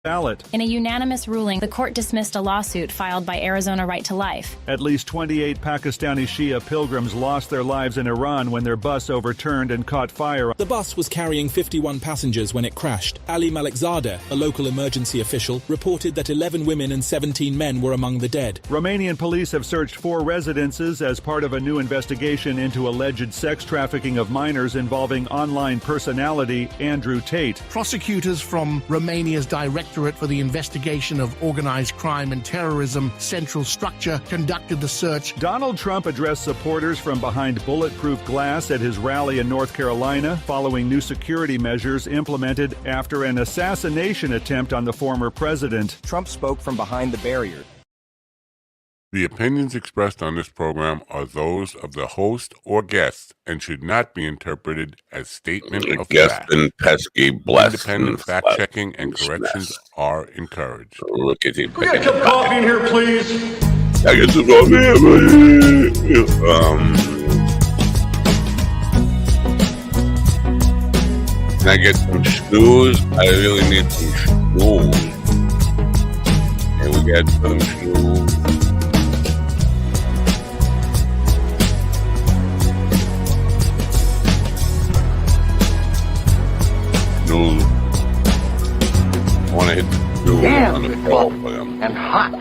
ballot. In a unanimous ruling, the court dismissed a lawsuit filed by Arizona Right to Life. At least 28 Pakistani Shia pilgrims lost their lives in Iran when their bus overturned and caught fire. The bus was carrying 51 passengers when it crashed. Ali Malikzadeh, a local emergency official, reported that 11 women and 17 men were among the dead. Romanian police have searched 4 residences as part of a new investigation into alleged sex trafficking of minors involving online personality Andrew Tate. Prosecutors from Romania's Directorate for the Investigation of Organized Crime and Terrorism Central Structure conducted the search. Donald Trump addressed supporters from behind bulletproof glass at his rally in North Carolina following new security measures implemented after an assassination attempt on the former president. Trump spoke from behind the barrier. The opinions expressed on this program are those of the host or guest and should not be interpreted as statement of fact. And pesky blessed. Independent fact-checking and corrections are encouraged. Look at him. Can we get some coffee in here, please? I get some coffee in here, Can I get some shoes? I really need some shoes. Can we get some shoes? I want to hit the on the ball for them. And hot.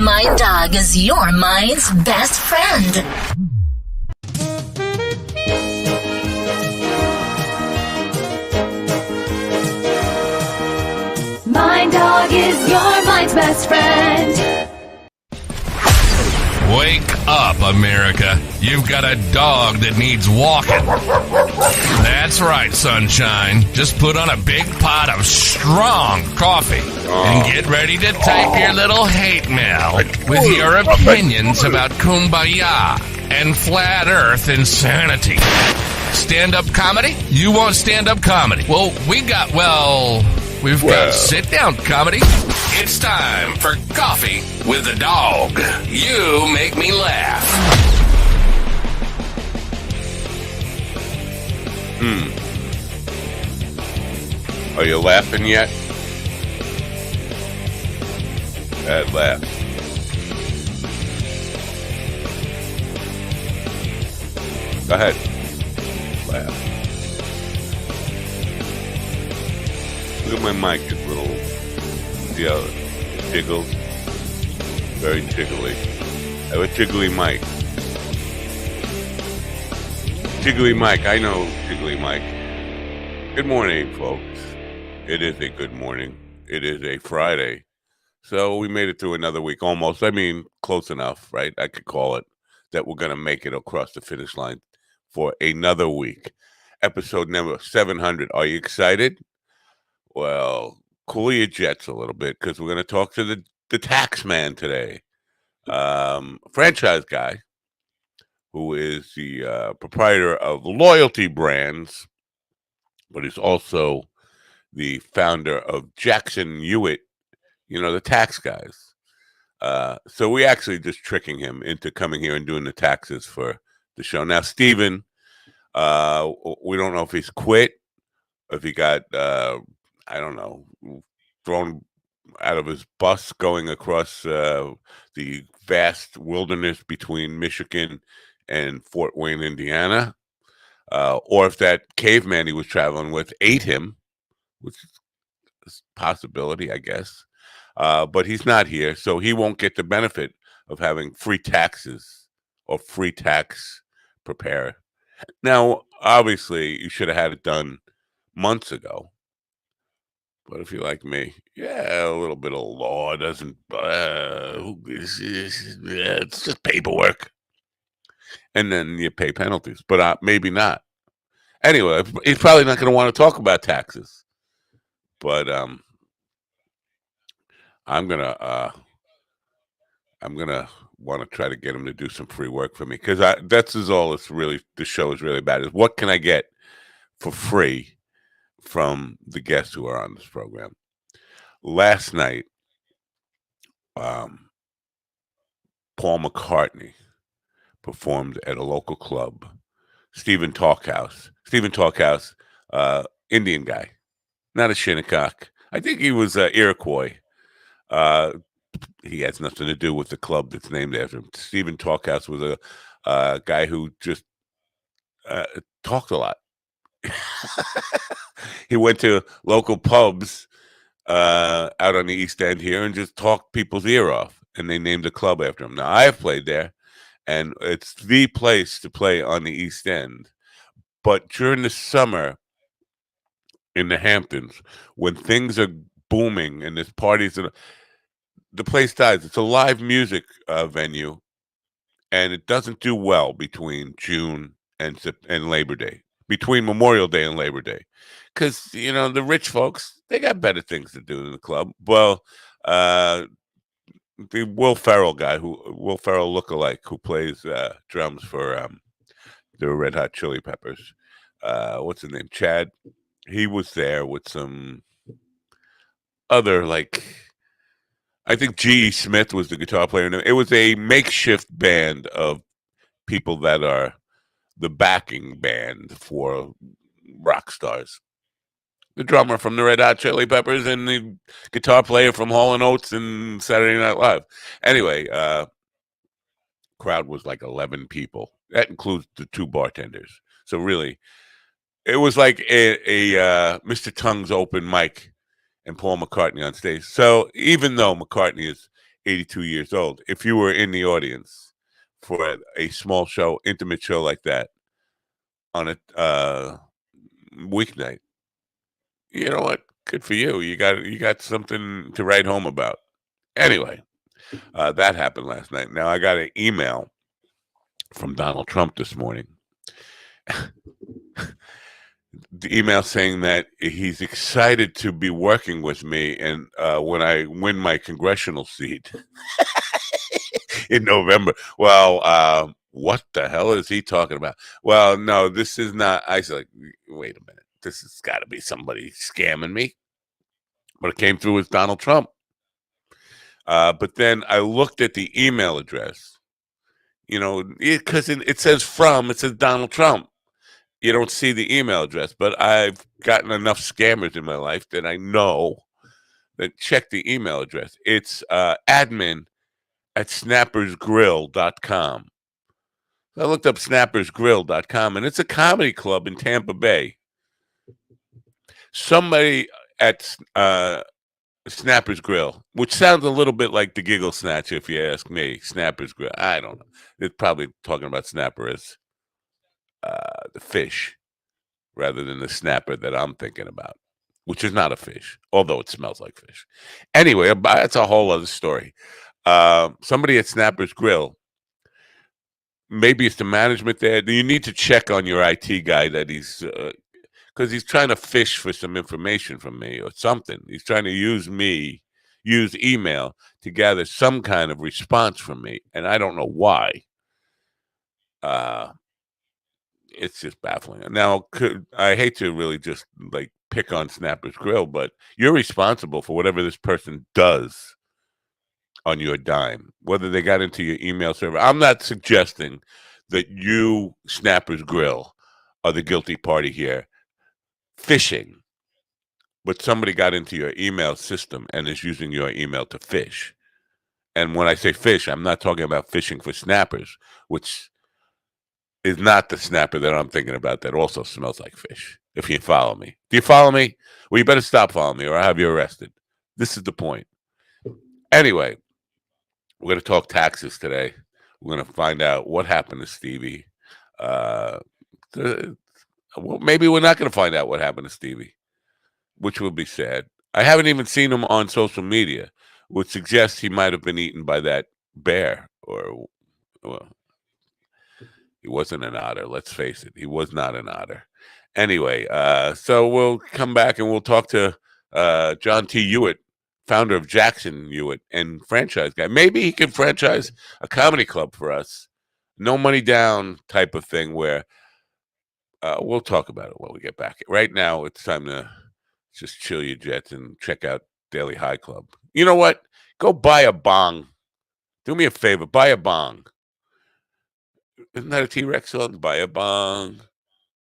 My dog is your mind's best friend. My dog is your mind's best friend. Wake up, America. You've got a dog that needs walking. That's right, sunshine. Just put on a big pot of strong coffee and get ready to type your little hate mail with your opinions about kumbaya and flat earth insanity. Stand-up comedy? You want stand-up comedy? Well, we've got sit-down comedy. It's time for Coffee with the Dog. You make me laugh. Are you laughing yet? Bad laugh. Go ahead. Laugh. Look at my mic, it's little, see how it jiggles? Very jiggly. I have a jiggly mic. Jiggly mic, I know jiggly mic. Good morning, folks. It is a good morning. It is a Friday. So we made it through another week almost. I mean, close enough, right? I could call it that we're going to make it across the finish line for another week. Episode number 700. Are you excited? Well, cool your jets a little bit because we're going to talk to the tax man today. Franchise guy who is the proprietor of Loyalty Brands, but he's also the founder of Jackson Hewitt, the tax guys. So we actually just tricking him into coming here and doing the taxes for the show. Now, Steven, we don't know if he's quit, if he got, thrown out of his bus going across the vast wilderness between Michigan and Fort Wayne, Indiana, or if that caveman he was traveling with ate him, which is a possibility, I guess. But he's not here, so he won't get the benefit of having free taxes or free tax preparer. Now, obviously, you should have had it done months ago. But if you're like me, a little bit of law doesn't, it's just paperwork. And then you pay penalties, but maybe not. Anyway, he's probably not going to want to talk about taxes. But I'm gonna want to try to get him to do some free work for me because that's all. It's really the show is really about is what can I get for free from the guests who are on this program. Last night, Paul McCartney performed at a local club. Stephen Talkhouse, Indian guy. not a Shinnecock. I think he was Iroquois. He has nothing to do with the club that's named after him. Stephen Talkhouse was a guy who just talked a lot. He went to local pubs out on the East End here and just talked people's ear off, and they named the club after him. Now, I have played there, and it's the place to play on the East End. But during the summer in the Hamptons, when things are booming and there's parties, and the place dies. It's a live music venue, and it doesn't do well between June and Labor Day, between Memorial Day and Labor Day, because the rich folks, they got better things to do in the club. Well, the Will Ferrell lookalike, who plays drums for the Red Hot Chili Peppers, what's his name, Chad? He was there with some other, like, I think G.E. Smith was the guitar player. It was a makeshift band of people that are the backing band for rock stars. The drummer from the Red Hot Chili Peppers and the guitar player from Hall & Oates and Saturday Night Live. Anyway, crowd was like 11 people. That includes the 2 bartenders. So really, it was like a Mr. Tongue's open mic and Paul McCartney on stage. So even though McCartney is 82 years old, if you were in the audience for a small show, intimate show like that on a weeknight, you know what? Good for you. You got something to write home about. Anyway, that happened last night. Now I got an email from Donald Trump this morning. The email saying that he's excited to be working with me, and when I win my congressional seat in November. Well, what the hell is he talking about? Well, no, this is not. I said, wait a minute, this has got to be somebody scamming me. But it came through as Donald Trump. But then I looked at the email address, because it says it says Donald Trump. You don't see the email address, but I've gotten enough scammers in my life that I know that check the email address. It's admin@snappersgrill.com. I looked up snappersgrill.com, and it's a comedy club in Tampa Bay. Somebody at Snapper's Grill, which sounds a little bit like the Giggle Snatcher, if you ask me. Snapper's Grill. I don't know. It's probably talking about snapper as the fish rather than the snapper that I'm thinking about, which is not a fish, although it smells like fish. Anyway, that's a whole other story. Somebody at Snapper's Grill, maybe it's the management there. You need to check on your IT guy that he's because he's trying to fish for some information from me or something. He's trying to use email to gather some kind of response from me, and I don't know why. It's just baffling. Now, I hate to really just like pick on Snapper's Grill, but you're responsible for whatever this person does on your dime, whether they got into your email server. I'm not suggesting that you, Snapper's Grill, are the guilty party here. Phishing, but somebody got into your email system and is using your email to fish. And when I say fish, I'm not talking about fishing for snappers, which is not the snapper that I'm thinking about that also smells like fish, if you follow me. Do you follow me? Well, you better stop following me or I'll have you arrested. This is the point. Anyway, we're going to talk taxes today. We're going to find out what happened to Stevie. Well, maybe we're not going to find out what happened to Stevie, which will be sad. I haven't even seen him on social media, which suggests he might have been eaten by that bear. Well, he wasn't an otter. Let's face it. He was not an otter. Anyway, so we'll come back and we'll talk to John T. Hewitt, founder of Jackson Hewitt and franchise guy. Maybe he could franchise a comedy club for us. No money down type of thing where we'll talk about it when we get back. Right now, it's time to just chill your jets and check out Daily High Club. You know what? Go buy a bong. Do me a favor. Buy a bong. Isn't that a T-Rex song? Buy a bong.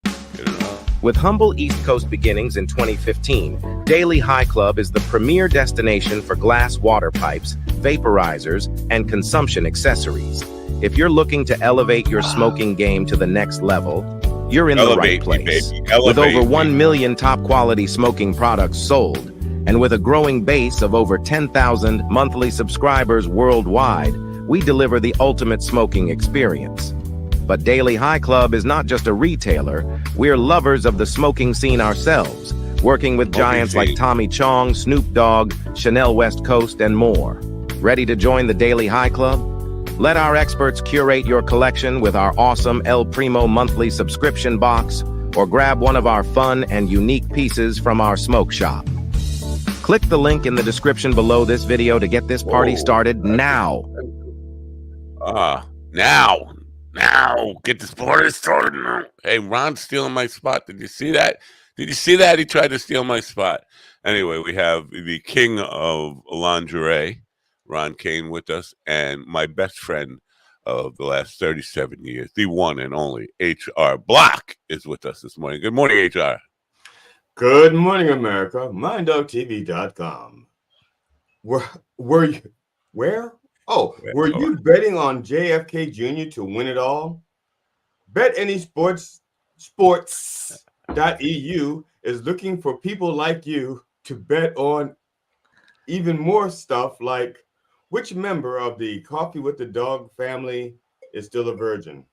Get it on. With humble East Coast beginnings in 2015, Daily High Club is the premier destination for glass water pipes, vaporizers, and consumption accessories. If you're looking to elevate your smoking game to the next level, you're in the right place. With over 1 million top-quality smoking products sold, and with a growing base of over 10,000 monthly subscribers worldwide, we deliver the ultimate smoking experience. But Daily High Club is not just a retailer, we're lovers of the smoking scene ourselves, working with giants like Tommy Chong, Snoop Dogg, Chanel West Coast, and more. Ready to join the Daily High Club? Let our experts curate your collection with our awesome El Primo monthly subscription box, or grab one of our fun and unique pieces from our smoke shop. Click the link in the description below this video to get this party started now. Now, get this party started now. Hey, Ron's stealing my spot. Did you see that? Did you see that? He tried to steal my spot. Anyway, we have the king of lingerie, Ron Kane, with us, and my best friend of the last 37 years, the one and only HR Block, is with us this morning. Good morning, HR. Good morning, America. MindDogTV.com. Were you betting on JFK Jr. to win it all? Bet Any Sports.eu is looking for people like you to bet on even more stuff like which member of the Coffee with the Dog family is still a virgin.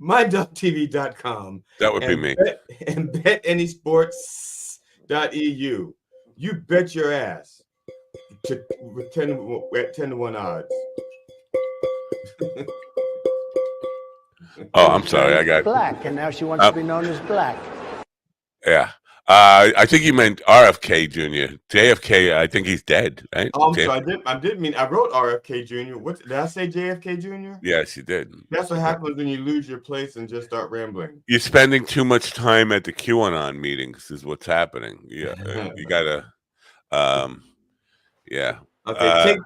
MindDogTV.com. That would be me. And Bet Any Sports.eu. You bet your ass. With 10 to 1 odds. Oh, I'm sorry. I got Black, and now she wants to be known as Black. Yeah. I think you meant RFK Jr. JFK, I think he's dead, right? Oh, I'm sorry. I didn't mean, I wrote RFK Jr. What did I say, JFK Jr.? Yes, you did. That's what happens when you lose your place and just start rambling. You're spending too much time at the QAnon meetings is what's happening. Yeah, you gotta, yeah. Okay,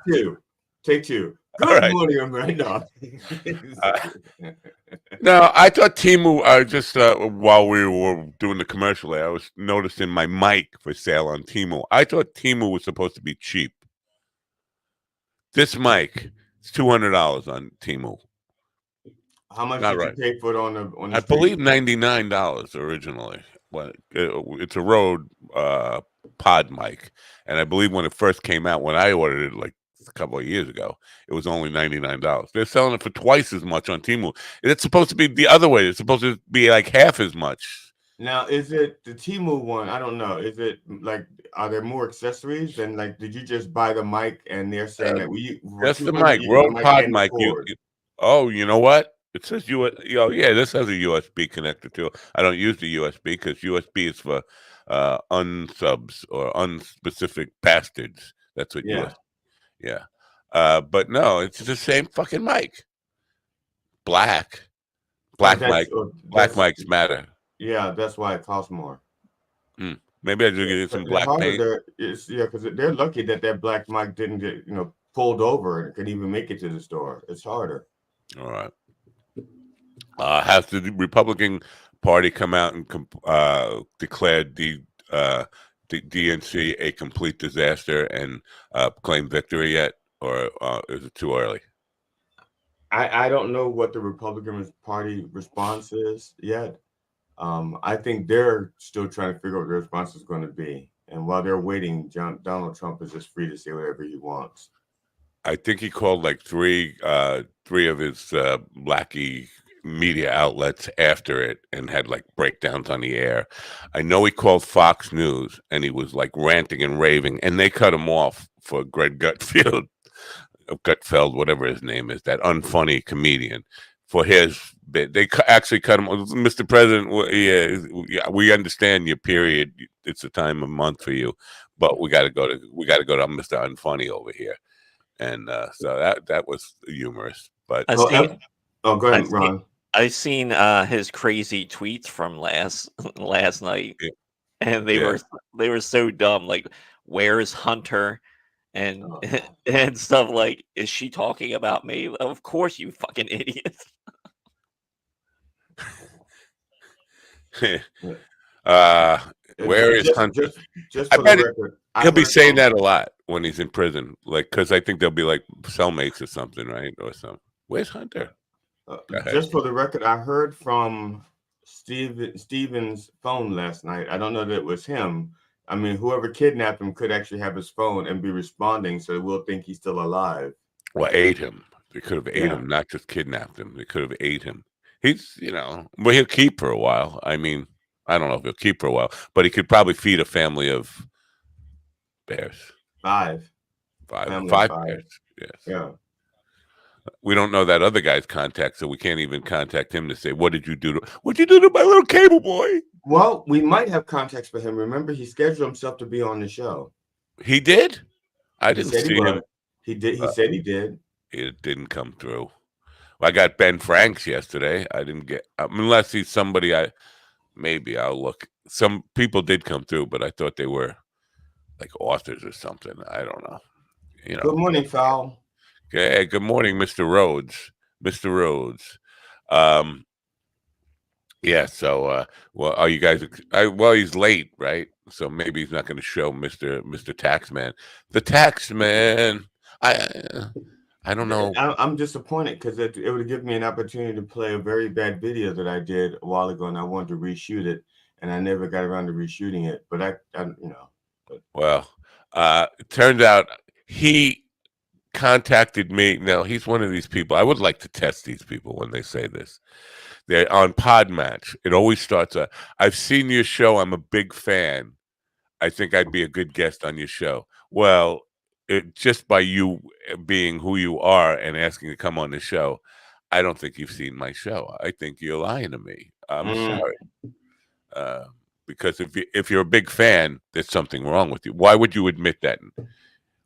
take two. Good morning, Amanda. No, I thought Temu, while we were doing the commercial, I was noticing my mic for sale on Temu. I thought Temu was supposed to be cheap. This mic is $200 on Temu. How much did you pay for it on the I believe $99 originally. Well, it's a Rode pod mic, and I believe when it first came out, when I ordered it like a couple of years ago, it was only $99. They're selling it for twice as much on Temu. It's supposed to be the other way. It's supposed to be like half as much. Now, is it the Temu one? I don't know. Is it like, are there more accessories than like? Did you just buy the mic and they're saying that that's the mic, Rode pod mic. You know what? It says this has a USB connector too. I don't use the USB because USB is for unsubs or unspecific bastards. That's what USB. Yeah. But no, it's the same fucking mic. Black mics matter. Yeah, that's why it costs more. Maybe I should get some black paint. Because they're lucky that black mic didn't get pulled over and could even make it to the store. It's harder. All right. Has the Republican Party come out and declared the DNC a complete disaster and claim victory yet, or is it too early? I don't know what the Republican Party response is yet. I think they're still trying to figure out what their response is going to be. And while they're waiting, Donald Trump is just free to say whatever he wants. I think he called like three of his lackey media outlets after it and had like breakdowns on the air. I know he called Fox News and he was like ranting and raving, and they cut him off for Greg Gutfeld, whatever his name is, that unfunny comedian, for his bit. They actually cut him. Mr. President, we understand your period. It's a time of month for you, but we got to go to Mr. Unfunny over here. And so that was humorous. But go ahead, Ron. I've seen his crazy tweets from last night, and they were so dumb. Like, where's Hunter, and and stuff like, is she talking about me? Of course, you fucking idiot. Where is Hunter? Just I for the bet record, he'll be saying that a lot when he's in prison, like because I think they'll be like cellmates or something, right? Or something. Where's Hunter? Just for the record, I heard from Steven's phone last night. I don't know that it was him. I mean, whoever kidnapped him could actually have his phone and be responding, so we'll think he's still alive. Well, ate him. They could have ate him, not just kidnapped him. They could have ate him. He's, well, he'll keep for a while. I mean, I don't know if he'll keep for a while, but he could probably feed a family of bears. Five Bears. Yes. Yeah. We don't know that other guy's contact, so we can't even contact him to say, what'd you do to my little cable boy? Well, we might have contacts for him. Remember, he scheduled himself to be on the show. He did? I didn't see him. He did. He said he did. It didn't come through. I got Ben Franks yesterday. I didn't get, unless he's somebody maybe I'll look. Some people did come through, but I thought they were like authors or something. I don't know. Good morning, Fowl. Okay, good morning, Mr. Rhodes. Mr. Rhodes. Yeah, so well, are you guys well, he's late, right? So maybe he's not going to show Mr. Taxman. The Taxman. I don't know. I'm disappointed because it would give me an opportunity to play a very bad video that I did a while ago, and I wanted to reshoot it, and I never got around to reshooting it. But I Well, it turns out he contacted me. Now, he's one of these people. I would like to test these people when they say this. They're on Podmatch. It always starts I've seen your show. I'm a big fan. I think I'd be a good guest on your show. Well, just by you being who you are and asking to come on the show, I don't think you've seen my show. I think you're lying to me. I'm sorry. Because if you're a big fan, there's something wrong with you. Why would you admit that?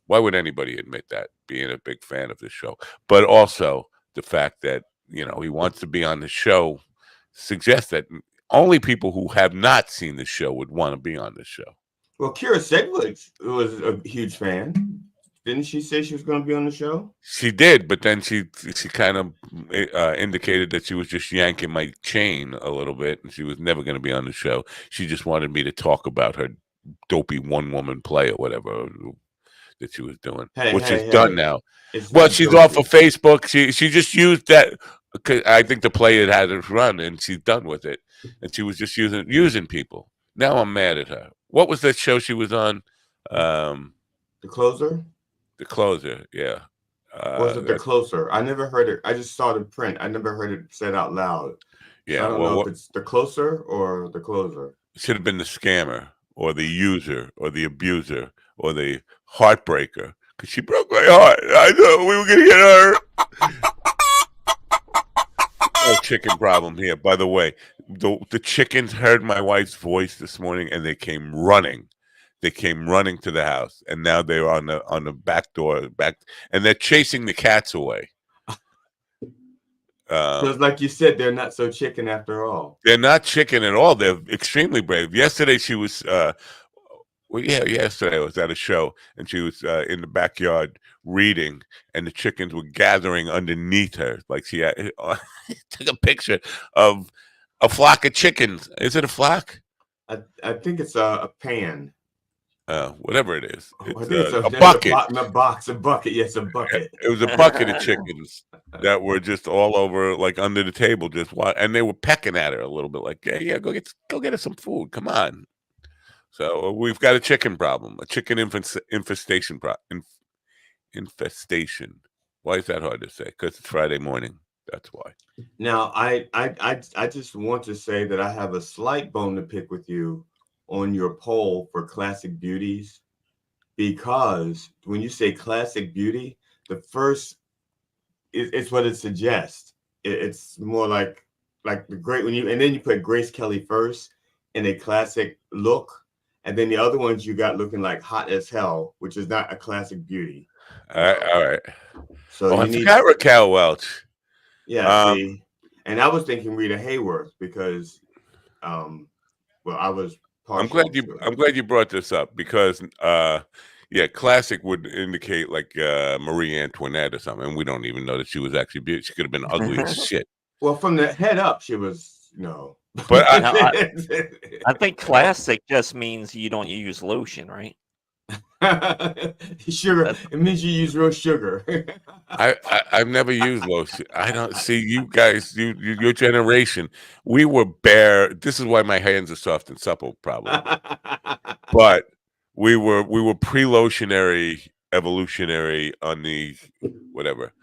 Why would anybody admit that, being a big fan of the show? But also the fact that, he wants to be on the show suggests that only people who have not seen the show would want to be on the show. Well, Kira Sedgwick was a huge fan. Didn't she say she was going to be on the show? She did, but then she kind of indicated that she was just yanking my chain a little bit, and she was never going to be on the show. She just wanted me to talk about her dopey one-woman play or whatever that she was doing, which is done now. Well, she's dopey. Off of Facebook. She just used that. I think the play had its run, and she's done with it. And she was just using people. Now I'm mad at her. What was that show she was on? The Closer? The Closer, yeah. Was it The Closer? I never heard it. I just saw the print. I never heard it said out loud. Yeah, so I don't know if it's The Closer or The Closer. It should have been The Scammer or The User or The Abuser or The Heartbreaker, because she broke my heart. I know we were going to get her. No chicken problem here. By the way, the chickens heard my wife's voice this morning, and they came running. They came running to the house, and now they're on the back door, and they're chasing the cats away. Because, like you said, they're not so chicken after all. They're not chicken at all. They're extremely brave. Yesterday, she was. Yesterday I was at a show, and she was in the backyard reading, and the chickens were gathering underneath her. Like she took a picture of a flock of chickens. Is it a flock? I think it's a pan. Whatever it is. It's a bucket. A bucket. Yes, a bucket. It was a bucket of chickens that were just all over, like under the table, and they were pecking at her a little bit, like, yeah, go get us some food. Come on. So we've got a chicken problem, a chicken infestation. Infestation. Why is that hard to say? Because it's Friday morning. That's why. Now, I just want to say that I have a slight bone to pick with you on your poll for classic beauties, because when you say classic beauty, the first it's what it suggests. It's more like the great and then you put Grace Kelly first in a classic look. And then the other ones you got looking like hot as hell, which is not a classic beauty. All right. So I forgot Raquel Welch. Yeah, see, and I was thinking Rita Hayworth because, I was. I'm glad you brought this up because, classic would indicate like Marie Antoinette or something. And we don't even know that she was actually beautiful. She could have been ugly as shit. Well, from the head up, she was But I think classic just means you don't use lotion, right? Sugar. It means you use real sugar. I've never used lotion. I don't see you guys. Your generation. We were bare. This is why my hands are soft and supple, probably. But we were pre-lotionary, evolutionary on the whatever.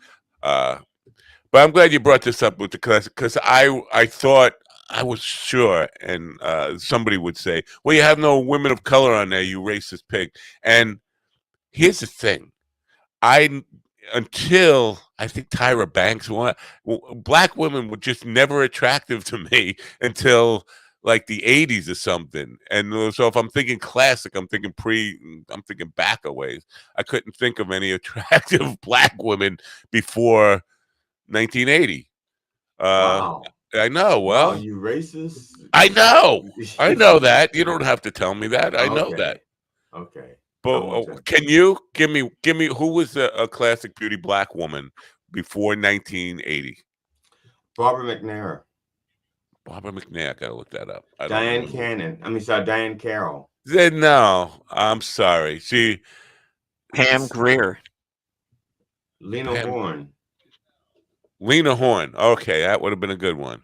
But I'm glad you brought this up with the classic because I thought I was sure, and somebody would say, "Well, you have no women of color on there, you racist pig." And here's the thing: until I think Tyra Banks black women were just never attractive to me until like the 80s or something. And so if I'm thinking classic, I'm thinking back a ways. I couldn't think of any attractive black women before 1980. Wow. I know. Well, wow, you racist. I know that. You don't have to tell me that. I know that. Okay. But can you give me who was a classic beauty black woman before 1980? Barbara McNair. Barbara McNair. I gotta look that up. Diane Cannon. Diane Carroll. No, I'm sorry. Pam Grier. Lena Horne. Lena Horne. Okay, that would have been a good one.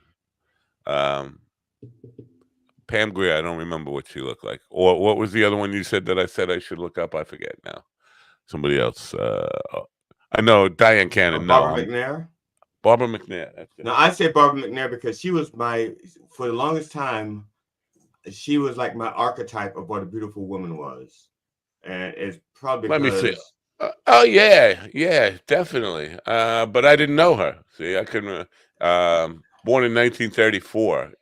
Pam Grier, I don't remember what she looked like. Or what was the other one you said that I said I should look up? I forget now. Somebody else. I know Diane Cannon. Barbara McNair? Barbara McNair. No, I say Barbara McNair because she was for the longest time, she was like my archetype of what a beautiful woman was. And it's probably because... Let me see. Oh, yeah, definitely. But I didn't know her. See, I couldn't... born in 1934.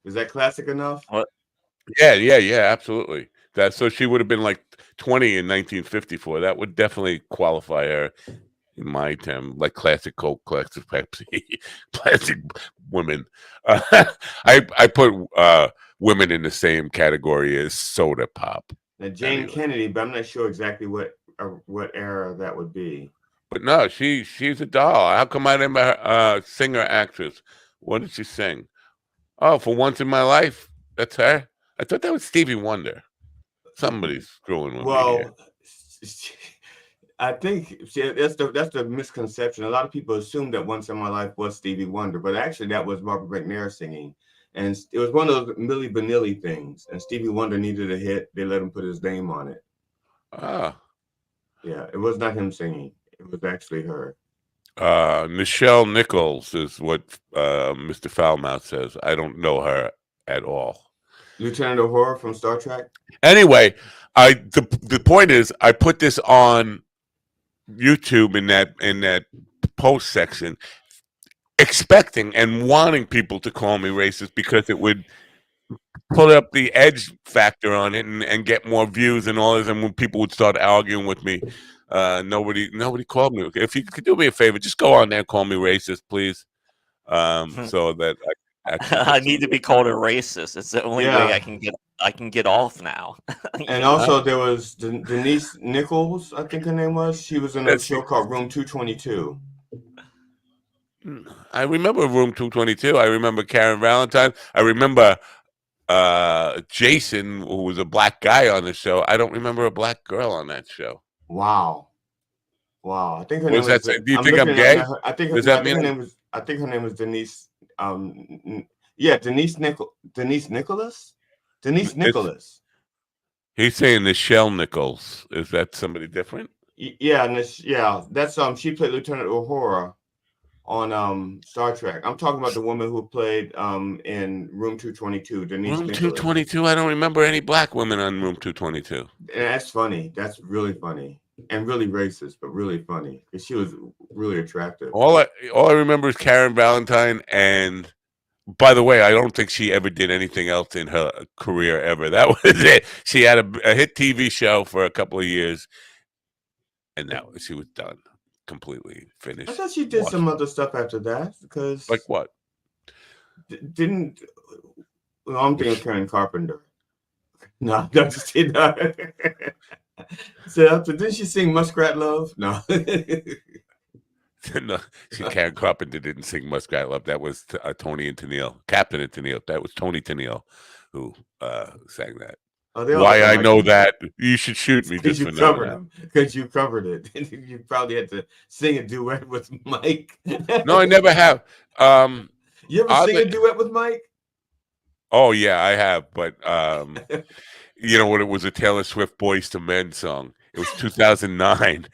Is that classic enough? Yeah, absolutely. So she would have been like 20 in 1954. That would definitely qualify her in my term, like classic Coke, classic Pepsi, classic women. I put women in the same category as soda pop. Now Jane Kennedy, but I'm not sure exactly what era that would be. But no, she's a doll. How come I never singer actress? What did she sing? Oh, For Once in My Life. That's her. I thought that was Stevie Wonder. Somebody's screwing with me here. I think that's the misconception. A lot of people assume that Once in My Life was Stevie Wonder, but actually that was Barbara McNair singing. And it was one of those Milli Vanilli things. And Stevie Wonder needed a hit. They let him put his name on it. Ah. Yeah, it was not him singing. It was actually her. Nichelle Nichols is what Mr. Foulmouth says. I don't know her at all. Lieutenant Uhura from Star Trek. Anyway, the point is, I put this on YouTube in that post section, expecting and wanting people to call me racist because it would put up the edge factor on it and get more views and all this. And when people would start arguing with me, nobody called me. If you could do me a favor, just go on there and call me racist, please. So that I need to be called a racist. It's the only way I can get off now. And also there was Denise Nichols, I think her name was. She was in a show called Room 222. I remember Room 222. I remember Karen Valentine. I remember Jason, who was a black guy on the show. I don't remember a black girl on that show. Wow. I think her name was. Do you think I'm gay? I think her name was Denise. Denise Nicholas. Denise Nicholas. He's saying Nichelle Nichols. Is that somebody different? Yeah. That's she played Lieutenant Uhura on Star Trek. I'm talking about the woman who played in Room 222. Denise Room Nicholas. 222. I don't remember any black women on Room 222. And that's funny. That's really funny and really racist, but really funny because she was really attractive. All I remember is Karen Valentine, and by the way, I don't think she ever did anything else in her career ever. That was it. She had a hit TV show for a couple of years, and now she was done, completely finished. I thought she did some other stuff after that because like what? I'm thinking of Karen Carpenter. No, don't just say that. So didn't she sing Muskrat Love? No. No, Karen Carpenter didn't sing Muskrat Love. That was Tony and Tennille, Captain and Tennille. That was Tony Tennille who sang that. Oh, they all Why I like know that? You should shoot me just for knowing that. Because you covered it. You probably had to sing a duet with Mike. No, I never have. You ever sing a duet with Mike? Oh yeah, I have. But you know what? It was a Taylor Swift "Boys to Men" song. It was 2009.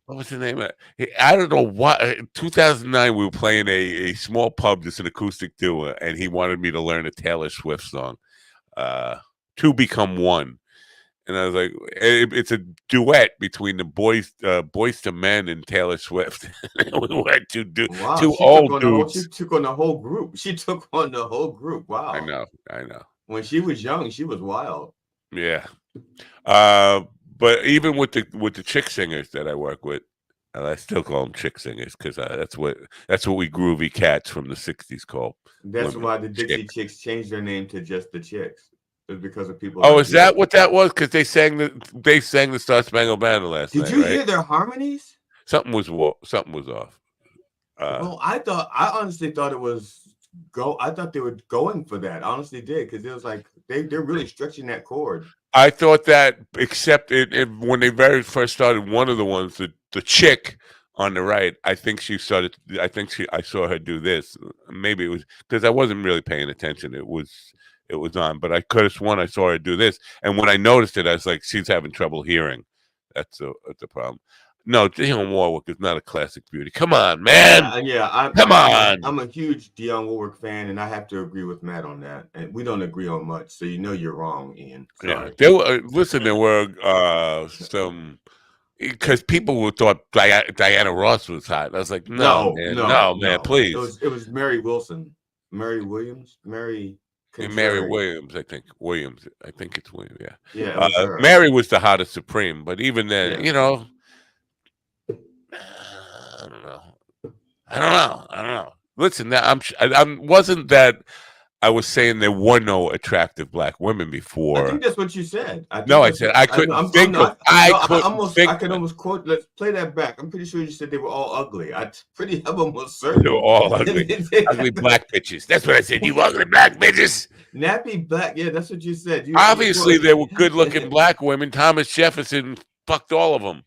What was the name of it? I don't know what. 2009, we were playing a small pub, just an acoustic duo, and he wanted me to learn a Taylor Swift song, "Two Become One," and I was like, "It's a duet between the Boys to Men and Taylor Swift." We went to two old dudes. She took on the whole group. She took on the whole group. Wow. I know. When she was young, she was wild. Yeah. But even with the chick singers that I work with, and I still call them chick singers because that's what we groovy cats from the '60s call. That's why the Dixie Chicks changed their name to just the Chicks. It's because of people. Oh, like is that what that was? Because they sang the Star Spangled Banner last night. Did you hear their harmonies? Something was off. Well, I honestly thought it was I thought they were going for that. I honestly did, because it was like they're really stretching that chord. I thought that, except when they very first started, one of the ones, the chick on the right, I saw her do this. Maybe it was because I wasn't really paying attention. It was on, but I could have sworn I saw her do this. And when I noticed it, I was like, she's having trouble hearing. That's a problem. No, Dionne Warwick is not a classic beauty. Come on, man. Come on. I'm a huge Dionne Warwick fan, and I have to agree with Matt on that. And we don't agree on much, so you know you're wrong, Ian. Sorry. Yeah, there were some, because people thought Diana Ross was hot. I was like, no, man, please. It was Mary Wilson, Mary Williams. Mary Williams, I think. I think it's Williams. Yeah. Yeah. Mary was the hottest supreme, but even then, you know. I don't know. Listen, wasn't that I was saying there were no attractive black women before. I think that's what you said. I said I couldn't think of. I can almost quote. Let's play that back. I'm pretty sure you said they were all ugly. I'm almost certain they were all ugly. Ugly black bitches. That's what I said. You ugly black bitches. Nappy black. Yeah, that's what you said. Obviously, there were good-looking black women. Thomas Jefferson fucked all of them.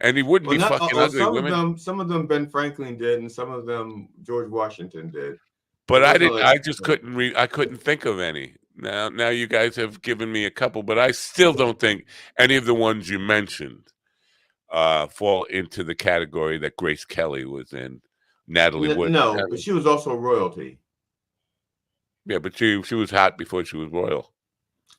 And he wouldn't be fucking ugly women. Some of them Ben Franklin did, and some of them George Washington did. But I didn't. I just couldn't I couldn't think of any. Now you guys have given me a couple, but I still don't think any of the ones you mentioned fall into the category that Grace Kelly was in. Natalie Wood. No, but she was also royalty. Yeah, but she was hot before she was royal.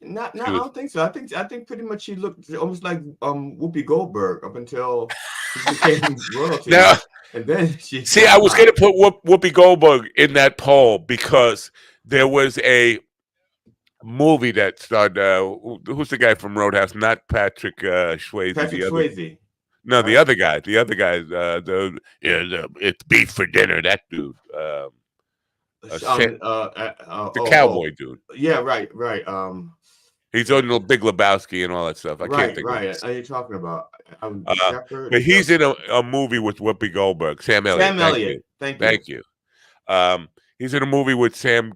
I don't think so. I think pretty much she looked almost like Whoopi Goldberg up until she became royalty. Now, and then she. See, I was going to put Whoopi Goldberg in that poll because there was a movie that starred. Who's the guy from Roadhouse? Not Patrick Swayze. Patrick Swayze. No, right? The other guy. It's beef for dinner. That dude. The cowboy dude. Yeah, right. He's on the Big Lebowski and all that stuff. I can't think. Right. Are you talking about? But he's in a movie with Whoopi Goldberg. Sam Elliott. Thank you. He's in a movie with Sam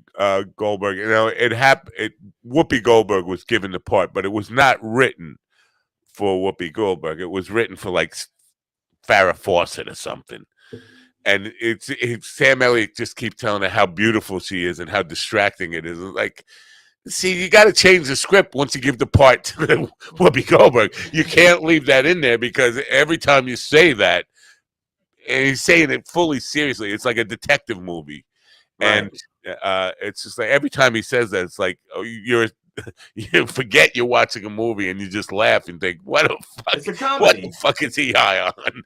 Goldberg. You know, Whoopi Goldberg was given the part, but it was not written for Whoopi Goldberg. It was written for like Farrah Fawcett or something. And it's Sam Elliott just keeps telling her how beautiful she is and how distracting it is. Like, see, you got to change the script once you give the part to Whoopi Goldberg. You can't leave that in there because every time you say that, and he's saying it fully seriously, it's like a detective movie. Right. And it's just like every time he says that, it's like you forget you're watching a movie and you just laugh and think, what the fuck is he high on?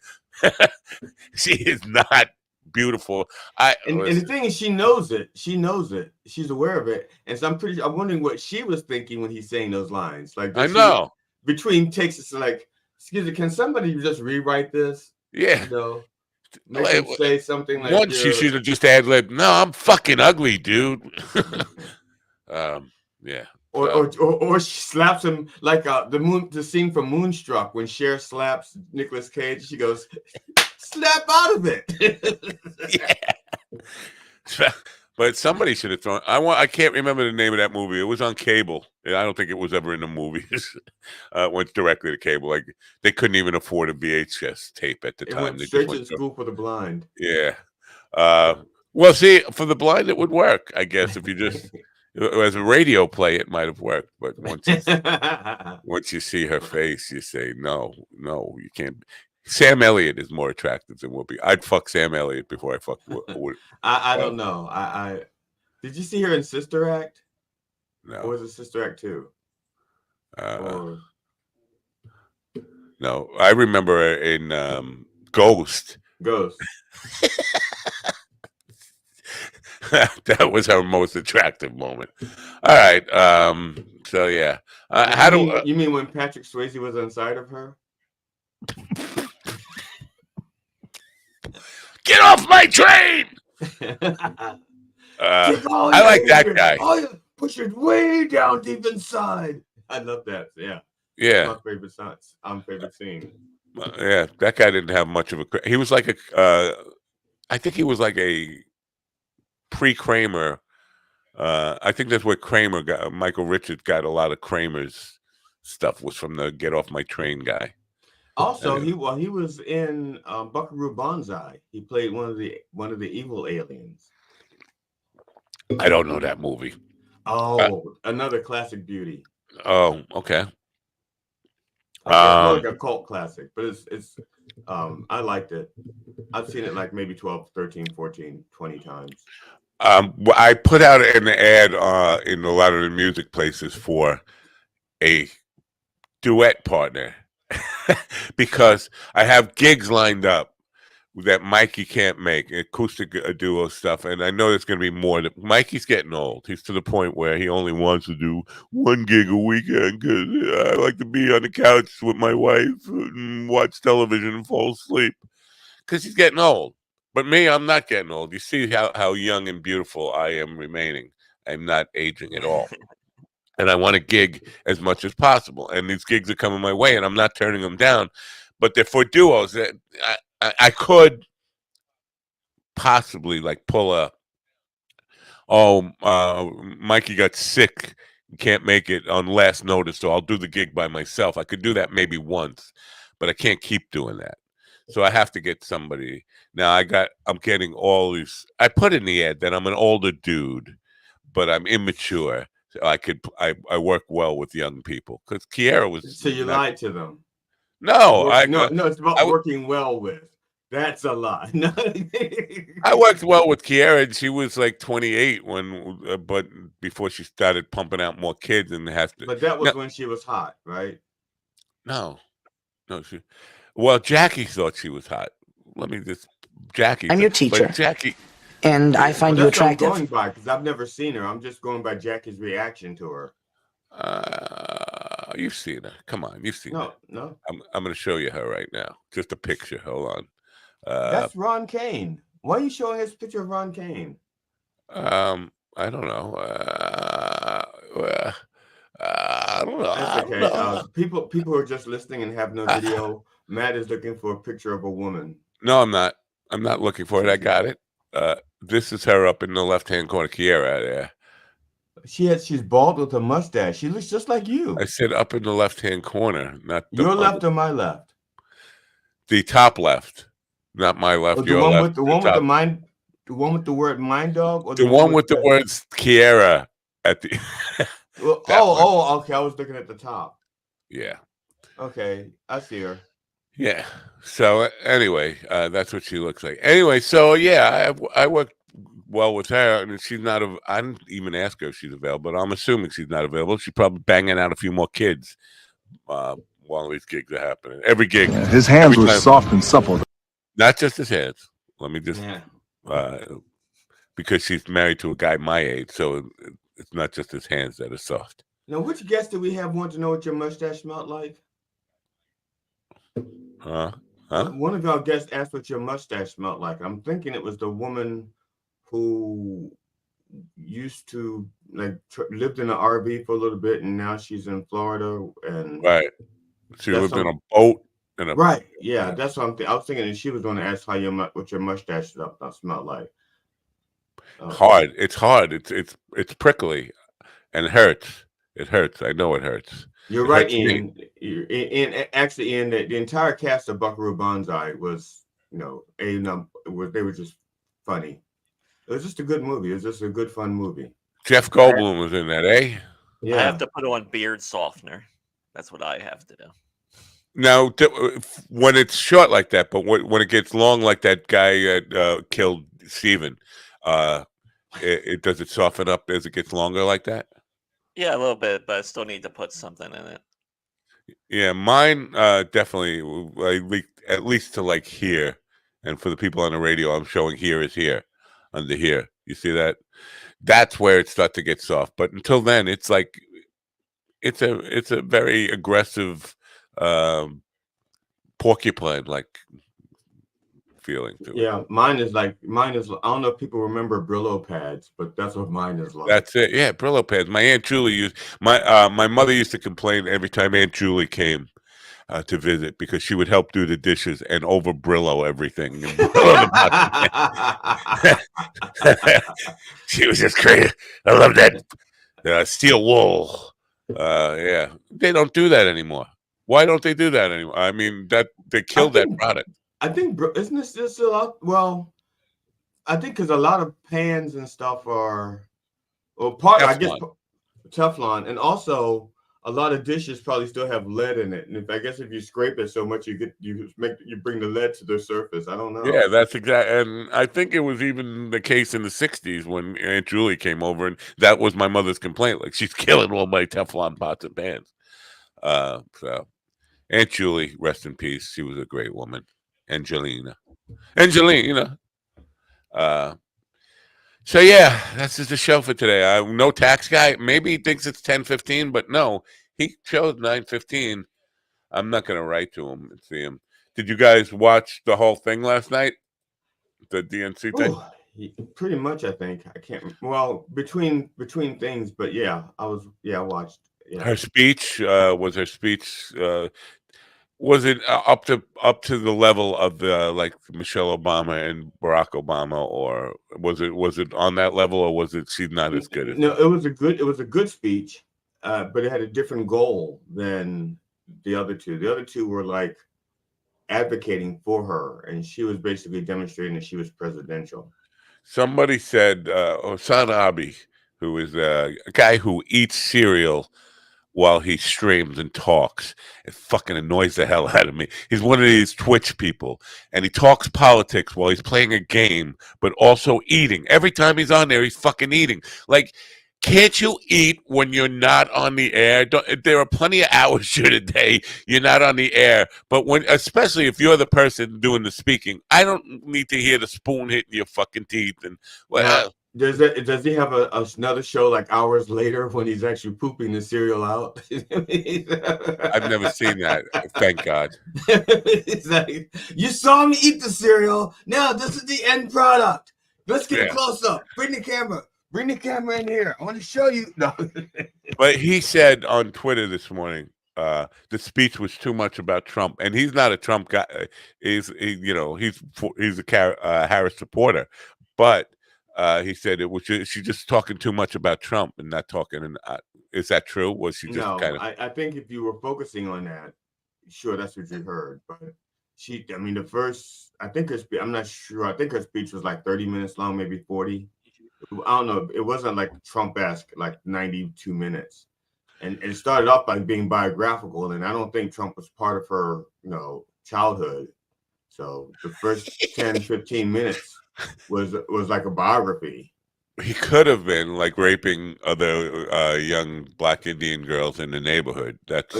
She is not beautiful. And the thing is, she knows it. She's aware of it. And so I'm wondering what she was thinking when he's saying those lines. Like, I know. Between takes, it's like, excuse me, can somebody just rewrite this? Yeah. You know, make him say something like once she should have just ad-libbed, no, I'm fucking ugly, dude. Yeah. Or she slaps him like the scene from Moonstruck when Cher slaps Nicolas Cage. She goes, "Snap out of it." Yeah. But somebody should have thrown. I can't remember the name of that movie. It was on cable. I don't think it was ever in the movies. It went directly to cable. Like they couldn't even afford a VHS tape at the time. Went straight to the School for the Blind. Yeah. Well, see, for the blind, it would work, I guess. If you just as a radio play, it might have worked. But once you see her face, you say, no, you can't. Sam Elliott is more attractive than Whoopi. I'd fuck Sam Elliott before I fuck Whoopi. I don't know. I did you see her in Sister Act? No. Or was it Sister Act 2? No, I remember her in Ghost. Ghost. That was her most attractive moment. All right. So yeah. You mean when Patrick Swayze was inside of her? Get off my train! I like that guy. Oh, you push it way down deep inside. I love that. Yeah. Yeah. My favorite scene. Yeah, that guy didn't have much of a. He was like a. I think he was like a pre-Kramer. I think that's what Kramer got. Michael Richards got a lot of Kramer's stuff was from the Get Off My Train guy. Also, he was in Buckaroo Banzai. He played one of the evil aliens. I don't know that movie. Oh, another classic beauty. Oh, okay. Like a cult classic, but it's I liked it. I've seen it like maybe 12, 13, 14, 20 times. I put out an ad in a lot of the music places for a duet partner because I have gigs lined up that Mikey can't make, acoustic duo stuff, and I know there's going to be more. Mikey's getting old. He's to the point where he only wants to do one gig a weekend because I like to be on the couch with my wife and watch television and fall asleep because he's getting old. But me, I'm not getting old. You see how young and beautiful I am remaining. I'm not aging at all. And I want to gig as much as possible. And these gigs are coming my way, and I'm not turning them down. But they're for duos. I could possibly like pull Mikey got sick, can't make it on last notice, so I'll do the gig by myself. I could do that maybe once, but I can't keep doing that. So I have to get somebody. Now I'm getting all these. I put in the ad that I'm an older dude, but I'm immature. So I work well with young people because Kiera was. So you lied to them. No, no, it's about working well with. That's a lie. I worked well with Kiera, and she was like 28 but before she started pumping out more kids and has to. But that was when she was hot, right? No, well, Jackie thought she was hot. Jackie. I'm your teacher. Jackie. And I find you attractive. That's what I'm going by because I've never seen her. I'm just going by Jackie's reaction to her. You've seen her. Come on, you've seen her. No. I'm going to show you her right now. Just a picture. Hold on. That's Ron Kane. Why are you showing us a picture of Ron Kane? I don't know. I don't know. That's okay. People who are just listening and have no video. Matt is looking for a picture of a woman. No, I'm not. I'm not looking for it. I got it. This is her up in the left-hand corner, Kiera there. She's bald with a mustache. She looks just like you. I said up in the left-hand corner, not your left or my left. The top left, not my left. The one with the one with the word "mind dog," or the one with the words Kiera at the. Okay. I was looking at the top. Yeah. Okay, I see her. Yeah. So anyway, that's what she looks like. Anyway, so yeah, I worked well with her, and she's not. I didn't even ask her if she's available, but I'm assuming she's not available. She's probably banging out a few more kids while these gigs are happening. Every gig. His hands were soft and supple. Not just his hands. Let me just. Because she's married to a guy my age, so it's not just his hands that are soft. Now, which guest did we have want to know what your mustache smelled like? Huh? One of our guests asked what your mustache smelled like. I'm thinking it was the woman who used to lived in an RV for a little bit, and now she's in Florida, and Right. She that's lived in some a boat and a right. Yeah, that's what I was thinking, and she was going to ask how what your mustache smell like. hard. It's hard. It's prickly and it hurts. It hurts. I know it hurts. You're It right, hurts me. Ian. Actually, Ian, the entire cast of Buckaroo Banzai was, they were just funny. It was just a good movie. It was just a good, fun movie. Jeff Goldblum was in that, eh? Yeah. I have to put on beard softener. That's what I have to do. Now, when it's short like that, but when it gets long like that guy killed Steven, does it soften up as it gets longer like that? Yeah, a little bit, but I still need to put something in it. Yeah, mine definitely at least to like here, and for the people on the radio, I'm showing here is here, under here. You see that? That's where it starts to get soft. But until then, it's like it's a very aggressive porcupine like feeling to it. Yeah, mine is. I don't know if people remember Brillo pads, but that's what mine is like. That's it. Yeah, Brillo pads. My Aunt Julie used my mother used to complain every time Aunt Julie came to visit because she would help do the dishes and over Brillo everything. She was just crazy. I love that steel wool. Yeah, they don't do that anymore. Why don't they do that anymore? I mean, that they killed that product. I think isn't this a lot? Well, I think because a lot of pans and stuff are, Teflon. I guess Teflon, and also a lot of dishes probably still have lead in it. And if you scrape it so much, you bring the lead to the surface. I don't know. Yeah, that's exactly. And I think it was even the case in the '60s when Aunt Julie came over, and that was my mother's complaint. Like, she's killing all my Teflon pots and pans. So Aunt Julie, rest in peace. She was a great woman. Angelina. So yeah, that's just the show for today. No tax guy. Maybe he thinks it's 10:15, but no, he chose 9:15. I'm not gonna write to him and see him. Did you guys watch the whole thing last night? The DNC thing? Pretty much, I think. I can't. Well, between things, but yeah, I watched. Yeah. Her speech was her speech. Was it up to the level of like Michelle Obama and Barack Obama, or was it on that level, or was it she's not as good as? No, it was a good speech, but it had a different goal than the other two. The other two were like advocating for her, and she was basically demonstrating that she was presidential. Somebody said Osan Abi, who is a guy who eats cereal while he streams and talks. It fucking annoys the hell out of me. He's one of these Twitch people, and he talks politics while he's playing a game, but also eating. Every time he's on there, he's fucking eating. Like, can't you eat when you're not on the air? There are plenty of hours during the day you're not on the air, but especially if you're the person doing the speaking, I don't need to hear the spoon hitting your fucking teeth. And well, does he have another show like hours later when he's actually pooping the cereal out? I've never seen that. Thank God. Like, you saw me eat the cereal. Now this is the end product. Let's get a close up. Bring the camera. Bring the camera in here. I want to show you. No. But he said on Twitter this morning, the speech was too much about Trump, and he's not a Trump guy. He's a Harris supporter, but he said she's just talking too much about Trump and not talking. And is that true? Was she just kind of? I think if you were focusing on that, sure, that's what you heard. But I'm not sure. I think her speech was like 30 minutes long, maybe 40. I don't know. It wasn't like Trump-esque, like 92 minutes. And it started off by being biographical, and I don't think Trump was part of her, childhood. So the first 10, 15 minutes was like a biography. He could have been like raping other young Black Indian girls in the neighborhood.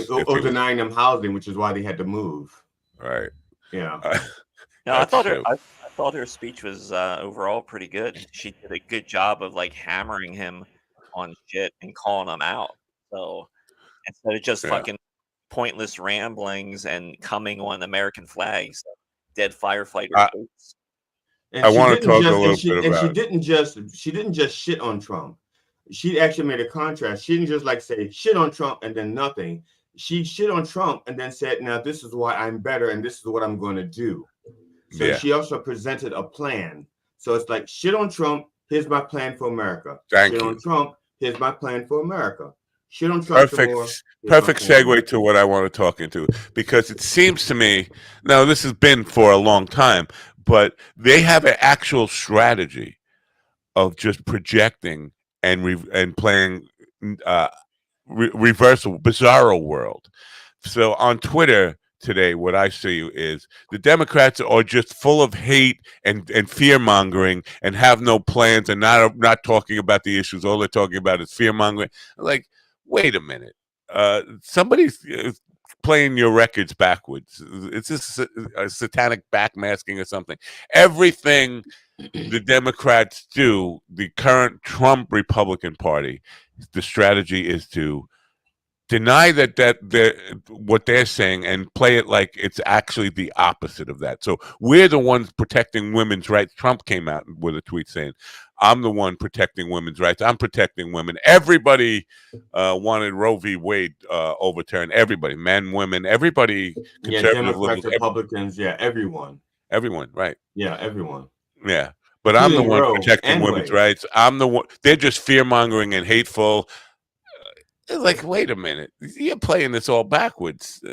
Or denying them housing, which is why they had to move. Right. Yeah. No, I thought her speech was overall pretty good. She did a good job of like hammering him on shit and calling him out. So instead of just fucking pointless ramblings and coming on American flags, dead firefighter. And I she want to didn't talk a just little bit and about. she didn't just shit on Trump. She actually made a contrast. She didn't just like say shit on Trump and then nothing. She shit on Trump and then said, now this is why I'm better and this is what I'm going to do. So Yeah. she also presented a plan. So it's like shit on Trump, here's my plan for America. Thank shit you. on Trump, here's my plan for America. Shit on Trump some more. Perfect segue to what I want to talk into, because it seems to me, now this has been for a long time, but they have an actual strategy of just projecting and playing reversal, bizarro world. So on Twitter today, what I see is the Democrats are just full of hate and fear mongering and have no plans and not talking about the issues. All they're talking about is fear mongering. Like, wait a minute, somebody's playing your records backwards. It's just a satanic backmasking or something. Everything the Democrats do, the current Trump Republican Party, the strategy is to deny what they're saying and play it like it's actually the opposite of that. So we're the ones protecting women's rights. Trump came out with a tweet saying, I'm the one protecting women's rights. I'm protecting women. Everybody wanted Roe v. Wade overturned. Everybody, men, women, everybody, conservative, Democrats, liberals, Republicans, everyone. Everyone, right. Yeah, everyone. Yeah. But I'm the one protecting and women's rights. I'm the one. They're just fear-mongering and hateful. Like, wait a minute, you're playing this all backwards.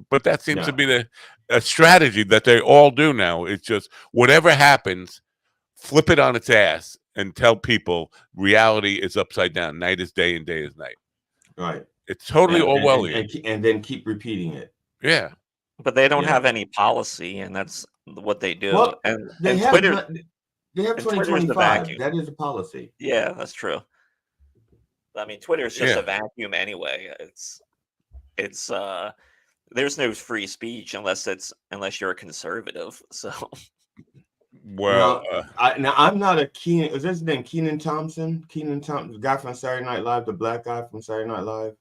But that seems to be a strategy that they all do now. It's just whatever happens, flip it on its ass and tell people reality is upside down. Night is day and day is night. Right. It's totally Orwellian. And then keep repeating it. Yeah. But they don't have any policy, and that's what they do. Well, and they have Twitter, they have 2025. That is a policy. Yeah, that's true. I mean, Twitter is just a vacuum anyway. It's there's no free speech unless you're a conservative. So, well, now I'm not a Keenan. Is his name Kenan Thompson? Kenan Thompson, the guy from Saturday Night Live, the black guy from Saturday Night Live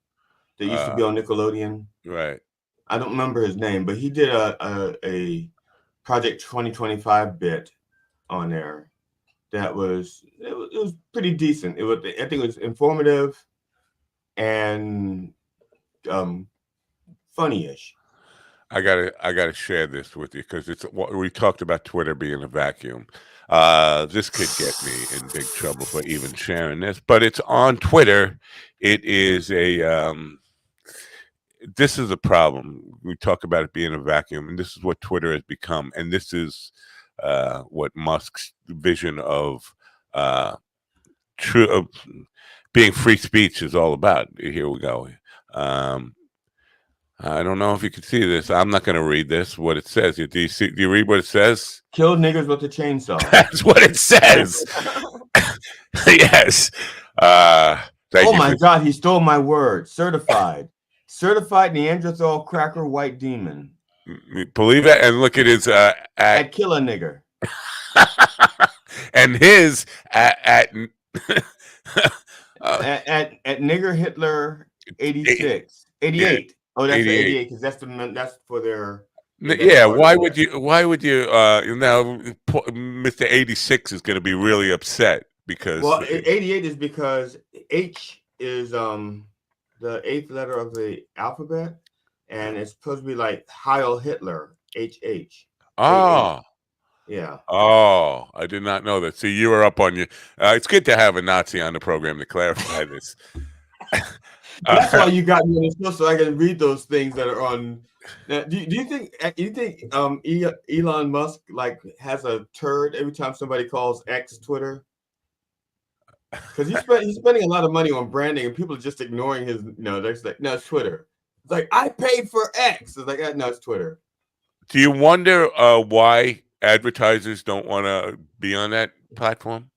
that used to be on Nickelodeon. Right. I don't remember his name, but he did a Project 2025 bit on there. That was it was pretty decent. I think it was informative and funny-ish. I gotta share this with you because we talked about Twitter being a vacuum. This could get me in big trouble for even sharing this, but it's on Twitter. It is this is a problem. We talk about it being a vacuum, and this is what Twitter has become, and this is what Musk's vision of being free speech is all about. Here we go. I don't know if you can see this. I'm not going to read this. What it says. Do you read what it says? Kill niggers with a chainsaw. That's what it says. Yes. Oh my God! He stole my word. Certified Neanderthal cracker white demon. Believe it, and look at his at kill a nigger. And his at nigger Hitler 86 88. Yeah. Oh, that's 88 because that's for their. Yeah, why would you now Mr. 86 is going to be really upset because 88 is because H is the 8th letter of the alphabet, and it's supposed to be like Heil Hitler, HH. Oh. Yeah. Oh, I did not know that. See, you were up on you. It's good to have a Nazi on the program to clarify this. That's why you got me on the show, so I can read those things that are on. Now, do you think Elon Musk like has a turd every time somebody calls X Twitter? Because he's spending a lot of money on branding, and people are just ignoring his. No, they're like, no, it's Twitter. It's like I paid for X. It's like, no, it's Twitter. Do you wonder why advertisers don't want to be on that platform?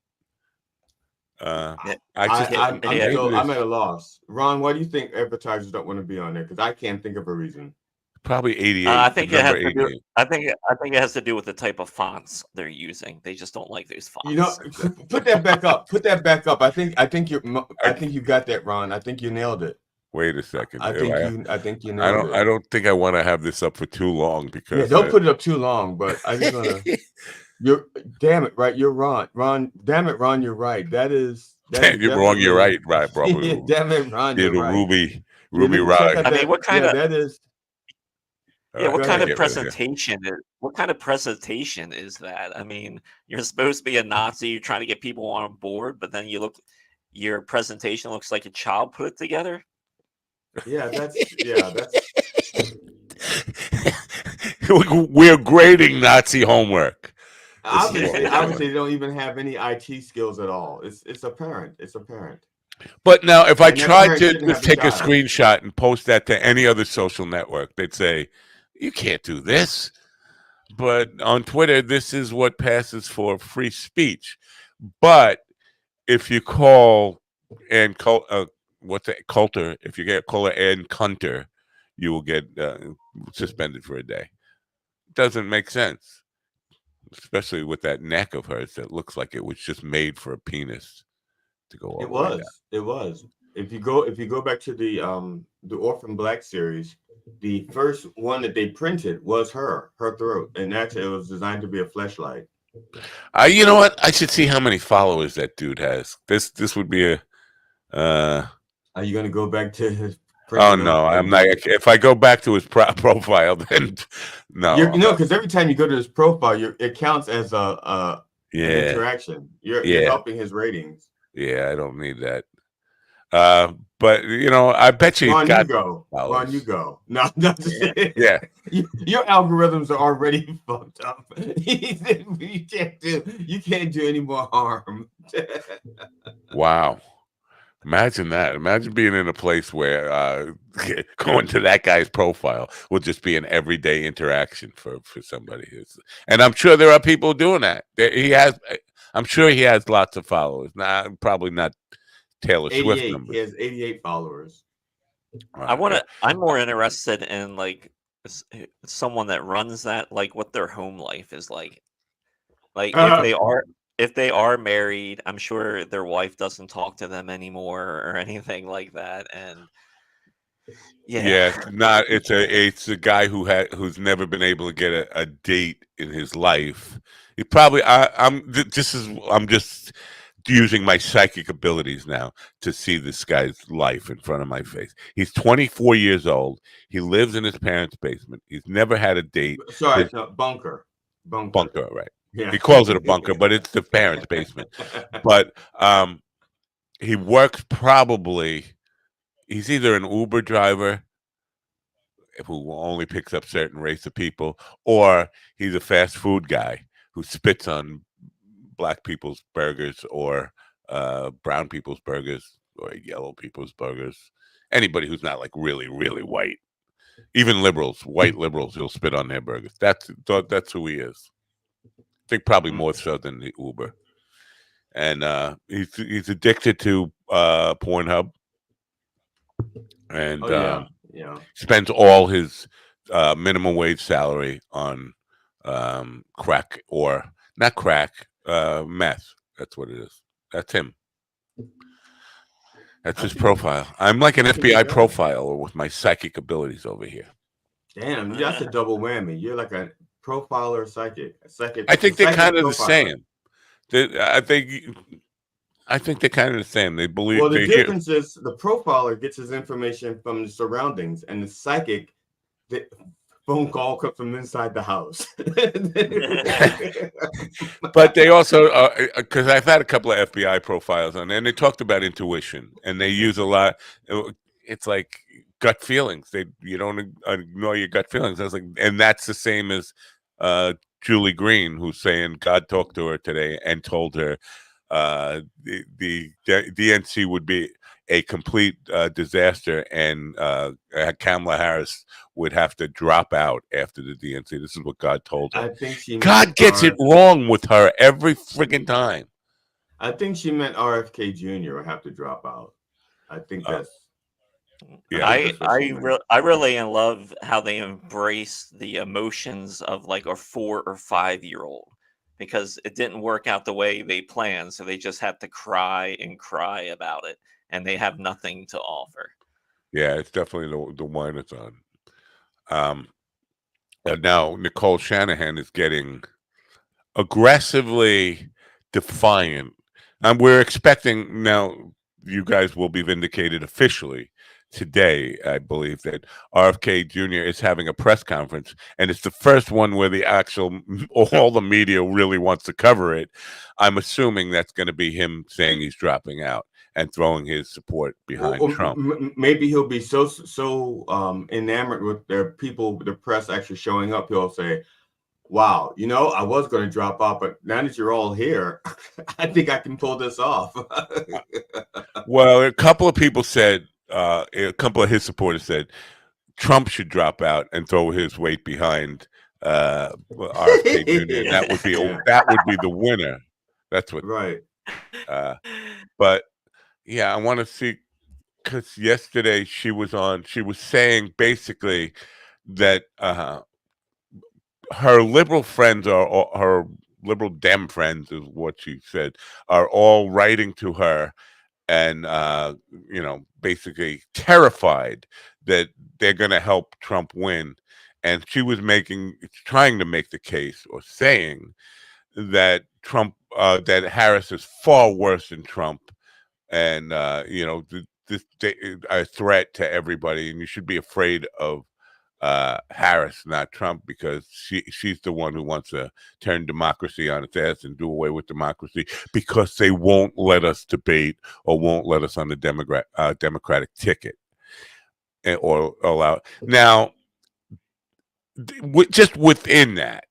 I'm at a loss. Ron, why do you think advertisers don't want to be on there? Because I can't think of a reason. Probably 88. I think it has to do. I think it has to do with the type of fonts they're using. They just don't like those fonts. You know, put that back up. Put that back up. I think you got that, Ron. I think you nailed it. Wait a second. I think you nailed it. I don't think I want to have this up for too long because don't put it up too long. But I just want to. You're damn it, right? You're Ron. Ron, damn it, Ron, you're right. That is You're wrong. You're right, right, probably. damn it, Ron, Yeah, you're the right. Ruby Check out I Rye. mean, that. what kind Yeah, of that is. what Go kind ahead. of presentation is what kind of presentation is that? I mean, you're supposed to be a Nazi, you're trying to get people on board, but then your presentation looks like a child put it together. Yeah, that's We're grading Nazi homework. obviously they don't even have any IT skills at all. It's apparent. It's apparent. But now, if I And that tried parent to shouldn't have just the take a child. screenshot and post that to any other social network, they'd say, "You can't do this." But on Twitter, this is what passes for free speech. But if you call Coulter, if you get Coulter and Cunter, you will get suspended for a day. Doesn't make sense, especially with that neck of hers that looks like it was just made for a penis to go all It the way down. was. It was. If you go back to the Orphan Black series, the first one that they printed was her throat, and actually it was designed to be a fleshlight. You know what? I should see how many followers that dude has. This would be a. Are you gonna go back to his? Oh no, I'm not. If I go back to his profile, then no. Because every time you go to his profile, it counts as an interaction. You're helping his ratings. Yeah, I don't need that. But I bet you Ron, got you go. followers. Ron, you go. No, yeah. Your algorithms are already fucked up. You can't do any more harm. Wow. Imagine that. Imagine being in a place where going to that guy's profile will just be an everyday interaction for somebody. And I'm sure there are people doing that. I'm sure he has lots of followers. Probably not Taylor Swift numbers. He has 88 followers. I'm more interested in like someone that runs that, like what their home life is like. Like if they are married, I'm sure their wife doesn't talk to them anymore or anything like that. And it's a guy who's never been able to get a date in his life. He probably I'm just using my psychic abilities now to see this guy's life in front of my face. He's 24 years old. He lives in his parents' basement. He's never had a date. Sorry, bunker, right? Yeah. He calls it a bunker, but it's the parents' basement. But he works he's either an Uber driver who only picks up certain race of people, or he's a fast food guy who spits on black people's burgers or brown people's burgers or yellow people's burgers. Anybody who's not like really, really white. Even white liberals, he'll spit on their burgers. That's who he is. I think probably more so than the Uber. And he's addicted to Pornhub. And spends all his minimum wage salary on crack, or not crack, meth. That's what it is. That's him. That's his profile. I'm like an FBI profiler with my psychic abilities over here. Damn, that's a double whammy. You're like a profiler, psychic. I think they're kind of the same. I think they're kind of the same. They believe. Well, the difference is the profiler gets his information from the surroundings, and the psychic, the phone call comes from inside the house. But they also, because I've had a couple of FBI profiles on there, and they talked about intuition, and they use a lot. It's like gut feelings. You don't ignore your gut feelings. I was like, and that's the same as Julie Green, who's saying God talked to her today and told her the DNC would be a complete disaster, and Kamala Harris would have to drop out after the DNC. This is what God told her. I think God gets it wrong with her every freaking time. I think she meant RFK Jr. would have to drop out. I think that's. I really love how they embrace the emotions of like a 4 or 5 year old, because it didn't work out the way they planned, so they just had to cry and cry about it, and they have nothing to offer. Yeah, it's definitely the wine it's on. And now Nicole Shanahan is getting aggressively defiant. And we're expecting now. You guys will be vindicated officially today, I believe, that RFK Jr. is having a press conference, and it's the first one where all the media really wants to cover it. I'm assuming that's going to be him saying he's dropping out and throwing his support behind Trump. Maybe he'll be so enamored with the press actually showing up. He'll say, wow, I was going to drop out, but now that you're all here, I think I can pull this off. Well, a couple of people said, a couple of his supporters said, Trump should drop out and throw his weight behind RFK Jr. That would be the winner. That's what. Right. But yeah, I want to see, because yesterday she was saying basically that her liberal friends or her liberal Dem friends is what she said, are all writing to her and basically terrified that they're going to help Trump win. And she was trying to make the case or saying that that Harris is far worse than Trump, and this a threat to everybody, and you should be afraid of Harris, not Trump, because she's the one who wants to turn democracy on its ass and do away with democracy, because they won't let us debate or won't let us on the Democratic ticket or allow. Now, just within that,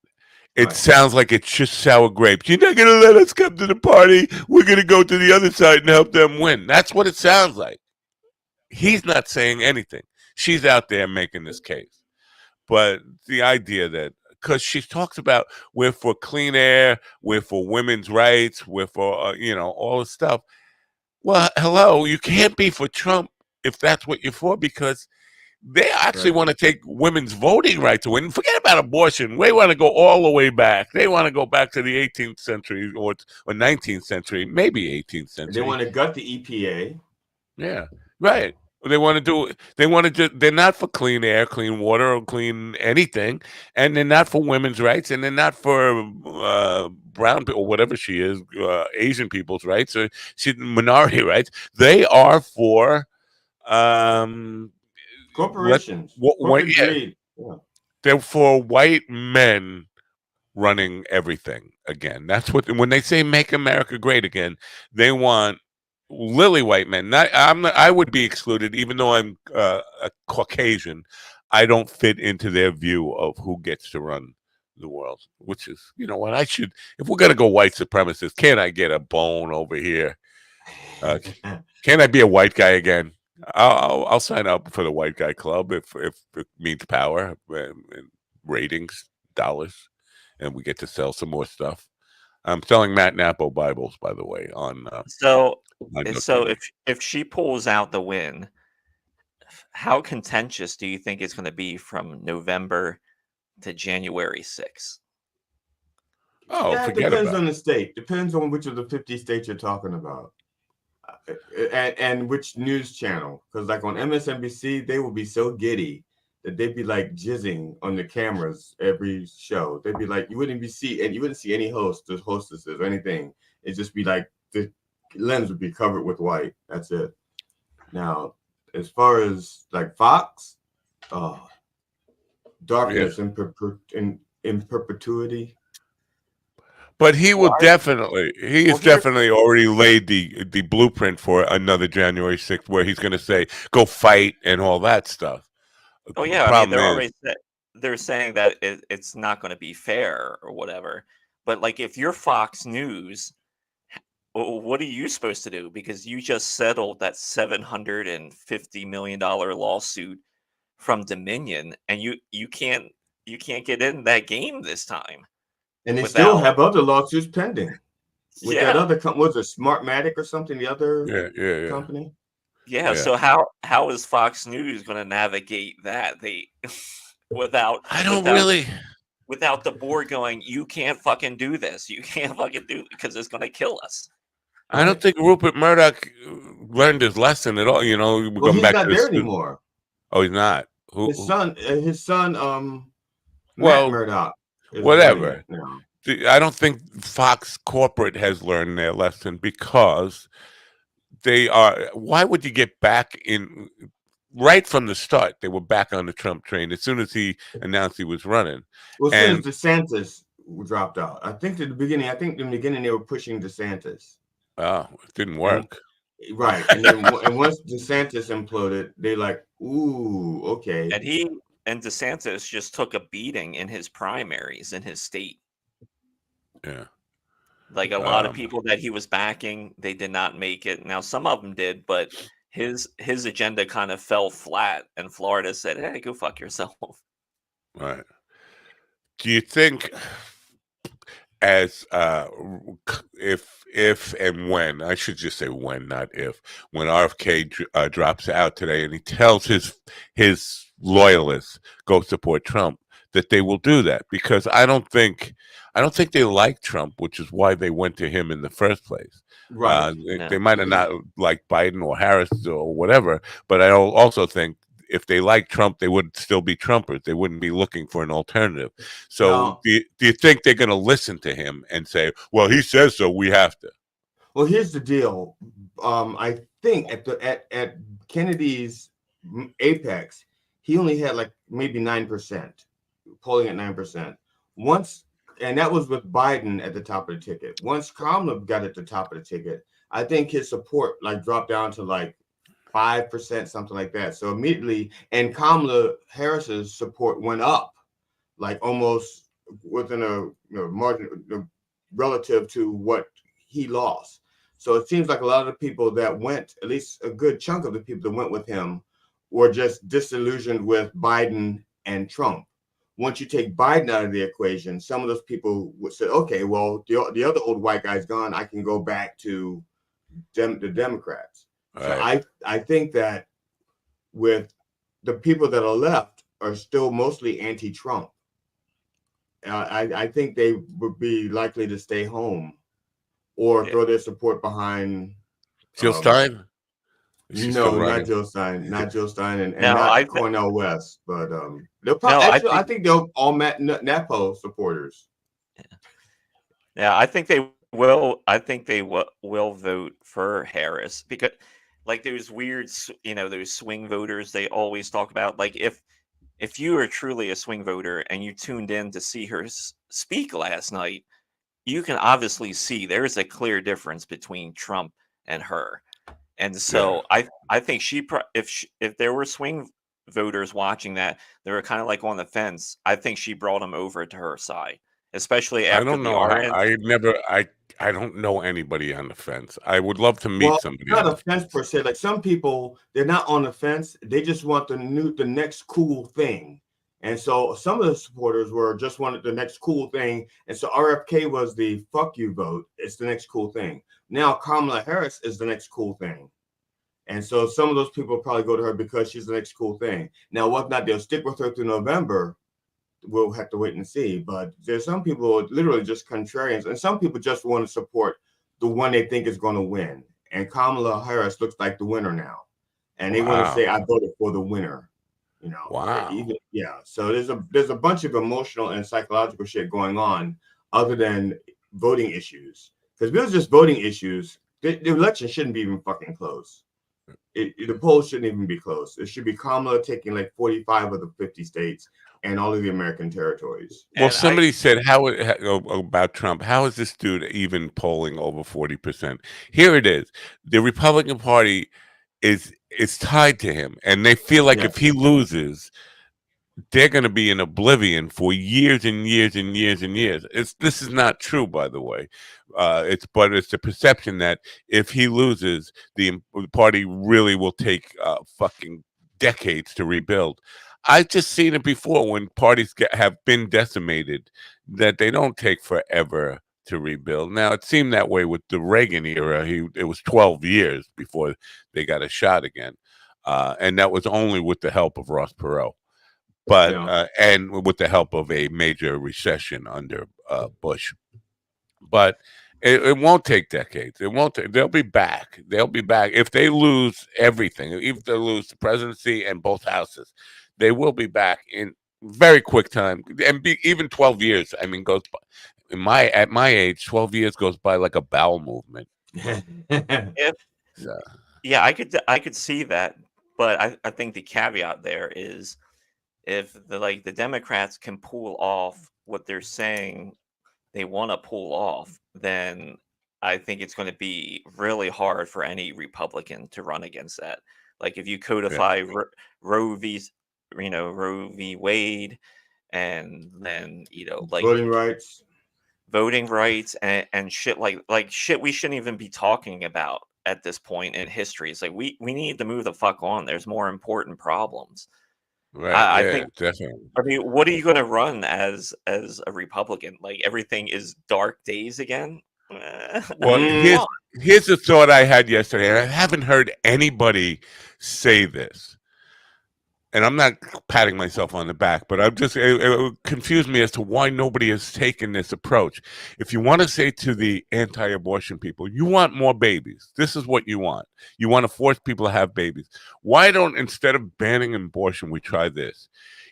it sounds like it's just sour grapes. You're not going to let us come to the party. We're going to go to the other side and help them win. That's what it sounds like. He's not saying anything. She's out there making this case. But the idea that, because she talks about we're for clean air, we're for women's rights, we're for, all this stuff. Well, hello, you can't be for Trump if that's what you're for, because they actually want to take women's voting rights away. And forget about abortion. They want to go all the way back. They want to go back to the 18th century or 19th century, maybe 18th century. They want to gut the EPA. Yeah, right. They want to do. They want to. They're not for clean air, clean water, or clean anything, and they're not for women's rights, and they're not for brown people, or whatever she is, Asian people's rights, or minority rights. They are for corporations. They're for white men running everything again. That's what, when they say "Make America Great Again," they want lily white men. I would be excluded, even though I'm a Caucasian. I don't fit into their view of who gets to run the world. Which is, what I should. If we're gonna go white supremacist, can I get a bone over here? Can I be a white guy again? I'll sign up for the white guy club if it means power and ratings, dollars, and we get to sell some more stuff. I'm selling Matt Napo Bibles, by the way. So if she pulls out the win, how contentious do you think it's going to be from November to January 6th? Oh, that depends on the state. Depends on which of the 50 states you're talking about, and which news channel. Because like on MSNBC, they will be so giddy that they'd be like jizzing on the cameras every show. They'd be like, you wouldn't see any hosts or hostesses or anything. It'd just be like the lens would be covered with white. That's it. Now, as far as like Fox, darkness in perpetuity. But he will definitely. He has definitely already laid the blueprint for another January 6th, where he's going to say, "Go fight" and all that stuff. Oh yeah, I mean, they're saying that it's not going to be fair or whatever. But like, if you're Fox News, what are you supposed to do? Because you just settled that $750 million lawsuit from Dominion, and you can't get in that game this time. And they still have other lawsuits pending. With that other company, was it Smartmatic or something? The other company. Yeah. So how is Fox News going to navigate that? Without the board going, you can't fucking do this. You can't fucking do it because it's going to kill us. I don't think Rupert Murdoch learned his lesson at all. We're going he's back not to there anymore. Oh, he's not. His son, Matt Murdoch. Whatever. I don't think Fox corporate has learned their lesson because they are. Why would you get back in? Right from the start, they were back on the Trump train as soon as he announced he was running. Well, as soon as And DeSantis dropped out, I think in the beginning they were pushing DeSantis. it didn't work. Right, and then and once DeSantis imploded, they like, ooh, okay. And DeSantis just took a beating in his primaries in his state. Yeah. Like a lot of people that he was backing, they did not make it. Now some of them did, but his agenda kind of fell flat, and Florida said, "Hey, go fuck yourself." Right. Do you think, as if and when, I should just say when, not if, when RFK drops out today and he tells his loyalists go support Trump, that they will do that? Because I don't think they like Trump, which is why they went to him in the first place. Right. They might have not liked Biden or Harris or whatever, but I also think if they like Trump, they would still be Trumpers. They wouldn't be looking for an alternative. So do you think they're going to listen to him and say, well, he says so, we have to? Well, here's the deal. I think at Kennedy's apex, he only had like maybe 9%, polling at 9%. And that was with Biden at the top of the ticket. Once Kamala got at the top of the ticket, I think his support like dropped down to like 5%, something like that. So immediately, and Kamala Harris's support went up, like almost within a margin relative to what he lost. So it seems like a lot of the people that went, at least a good chunk of the people that went with him, were just disillusioned with Biden and Trump. Once you take Biden out of the equation, some of those people would say, okay, well, the other old white guy's gone. I can go back to the Democrats. Right. So I think that with the people that are left are still mostly anti-Trump. I think they would be likely to stay home or throw their support behind Jill Stein? No, not Jill Stein, and No, not Cornel West, but they'll probably. I think they'll all Napo supporters. Yeah, I think they will. I think they will vote for Harris because, like, those weird, those swing voters they always talk about. Like, if you are truly a swing voter and you tuned in to see her speak last night, you can obviously see there's a clear difference between Trump and her. And so I think if there were swing voters watching that, they were kind of like on the fence. I think she brought them over to her side, especially after I don't know. I don't know anybody on the fence. I would love to meet somebody. Not a fence per se. Like some people, they're not on the fence. They just want the next cool thing. And so some of the supporters just wanted the next cool thing. And so RFK was the fuck you vote. It's the next cool thing. Now Kamala Harris is the next cool thing. And so some of those people probably go to her because she's the next cool thing. Now, whether or not they'll stick with her through November, we'll have to wait and see. But there's some people literally just contrarians, and some people just want to support the one they think is going to win. And Kamala Harris looks like the winner now. And they want to say, I voted for the winner. Wow. So there's a bunch of emotional and psychological shit going on other than voting issues. Because if it was just voting issues, the election shouldn't be even fucking close. The polls shouldn't even be close. It should be Kamala taking like 45 of the 50 states and all of the American territories. Well, somebody said about Trump, how is this dude even polling over 40%? Here it is. The Republican Party is tied to him, and they feel like if he loses, they're going to be in oblivion for years and years and years and years. This is not true, by the way. It's the perception that if he loses, the party really will take fucking decades to rebuild. I've just seen it before when parties have been decimated, that they don't take forever to rebuild. Now, it seemed that way with the Reagan era. It was 12 years before they got a shot again. And that was only with the help of Ross Perot. But and with the help of a major recession under Bush. But it won't take decades. It won't. They'll be back. They'll be back. If they lose everything, if they lose the presidency and both houses, they will be back in very quick time. And even 12 years, I mean, goes by. at my age, 12 years goes by like a bowel movement. If So, yeah, I could see that, but I think the caveat there is if the Democrats can pull off what they're saying they want to pull off, then I think it's going to be really hard for any Republican to run against that. Like if you yeah. codify Roe v. Roe v. Wade, and then like voting rights and shit like shit we shouldn't even be talking about at this point in history. It's like we need to move the fuck on. There's more important problems. Right. I Yeah, think. definitely. I mean, what are you going to run as a Republican? Like everything is dark days again. Well, here's the thought I had yesterday, and I haven't heard anybody say this. And I'm not patting myself on the back, but I'm just it confused me as to why nobody has taken this approach. If you want to say to the anti-abortion people, you want more babies. This is what you want. You want to force people to have babies. Why don't, instead of banning abortion, we try this?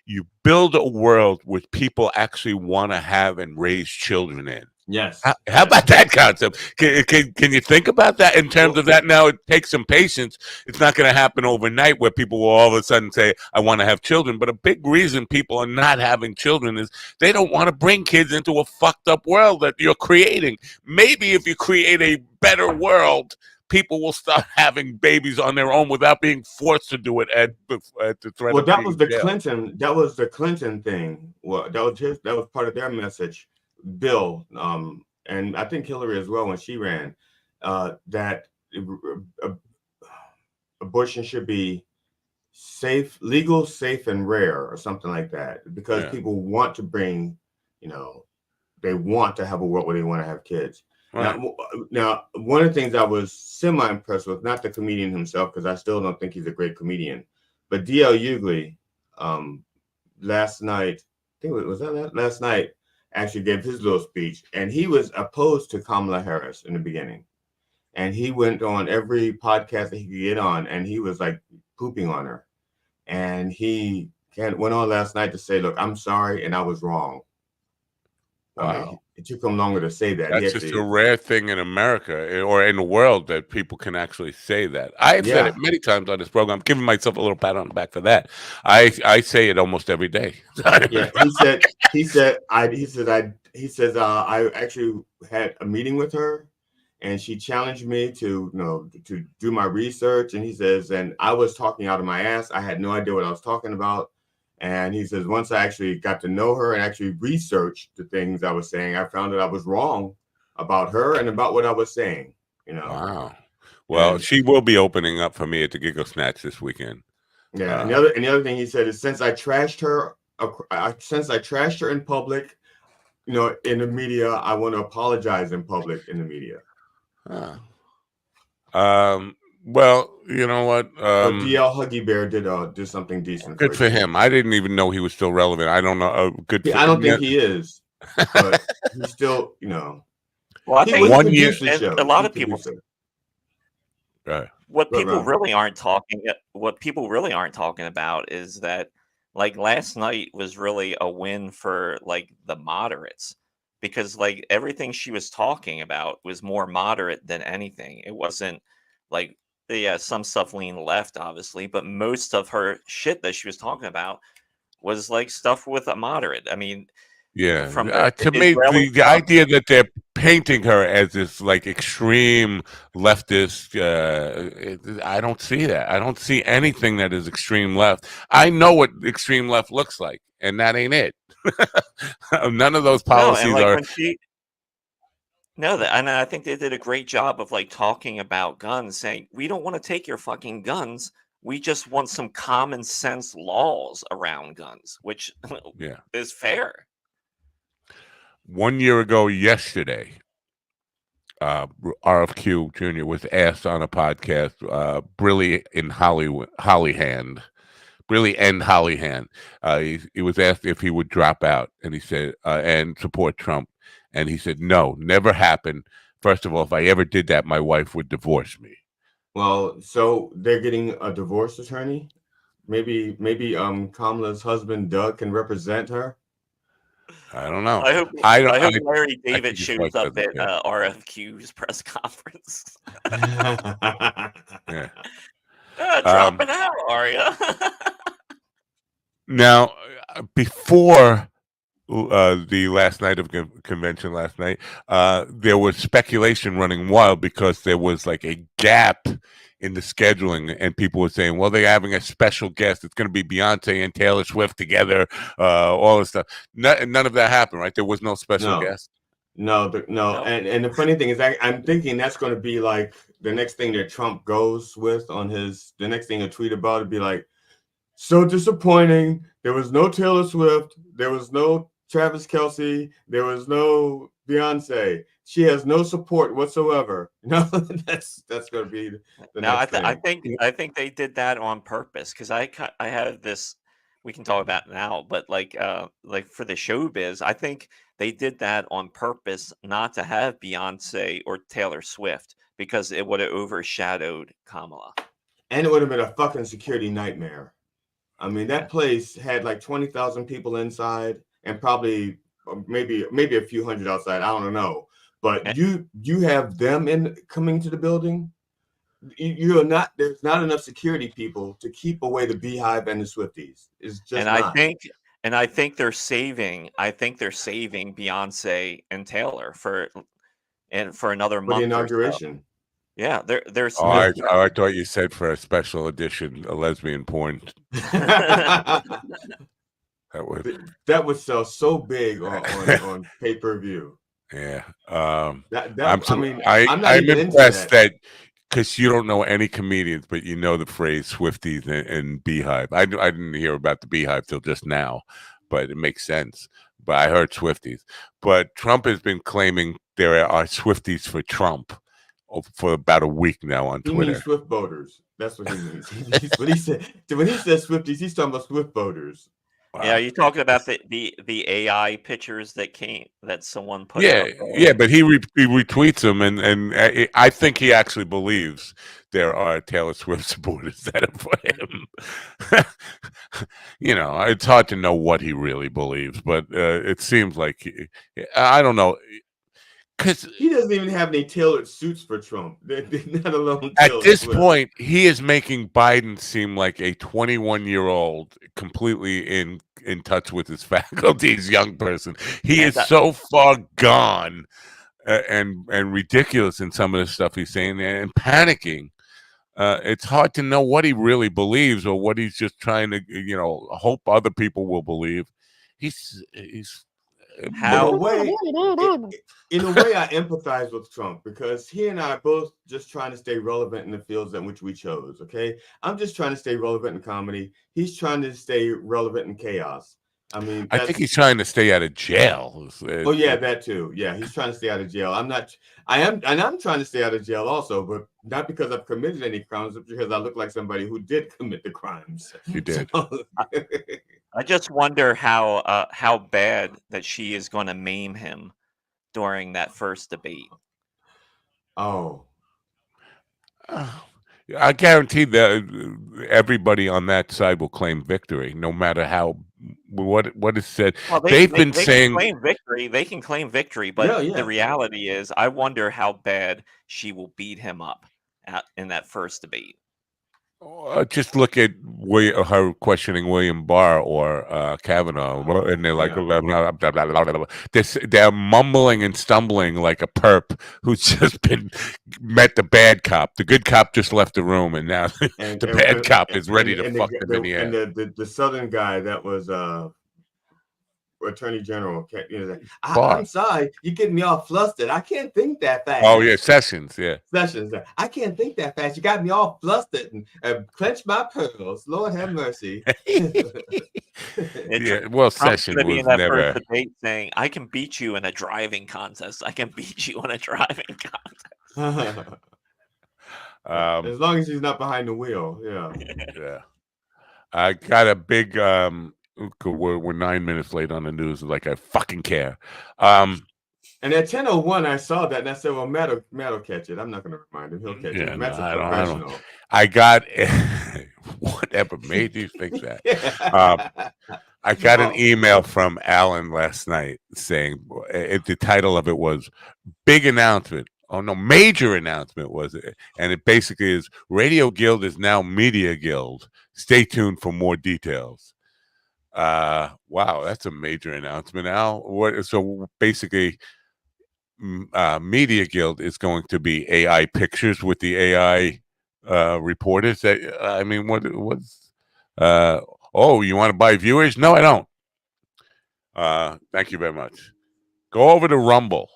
You build a world which people actually want to have and raise children in. Yes. How about that concept? Can you think about that in terms of that? Now, it takes some patience. It's not going to happen overnight where people will all of a sudden say, I want to have children. But a big reason people are not having children is they don't want to bring kids into a fucked up world that you're creating. Maybe if you create a better world, people will start having babies on their own without being forced to do it at the threat of that was the jailed. Clinton. That was the Clinton thing. Well, that was part of their message. Bill, and I think Hillary as well when she ran, that abortion should be safe, legal, safe, and rare, or something like that, because people want to bring, they want to have a world where they want to have kids. Right. Now, one of the things I was semi-impressed with, not the comedian himself, because I still don't think he's a great comedian, but D.L. Hughley, last night, I think it was last night, actually gave his little speech, and he was opposed to Kamala Harris in the beginning. And he went on every podcast that he could get on, and he was like pooping on her. And he went on last night to say, look, I'm sorry, and I was wrong. Wow. I mean, it took him longer to say that. That's just a rare thing in America or in the world that people can actually say that. I've said it many times on this program. I'm giving myself a little pat on the back for that. I say it almost every day. Yeah, he says I actually had a meeting with her, and she challenged me to do my research. And he says, and I was talking out of my ass. I had no idea what I was talking about. And he says, once I actually got to know her and actually researched the things I was saying, I found that I was wrong about her and about what I was saying. Wow. Well, she will be opening up for me at the Giggle Snatch this weekend. Yeah. And the other thing he said is, since I trashed her in public, in the media, I want to apologize in public in the media. Well, you know what? DL Huggy Bear did something decent. Good for him. I didn't even know he was still relevant. I don't know. Good. I don't think he is, but he's still, Well, I think 1 year, and a lot of people. Right. What people really aren't talking about is that, like, last night was really a win for like the moderates, because like everything she was talking about was more moderate than anything. It wasn't like, yeah, some stuff leaned left, obviously, but most of her shit that she was talking about was like stuff with a moderate. I mean, yeah, from to me, the idea that they're painting her as this like extreme leftist, I don't see that. I don't see anything that is extreme left. I know what extreme left looks like, and that ain't it. None of those policies are. No, and I think they did a great job of like talking about guns, saying we don't want to take your fucking guns. We just want some common sense laws around guns, which is fair. 1 year ago yesterday, RFQ Jr. was asked on a podcast, Brilly and Hollyhand. He was asked if he would drop out, and he said, and support Trump. And he said, no, never happened. First of all, if I ever did that, my wife would divorce me. Well, so they're getting a divorce attorney. Maybe Kamala's husband, Doug, can represent her. I don't know. I hope I Larry I David think his shows wife up doesn't at care. RFQ's press conference. Yeah. Dropping out, are you? Now, before the last night of convention last night, there was speculation running wild because there was like a gap in the scheduling, and people were saying, "Well, they're having a special guest. It's going to be Beyonce and Taylor Swift together." All this stuff. None of that happened, right? There was no special guest. No. And the funny thing is, I'm thinking that's going to be like the next thing that Trump goes with on the next thing he'll tweet about would be like, so disappointing. There was no Taylor Swift. There was no Travis Kelce. There was no Beyonce. She has no support whatsoever. That's going to be the No, next thing. I think they did that on purpose because I have this. We can talk about it now, but like for the showbiz, I think they did that on purpose not to have Beyonce or Taylor Swift because it would have overshadowed Kamala. And it would have been a fucking security nightmare. I mean, that place had like 20,000 people inside and probably maybe a few hundred outside. I don't know. But you have them coming to the building. There's not enough security people to keep away the Beehive and the Swifties. It's just I think they're saving Beyonce and Taylor for another month the inauguration. Or so. Yeah, there's. Oh, I thought you said for a special edition, a lesbian porn. That would sell so big on pay-per-view. Yeah. I'm impressed that because you don't know any comedians, but you know the phrase Swifties and Beehive. I didn't hear about the Beehive till just now, but it makes sense. But I heard Swifties. But Trump has been claiming there are Swifties for Trump for about a week now on Twitter. He means Swift voters. That's what he means. When he says Swifties, he's talking about Swift voters. Wow. Yeah, you're talking about the AI pictures that someone put out. Yeah, but he retweets them, and I think he actually believes there are Taylor Swift supporters that are for him. It's hard to know what he really believes, but it seems like I don't know. Because he doesn't even have any tailored suits for Trump. They're not alone. At this point, he is making Biden seem like a 21-year-old, completely in touch with his faculties, young person. He is so far gone and ridiculous in some of the stuff he's saying and panicking. It's hard to know what he really believes or what he's just trying to, hope other people will believe. He's. In a way, I empathize with Trump because he and I are both just trying to stay relevant in the fields in which we chose. Okay, I'm just trying to stay relevant in comedy. He's trying to stay relevant in chaos. I mean, I think he's trying to stay out of jail. Oh yeah, that too. Yeah, he's trying to stay out of jail. I'm trying to stay out of jail also, but not because I've committed any crimes, but because I look like somebody who did commit the crimes. You did. I just wonder how bad that she is going to maim him during that first debate. Oh. I guarantee that everybody on that side will claim victory, no matter what is said. Well, they can claim victory. They can claim victory, but the reality is, I wonder how bad she will beat him up in that first debate. Just look at her questioning William Barr or Kavanaugh, and they're like, they're mumbling and stumbling like a perp who's just met the bad cop. The good cop just left the room, and now the bad cop is ready to fuck them in the air. And the Southern guy that was Attorney General, I'm sorry, you're getting me all flustered. I can't think that fast. Oh yeah, Sessions. I can't think that fast. You got me all flustered and clenched my pearls. Lord have mercy. Yeah, well, Sessions was in that never first debate saying, "I can beat you in a driving contest. I can beat you in a driving contest." As long as he's not behind the wheel, yeah. I got a big. We're 9 minutes late on the news. Like I fucking care. And at 10:01, I saw that and I said, "Well, Matt will catch it. I'm not going to remind him. He'll catch it." Matt's a professional. I got whatever made you think that. I got an email from Alan last night saying the title of it was "Big Announcement." Oh no, major announcement was it? And it basically is Radio Guild is now Media Guild. Stay tuned for more details. Wow, that's a major announcement, Al. So basically, Media Guild is going to be AI pictures with the AI reporters. That I mean, what's oh, you want to buy viewers? No, I don't. Thank you very much. Go over to Rumble.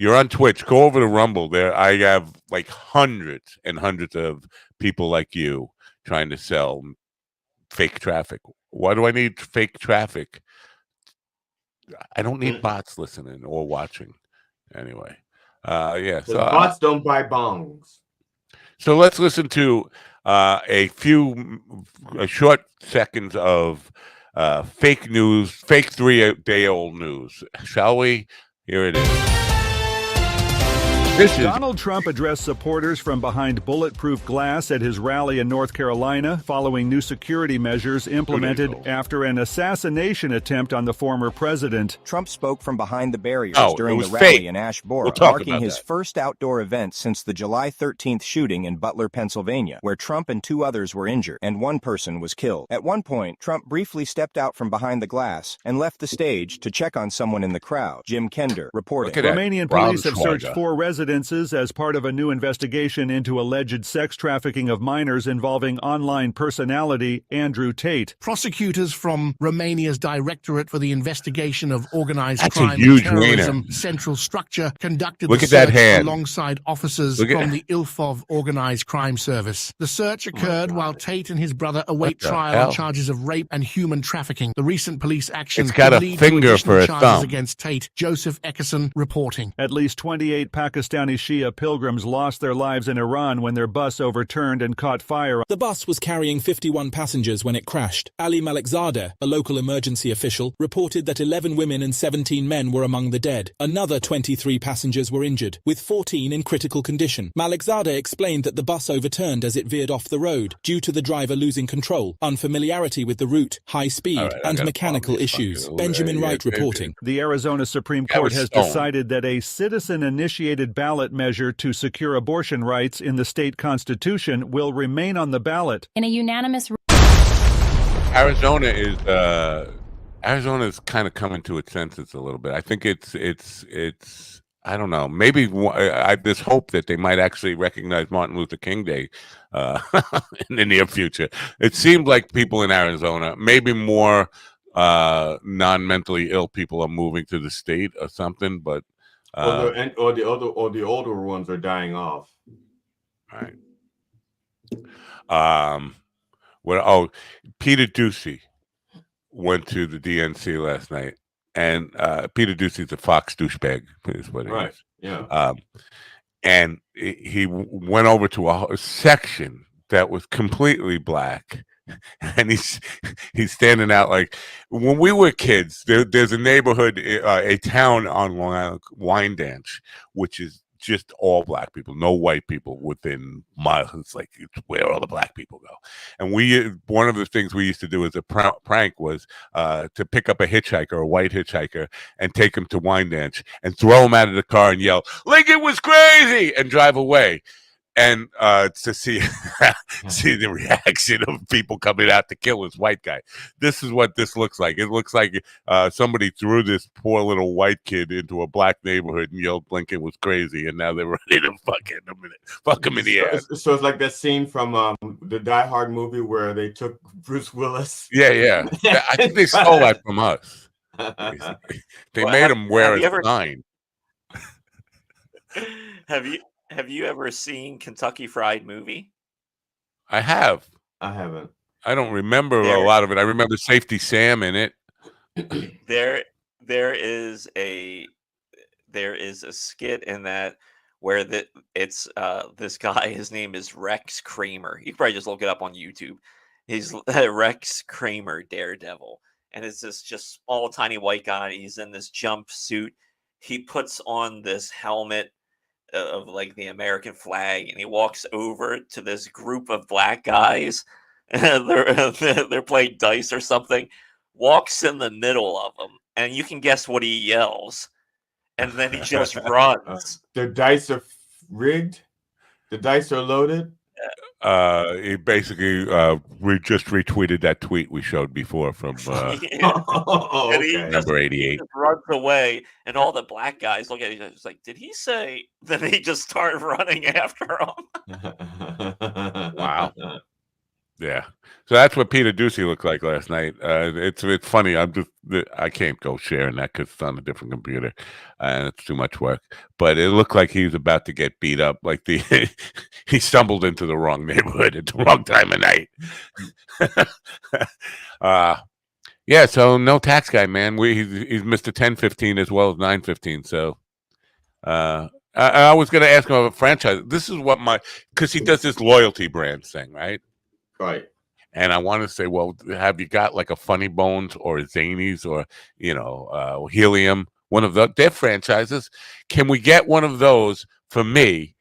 You're on Twitch. Go over to Rumble. There, I have like hundreds and hundreds of people like you trying to sell fake traffic. Why do I need fake traffic? I don't need bots listening or watching. Anyway, yeah. So bots don't buy bongs. So let's listen to a short seconds of fake news, fake 3-day-old news, shall we? Here it is. Donald Trump addressed supporters from behind bulletproof glass at his rally in North Carolina following new security measures implemented after an assassination attempt on the former president. Trump spoke from behind the barriers during the fake. rally in Ashboro, marking his that. first outdoor event since the July 13th shooting in Butler, Pennsylvania, where Trump and 2 others were injured and 1 person was killed. At one point, Trump briefly stepped out from behind the glass and left the stage to check on someone in the crowd. Jim Kender reporting. Romanian police have searched 4 residences as part of a new investigation into alleged sex trafficking of minors involving online personality Andrew Tate. Prosecutors from Romania's Directorate for the Investigation of Organized That's Crime a huge and Terrorism wiener. Central Structure conducted Look the at that search hand. alongside officers Look at- from the Ilfov Organized Crime Service. The search occurred while Tate and his brother await What the trial hell? on charges of rape and human trafficking. The recent police action It's got could a lead finger to additional for a charges thumb. against Tate. Joseph Eckerson reporting. At least 28 Pakistani Shia pilgrims lost their lives in Iran when their bus overturned and caught fire. The bus was carrying 51 passengers when it crashed. Ali Malekszadeh, a local emergency official, reported that 11 women and 17 men were among the dead. Another 23 passengers were injured, with 14 in critical condition. Malekszadeh explained that the bus overturned as it veered off the road due to the driver losing control, unfamiliarity with the route, high speed, and mechanical issues. Benjamin Wright reporting. The Arizona Supreme That Court was has Stone. decided that a citizen-initiated ballot measure to secure abortion rights in the state constitution will remain on the ballot. In a unanimous Arizona is kind of coming to its senses a little bit. I think it's I don't know. Maybe there's hope that they might actually recognize Martin Luther King Day in the near future. It seemed like people in Arizona, maybe more non-mentally ill people, are moving to the state or something. But or the older ones are dying off. Right. Peter Ducey went to the DNC last night, and Peter Ducey's a Fox douchebag, is what he is. Yeah. And he went over to a section that was completely black, and he's standing out like when we were kids. There's a neighborhood, a town on Long Island, Wyandanch, which is just all black people, no white people within miles. It's like it's where all the black people go. And one of the things we used to do as a prank was to pick up a hitchhiker, a white hitchhiker, and take him to Wyandanch and throw him out of the car and yell, "Lincoln was crazy," and drive away. And to see the reaction of people coming out to kill this white guy. This is what this looks like. It looks like somebody threw this poor little white kid into a black neighborhood and yelled Lincoln was crazy, and now they're ready to fuck him in the ass. So it's like that scene from the Die Hard movie where they took Bruce Willis. Yeah. I think they stole that from us. They made him wear a sign. Have you ever seen Kentucky Fried Movie? I have. I haven't. I don't remember a lot of it. I remember Safety Sam in it. There is a skit in that where it's this guy. His name is Rex Kramer. You can probably just look it up on YouTube. He's Rex Kramer, Daredevil, and it's this just small, tiny white guy. He's in this jumpsuit. He puts on this helmet of like the American flag, and he walks over to this group of black guys, and they're playing dice or something. walks in the middle of them, and you can guess what he yells. And then he just runs. The dice are rigged. The dice are loaded. He basically just retweeted that tweet we showed before from And he number 88. just runs away, and all the black guys look at each other. It's like, did he say? Then he just started running after him. Wow. Yeah. So that's what Peter Ducey looked like last night. It's funny. I can't go sharing that because it's on a different computer, and it's too much work. But it looked like he was about to get beat up. Like he stumbled into the wrong neighborhood at the wrong time of night. Yeah. So no tax guy, man. He's Mr. 1015 as well as 915. So I was going to ask him about a franchise. This is what because he does this loyalty brand thing, right? Right. And I want to say, well, have you got like a Funny Bones or a Zanies or, Helium, one of their franchises? Can we get one of those for me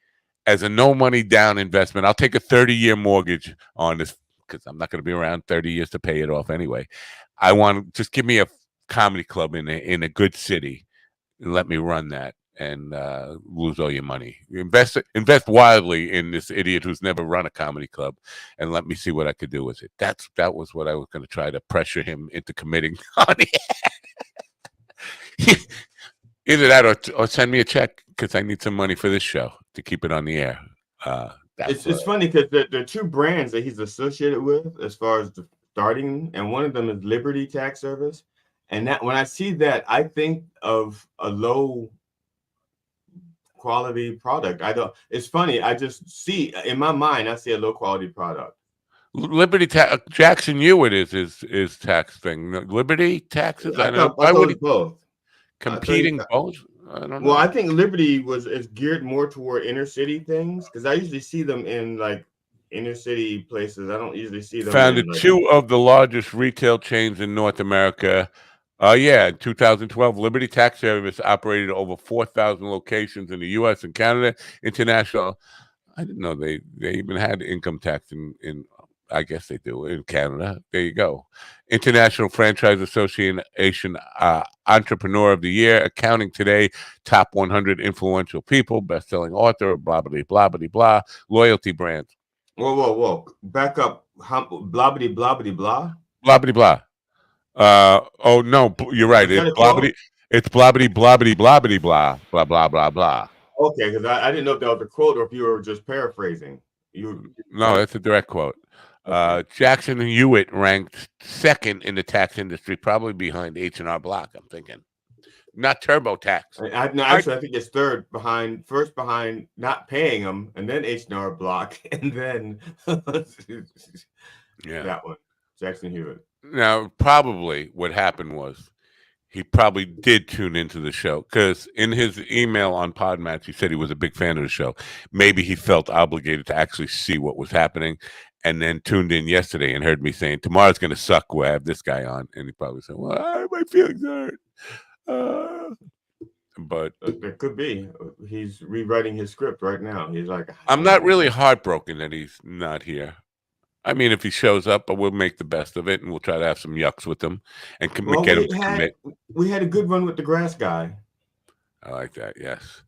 as a no money down investment? I'll take a 30-year mortgage on this because I'm not going to be around 30 years to pay it off anyway. I want just give me a comedy club in a good city and let me run that. And lose all your money. Invest wildly in this idiot who's never run a comedy club, and let me see what I could do with it. That was what I was going to try to pressure him into committing on. Either that or send me a check because I need some money for this show to keep it on the air. It's funny because the two brands that he's associated with, as far as the starting, and one of them is Liberty Tax Service, and that when I see that, I think of a low quality product. It's funny. I just see in my mind, I see a low quality product. Liberty Jackson Hewitt is his tax thing. Liberty taxes. I know. Why would he both competing both? I don't know. Well, I think Liberty is geared more toward inner city things because I usually see them in like inner city places. I don't usually see them. Founded two of the largest retail chains in North America. In 2012, Liberty Tax Service operated over 4,000 locations in the U.S. and Canada. International, I didn't know they even had income tax in I guess they do in Canada. There you go. International Franchise Association Entrepreneur of the Year, Accounting Today, Top 100 Influential People, Best-selling author, blah, blah, blah, blah, blah, loyalty brands. Whoa. Back up. Blah, blah, blah, blah, blah. Blah, blah, blah. Oh no, you're right. It's blobbity. It's blobbity, blobbity, blobbity, blah, blah, blah, blah, blah. Okay, because I didn't know if that was a quote or if you were just paraphrasing. No, that's a direct quote. Okay. Jackson Hewitt ranked second in the tax industry, probably behind H&R Block. I'm thinking, not TurboTax. Actually, I think it's first behind not paying them, and then H&R Block, and then that one, Jackson Hewitt. Now, probably what happened was he probably did tune into the show because in his email on Podmatch, he said he was a big fan of the show. Maybe he felt obligated to actually see what was happening and then tuned in yesterday and heard me saying, tomorrow's going to suck. We'll have this guy on. And he probably said, well, my feelings hurt. But it could be. He's rewriting his script right now. He's like, I'm not really heartbroken that he's not here. I mean, if he shows up, we'll make the best of it, and we'll try to have some yucks with him and get him to commit. We had a good run with the grass guy. I like that. Yes.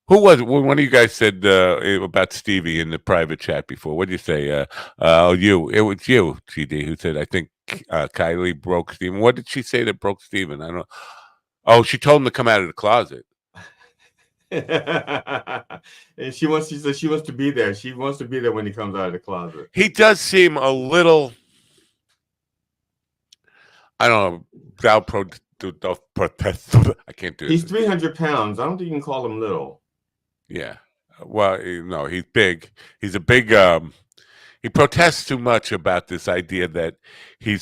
Who was it? One of you guys said about Stevie in the private chat before. What did you say? You. It was you, GD, who said, I think Kylie broke Steven. What did she say that broke Steven? I don't know. Oh, she told him to come out of the closet. And she said she wants to be there. She wants to be there when he comes out of the closet. He does seem a little, I don't know, I can't do it. He's 300 pounds. I don't think you can call him little. Yeah. Well, no, he's big. He's a big, he protests too much about this idea that he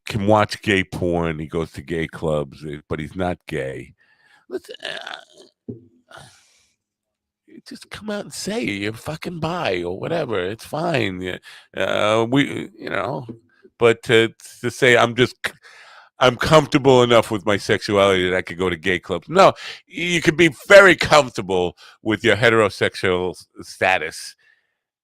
can watch gay porn. He goes to gay clubs, but he's not gay. Let's just come out and say you're fucking bi or whatever. It's fine. But to say I'm comfortable enough with my sexuality that I could go to gay clubs. No, you could be very comfortable with your heterosexual status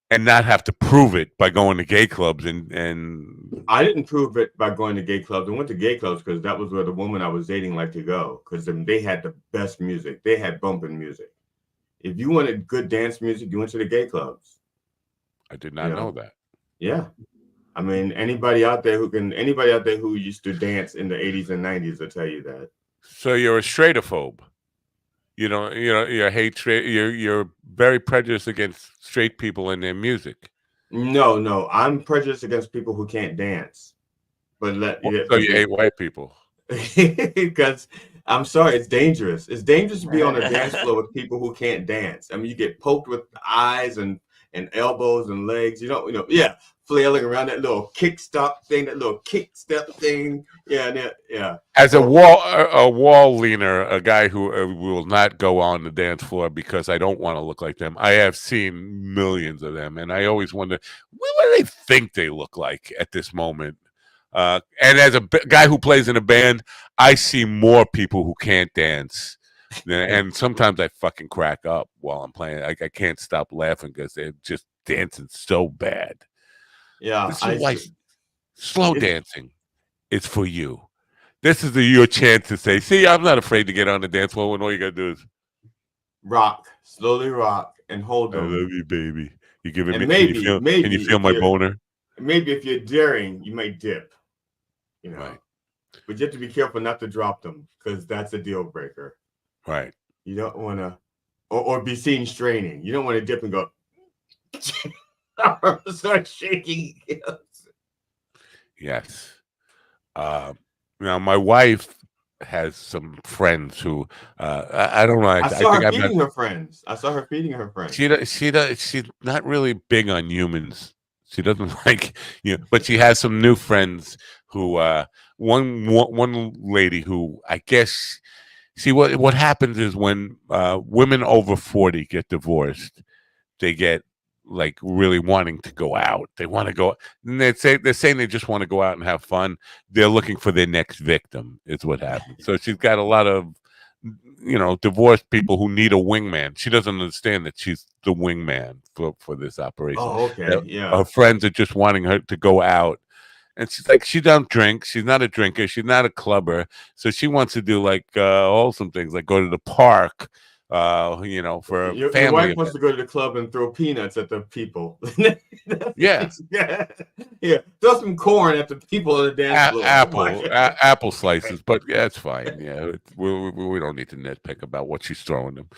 and not have to prove it by going to gay clubs and I didn't prove it by going to gay clubs. I went to gay clubs because that was where the woman I was dating liked to go, because they had the best music. They had bumping music. If you wanted good dance music, you went to the gay clubs. I did not know that. Yeah. I mean, anybody out there who used to dance in the 80s and 90s will tell you that. So you're a straightophobe. You hate straight. You're very prejudiced against straight people and their music. No, I'm prejudiced against people who can't dance. So you hate white people. Because I'm sorry, it's dangerous. It's dangerous to be on a dance floor with people who can't dance. I mean, you get poked with eyes and elbows and legs. Flailing around that little kick step thing. Yeah. As a wall leaner, a guy who will not go on the dance floor because I don't want to look like them. I have seen millions of them, and I always wonder what do they think they look like at this moment. And as a guy who plays in a band, I see more people who can't dance, and sometimes I fucking crack up while I'm playing. I can't stop laughing because they're just dancing so bad. Yeah, slow dancing. It's for you. This is your chance to say, "See, I'm not afraid to get on the dance floor when all you gotta do is slowly rock, and hold them." I love you, baby. You giving and me? Maybe can you feel my boner? Maybe if you're daring, you might dip. Right. But you have to be careful not to drop them, because that's a deal breaker. Right. You don't want to, or be seen straining. You don't want to dip and go. Start shaking. Yes. Now my wife has some friends who I don't know. I saw her feeding her friends. She's not really big on humans. She doesn't like but she has some new friends who one lady who I guess what happens is when women over 40 get divorced, they get like really wanting to go out. They want to go, and they're saying they just want to go out and have fun. They're looking for their next victim, is what happens. So she's got a lot of divorced people who need a wingman. She doesn't understand that she's the wingman for this operation. Oh, okay. Yeah. Her friends are just wanting her to go out. And she's like, she don't drink. She's not a drinker. She's not a clubber. So she wants to do like wholesome things, like go to the park, for your family. Your wife wants to go to the club and throw peanuts at the people. Yeah. Yeah. Throw some corn at the people on the dance floor. Apple slices, but yeah, it's fine. Yeah, we don't need to nitpick about what she's throwing them.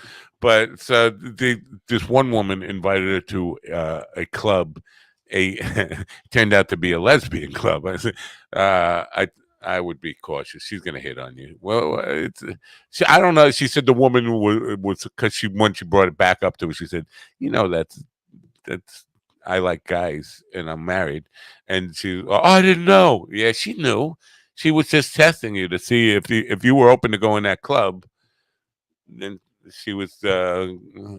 But so this one woman invited her to a club. Turned out to be a lesbian club. I said, I would be cautious. She's going to hit on you. Well, I don't know. She said the woman was because when she brought it back up to her, she said, that's I like guys and I'm married. And I didn't know. Yeah, she knew. She was just testing you to see if you were open to go in that club. Then she was, I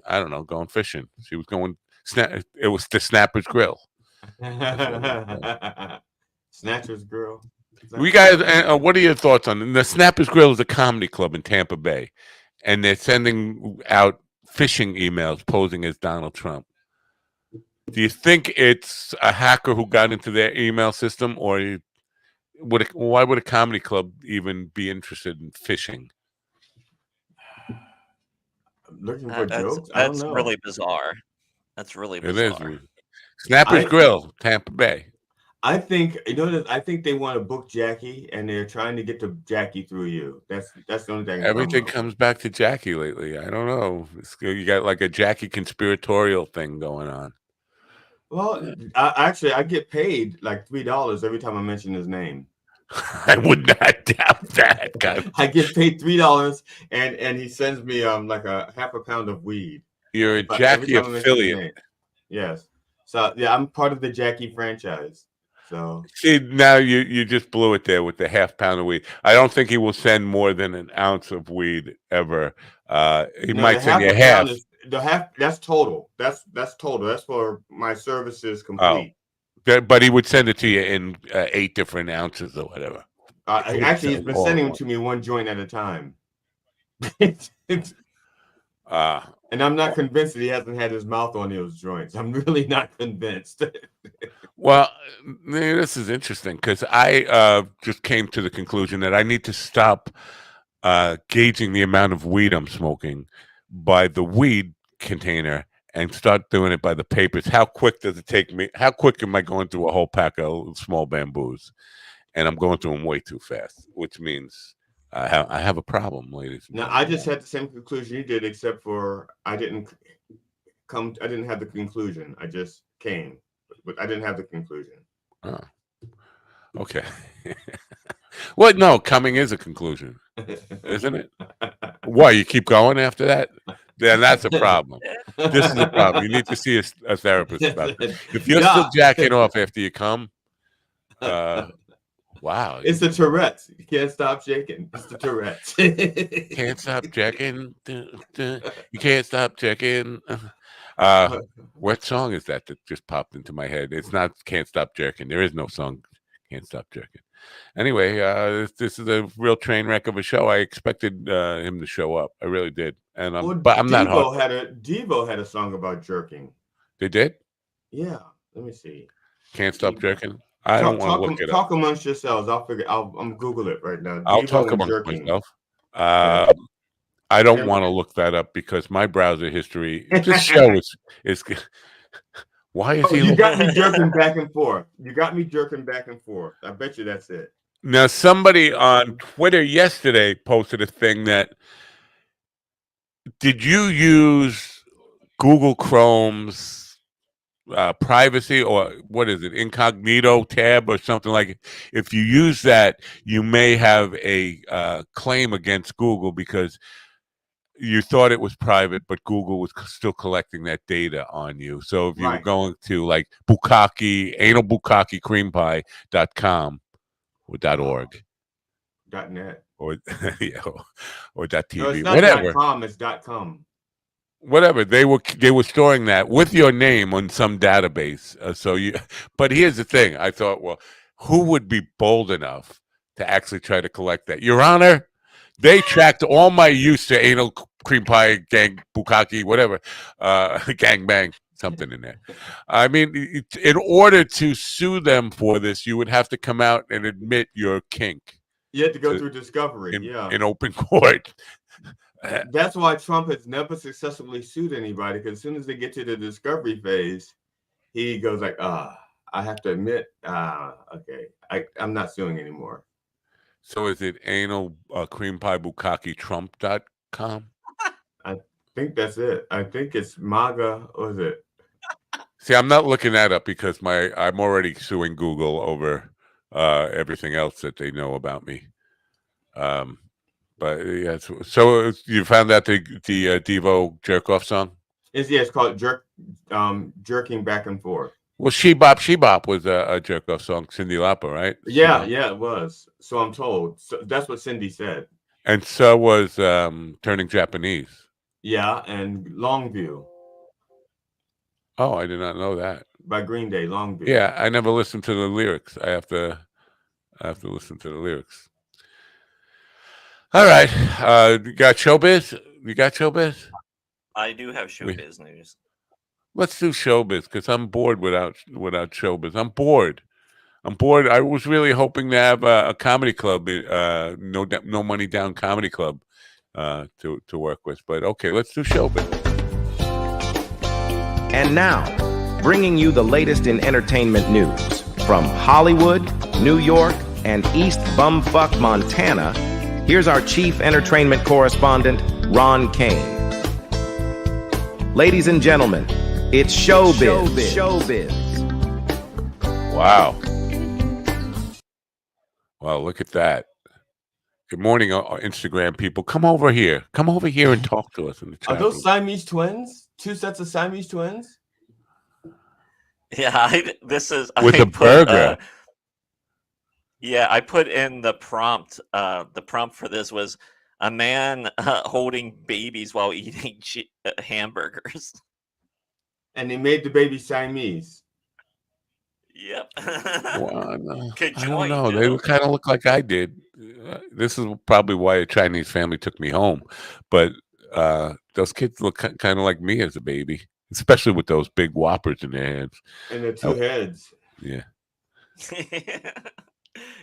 don't know, going fishing. She was going. It was the Snapper's Grill. Snatcher's Grill. We guys, what are your thoughts on the Snapper's Grill? Is a comedy club in Tampa Bay, and they're sending out phishing emails posing as Donald Trump. Do you think it's a hacker who got into their email system, or why would a comedy club even be interested in phishing? Looking for jokes? I don't know. That's really bizarre. That's really bizarre. It is. Snapper's Grill, Tampa Bay. I think I think they want to book Jackie, and they're trying to get to Jackie through you. That's the only thing. Everything comes back to Jackie lately. I don't know. You got like a Jackie conspiratorial thing going on. Well, I get paid like $3 every time I mention his name. I would not doubt that, guy. I get paid $3, and he sends me like a half a pound of weed. You're a Jackie affiliate. Yes. So yeah, I'm part of the Jackie franchise. So see, now you just blew it there with the half pound of weed. I don't think he will send more than an ounce of weed ever. He might send you half. That's total. That's total. That's for my services complete. Oh. But he would send it to you in 8 different ounces or whatever. Actually, he's been sending them to me one joint at a time. And I'm not convinced that he hasn't had his mouth on those joints. I'm really not convinced. Well, this is interesting because I just came to the conclusion that I need to stop gauging the amount of weed I'm smoking by the weed container and start doing it by the papers. How quick does it take me? How quick am I going through a whole pack of small bamboos? And I'm going through them way too fast, which means I have a problem, ladies. Now, I just had the same conclusion you did, except for I didn't have the conclusion. I just came, but I didn't have the conclusion. Oh, okay. Well, no, coming is a conclusion, isn't it? Why, you keep going after that? Then that's a problem. This is a problem. You need to see a therapist about this. If you're still jacking off after you come, wow. It's the Tourette's. You can't stop shaking. It's the Tourette's. Can't stop checking. You can't stop checking. What song is that just popped into my head? It's not Can't Stop Jerking. There is no song Can't Stop Jerking. Anyway, this is a real train wreck of a show. I expected him to show up. I really did. And but I'm not hard. Devo had a song about jerking. They did? Yeah. Let me see. Can't Stop Jerking? I don't want to look it up. Talk amongst yourselves. I'm Google it right now. I'll talk amongst myself. I don't want to look that up because my browser history. This show is. Why is he? You got me jerking back and forth. You got me jerking back and forth. I bet you that's it. Now, somebody on Twitter yesterday posted a thing that. Did you use Google Chrome's privacy or what is it, incognito tab or something like it? If you use that, you may have a claim against Google because you thought it was private, but Google was still collecting that data on you. So if you were going to like bukkake, anal bukkake cream pie.com or .org. .net. Or yeah, or .tv. No, it's not whatever. .com, it's .com. Whatever, they were storing that with your name on some database. But here's the thing. I thought, well, who would be bold enough to actually try to collect that? Your Honor, they tracked all my use to anal cream pie, gang, bukkake, whatever, gang bang, something in there. I mean, in order to sue them for this, you would have to come out and admit your kink. You had to go through discovery, in open court. That's why Trump has never successfully sued anybody, because as soon as they get to the discovery phase, he goes like, I have to admit, okay, I'm not suing anymore. So is it anal cream pie bukkake trump.com? I think that's it. I think it's MAGA, or is it? See, I'm not looking that up because I'm already suing Google over everything else that they know about me. But yeah, so you found out the Devo jerk off song? It's called jerking back and forth. Well, She Bop was a jerk off song, Cyndi Lauper, right? Yeah, it was. So I'm told. So that's what Cindy said. And so was Turning Japanese. Yeah, and Longview. Oh, I did not know that. By Green Day, Longview. Yeah, I never listened to the lyrics. I have to listen to the lyrics. All right. You got showbiz? I do have showbiz news. Let's do showbiz because I'm bored without showbiz. I'm bored. I was really hoping to have a comedy club, no money down comedy club to work with. But okay, let's do showbiz. And now, bringing you the latest in entertainment news from Hollywood, New York, and East Bumfuck, Montana. Here's our chief entertainment correspondent, Ron Kane. Ladies and gentlemen, it's showbiz. Wow. Wow, look at that. Good morning, Instagram people. Come over here and talk to us in the chat. Are those Siamese twins? 2 sets of Siamese twins? Yeah, this is with a burger. Yeah, I put in the prompt. The prompt for this was a man holding babies while eating hamburgers. And they made the baby Siamese. Yep. Well, no, I don't know. They kind of look like I did. This is probably why a Chinese family took me home. But those kids look kind of like me as a baby, especially with those big whoppers in their hands. And the two heads. Yeah.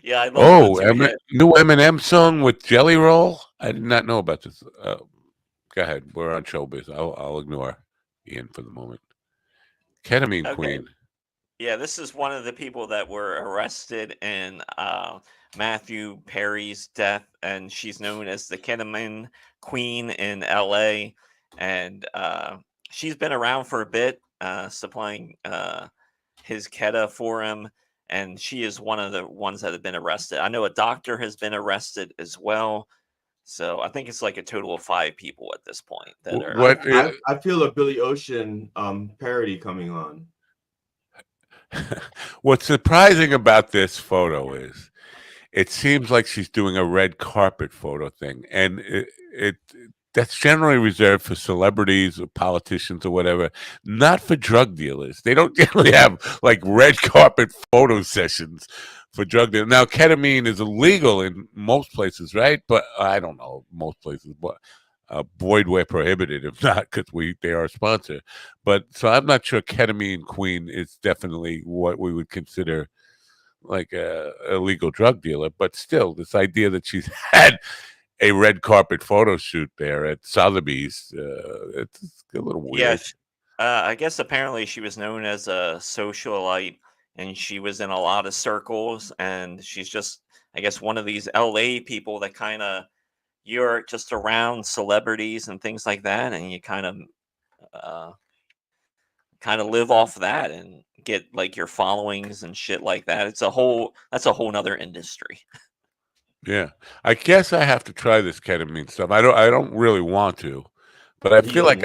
Yeah, I love the two heads. New Eminem song with Jelly Roll. I did not know about this. Go ahead. We're on showbiz. I'll ignore Ian for the moment. Ketamine Queen. Yeah, this is one of the people that were arrested in Matthew Perry's death, and she's known as the Ketamine Queen in LA. And she's been around for a bit, supplying his Keta for him, and she is one of the ones that have been arrested. I know a doctor has been arrested as well. So I think it's like a total of 5 people at this point that are. I feel a Billy Ocean parody coming on. What's surprising about this photo is it seems like she's doing a red carpet photo thing, and that's generally reserved for celebrities or politicians or whatever, not for drug dealers. They don't generally have like red carpet photo sessions for drug dealers. Now, ketamine is illegal in most places, right? But I don't know, most places, but void where prohibited, if not, because they are a sponsor. But so I'm not sure Ketamine Queen is definitely what we would consider like a illegal drug dealer. But still, this idea that she's had a red carpet photo shoot there at Sotheby's, it's a little weird. Yes, I guess apparently she was known as a socialite, and she was in a lot of circles, and she's just, I guess, one of these LA people that kind of, you're just around celebrities and things like that, and you kind of live off that and get like your followings and shit like that. That's a whole nother industry. Yeah, I guess I have to try this ketamine stuff. I don't really want to, but I feel like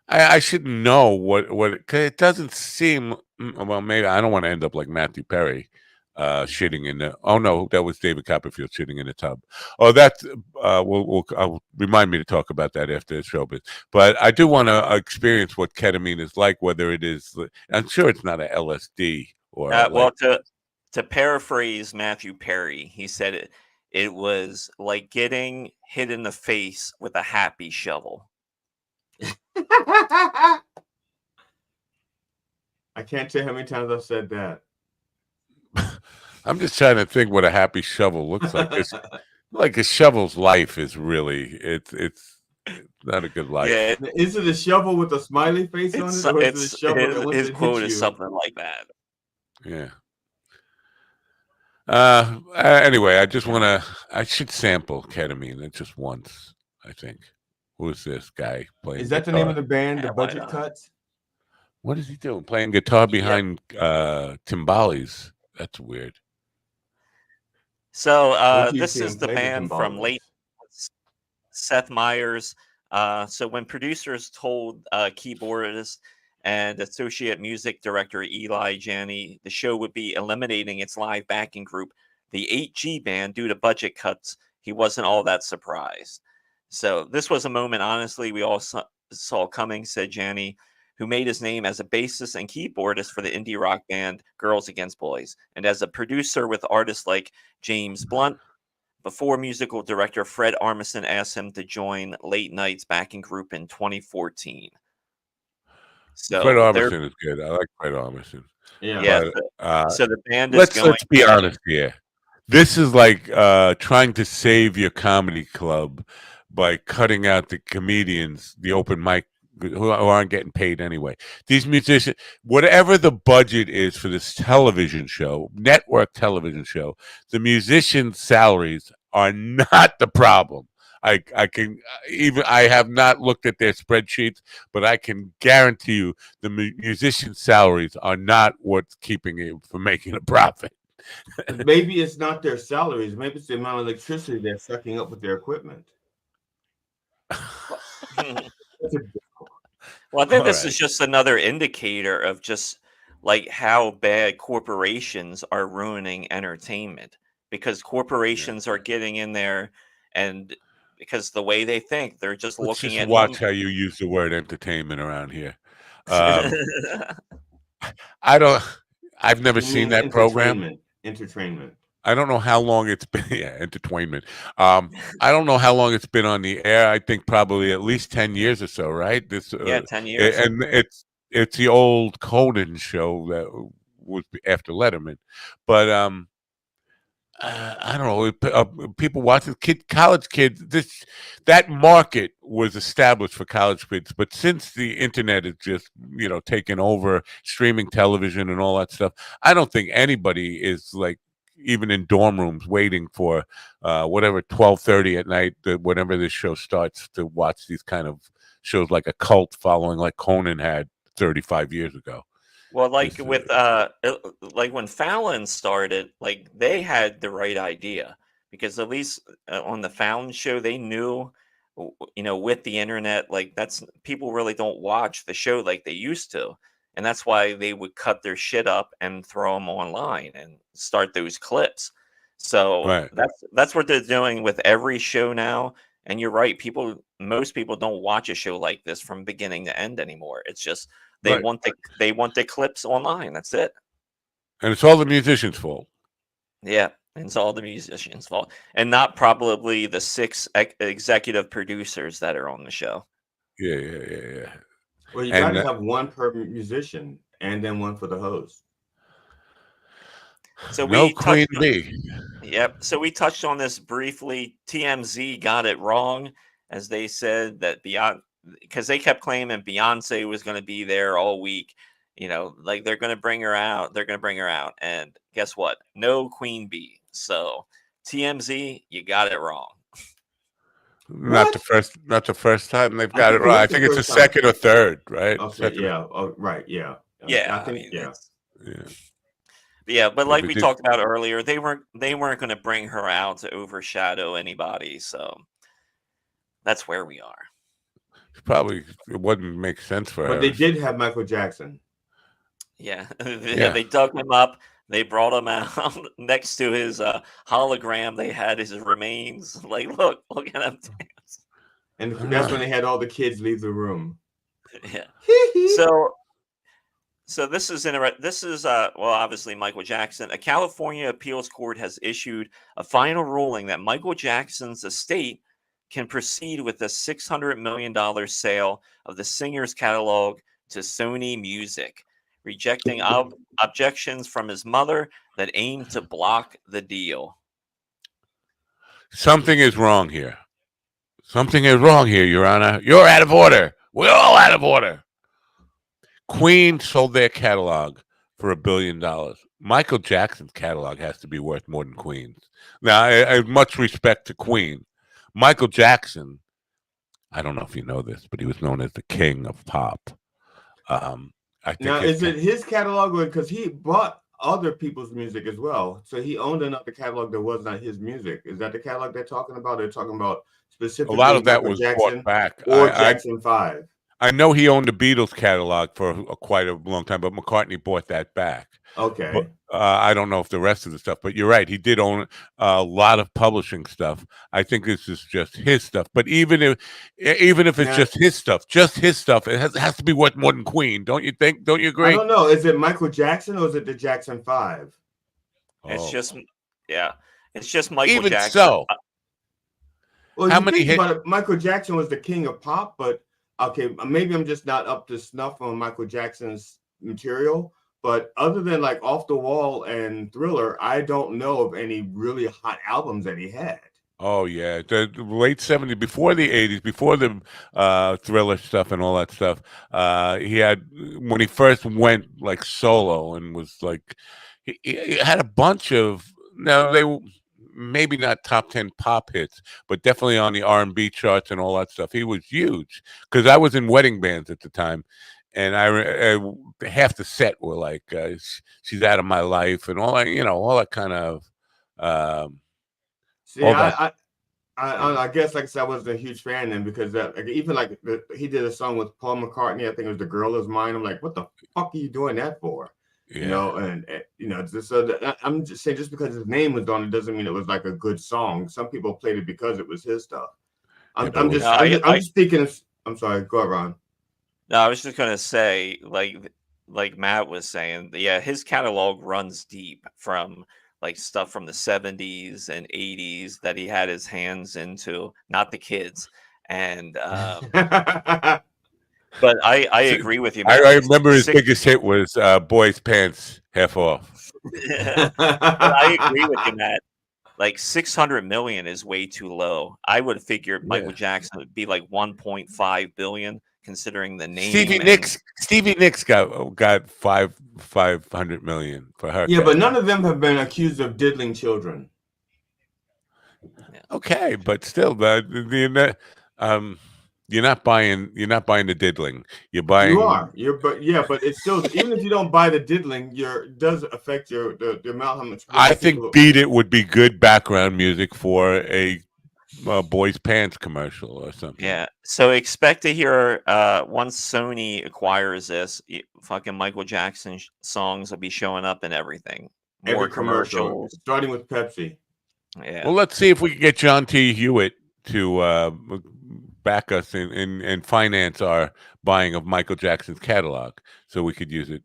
I should know what it doesn't seem. Well, maybe I don't want to end up like Matthew Perry, shitting in the. Oh no, that was David Copperfield shitting in a tub. Oh, that's will remind me to talk about that after the show. But I do want to experience what ketamine is like. Whether it is, I'm sure it's not a LSD or. Well, to paraphrase Matthew Perry, he said it was like getting hit in the face with a happy shovel. I can't tell how many times I've said that. I'm just trying to think what a happy shovel looks like. It's like a shovel's life is really it's not a good life. Yeah, is it a shovel with a smiley face on it, or is it a shovel that his quote is something like that? Yeah. Anyway, I should sample ketamine just once, I think. Who is this guy playing? Is that guitar? the name of the band, The Budget Cuts? What is he doing? Playing guitar behind timbales. That's weird. So this is the band from late Seth Meyers. So when producers told keyboardist and associate music director Eli Janney the show would be eliminating its live backing group, the 8G band, due to budget cuts, he wasn't all that surprised. So this was a moment, honestly, we all saw coming, said Janney, who made his name as a bassist and keyboardist for the indie rock band Girls Against Boys, and as a producer with artists like James Blunt, before musical director Fred Armisen asked him to join Late Night's backing group in 2014. So Fred Armisen is good. I like Fred Armisen. Yeah. But, so the band is let's be honest here. This is like trying to save your comedy club by cutting out the comedians, the open mic, who aren't getting paid anyway. These musicians, whatever the budget is for this television show, network television show, the musicians' salaries are not the problem. I have not looked at their spreadsheets, but I can guarantee you the musicians' salaries are not what's keeping it from making a profit. Maybe it's not their salaries. Maybe it's the amount of electricity they're sucking up with their equipment. Well, I think this is just another indicator of just like how bad corporations are ruining entertainment, because corporations are getting in there, and because the way they think, they're just looking at. Watch how you use the word entertainment around here. I've never seen that program. Entertainment. I don't know how long it's been. Yeah, entertainment. I don't know how long it's been on the air. I think probably at least 10 years or so, right? This, 10 years. and it's the old Conan show that was after Letterman, but I don't know. People watching college kids. That market was established for college kids, but since the internet has just taken over streaming television and all that stuff, I don't think anybody is like even in dorm rooms waiting for whatever 12:30 at night, whenever this show starts, to watch these kind of shows like a cult following like Conan had 35 years ago. Well, like like when Fallon started, like they had the right idea, because at least on the Fallon show, they knew, with the internet, like that's people really don't watch the show like they used to, and that's why they would cut their shit up and throw them online and start those clips. So Right. that's what they're doing with every show now. And you're right, most people don't watch a show like this from beginning to end anymore. It's just they Right. want the clips online. That's it. And it's all the musicians' fault. Yeah, and it's all the musicians' fault, and not probably the 6 executive producers that are on the show. Yeah. Well, you And got to have one per musician and then one for the host. So no we Queen touched Bee. Yep. So we touched on this briefly. TMZ got it wrong, as they said that because they kept claiming Beyonce was going to be there all week. Like they're going to bring her out. They're going to bring her out. And guess what? No Queen Bee. So TMZ, you got it wrong. Not the first time they've got it think it right. I was the think it's the first time. second or third, right? Okay, Second. yeah. Oh, right, yeah. Yeah, I think, Yeah. Yeah, but like we we did- talked about earlier, they weren't going to bring her out to overshadow anybody. So that's where we are. Probably it wouldn't make sense for her. But they did have Michael Jackson. Yeah, Yeah. they dug him up. They brought him out next to his hologram. They had his remains. Like, look at him dance. And that's when they had all the kids leave the room. Yeah. So this is interesting. This is well, obviously Michael Jackson. A California appeals court has issued a final ruling that Michael Jackson's estate can proceed with a $600 million sale of the singer's catalog to Sony Music, rejecting objections from his mother that aimed to block the deal. Something is wrong here. Something is wrong here, Your Honor. You're out of order. We're all out of order. Queen sold their catalog for $1 billion. Michael Jackson's catalog has to be worth more than Queen's. Now, I have much respect to Queen. Michael Jackson, I don't know if you know this, but he was known as the king of pop. I think Now, is it his catalog? Because he bought other people's music as well. So he owned another catalog that was not his music. Is that the catalog they're talking about? They're talking about specifically a lot of that Michael was Jackson bought back. or Jackson 5. I know he owned the Beatles catalog for quite a long time, but McCartney bought that back. Okay. But, I don't know if the rest of the stuff, but you're right. He did own a lot of publishing stuff. I think this is just his stuff. But even if it's just his stuff, it has to be worth more than Queen, don't you think? Don't you agree? I don't know. Is it Michael Jackson or is it the Jackson 5? It's just Michael Even Jackson. so. Well, How you many think hits? about it, Michael Jackson was the king of pop, but okay, maybe I'm just not up to snuff on Michael Jackson's material. But other than like Off the Wall and Thriller, I don't know of any really hot albums that he had. Oh yeah, the late '70s, before the '80s, before the Thriller stuff and all that stuff. He had, when he first went like solo and was like, he had a bunch of, now they maybe not top 10 pop hits, but definitely on the R&B charts and all that stuff. He was huge because I was in wedding bands at the time. And I half the set were like, "She's out of my life," and all that, all that kind of. See, I guess, like I said, I wasn't a huge fan then because he did a song with Paul McCartney. I think it was "The Girl Is Mine." I'm like, what the fuck are you doing that for? Yeah. I'm just saying, just because his name was on it doesn't mean it was like a good song. Some people played it because it was his stuff. I'm just speaking. I'm sorry. Go ahead, Ron. No, I was just gonna say, like Matt was saying, yeah, his catalog runs deep from like stuff from the 70s and 80s that he had his hands into, not the kids. And but I agree with you, I man. Like remember his biggest hit was Boys Pants Half Off. But I agree with you, Matt. Like 600 million is way too low. I would figure Michael Jackson would be like 1.5 billion, considering the name. Stevie Nicks got 500 million for her. Yeah, but catalog. none of them have been accused of diddling children. Okay, but still, you're not buying the diddling. You're buying. You are. But it's still, even if you don't buy the diddling, it does affect the amount how much. I think "Beat It" would be good background music for a Boys Pants commercial or something. Yeah. So expect to hear once Sony acquires this, fucking Michael Jackson songs will be showing up in everything. More Every commercial, commercials, starting with Pepsi. Yeah. Well, let's see if we can get John T. Hewitt to back us and finance our buying of Michael Jackson's catalog, so we could use it.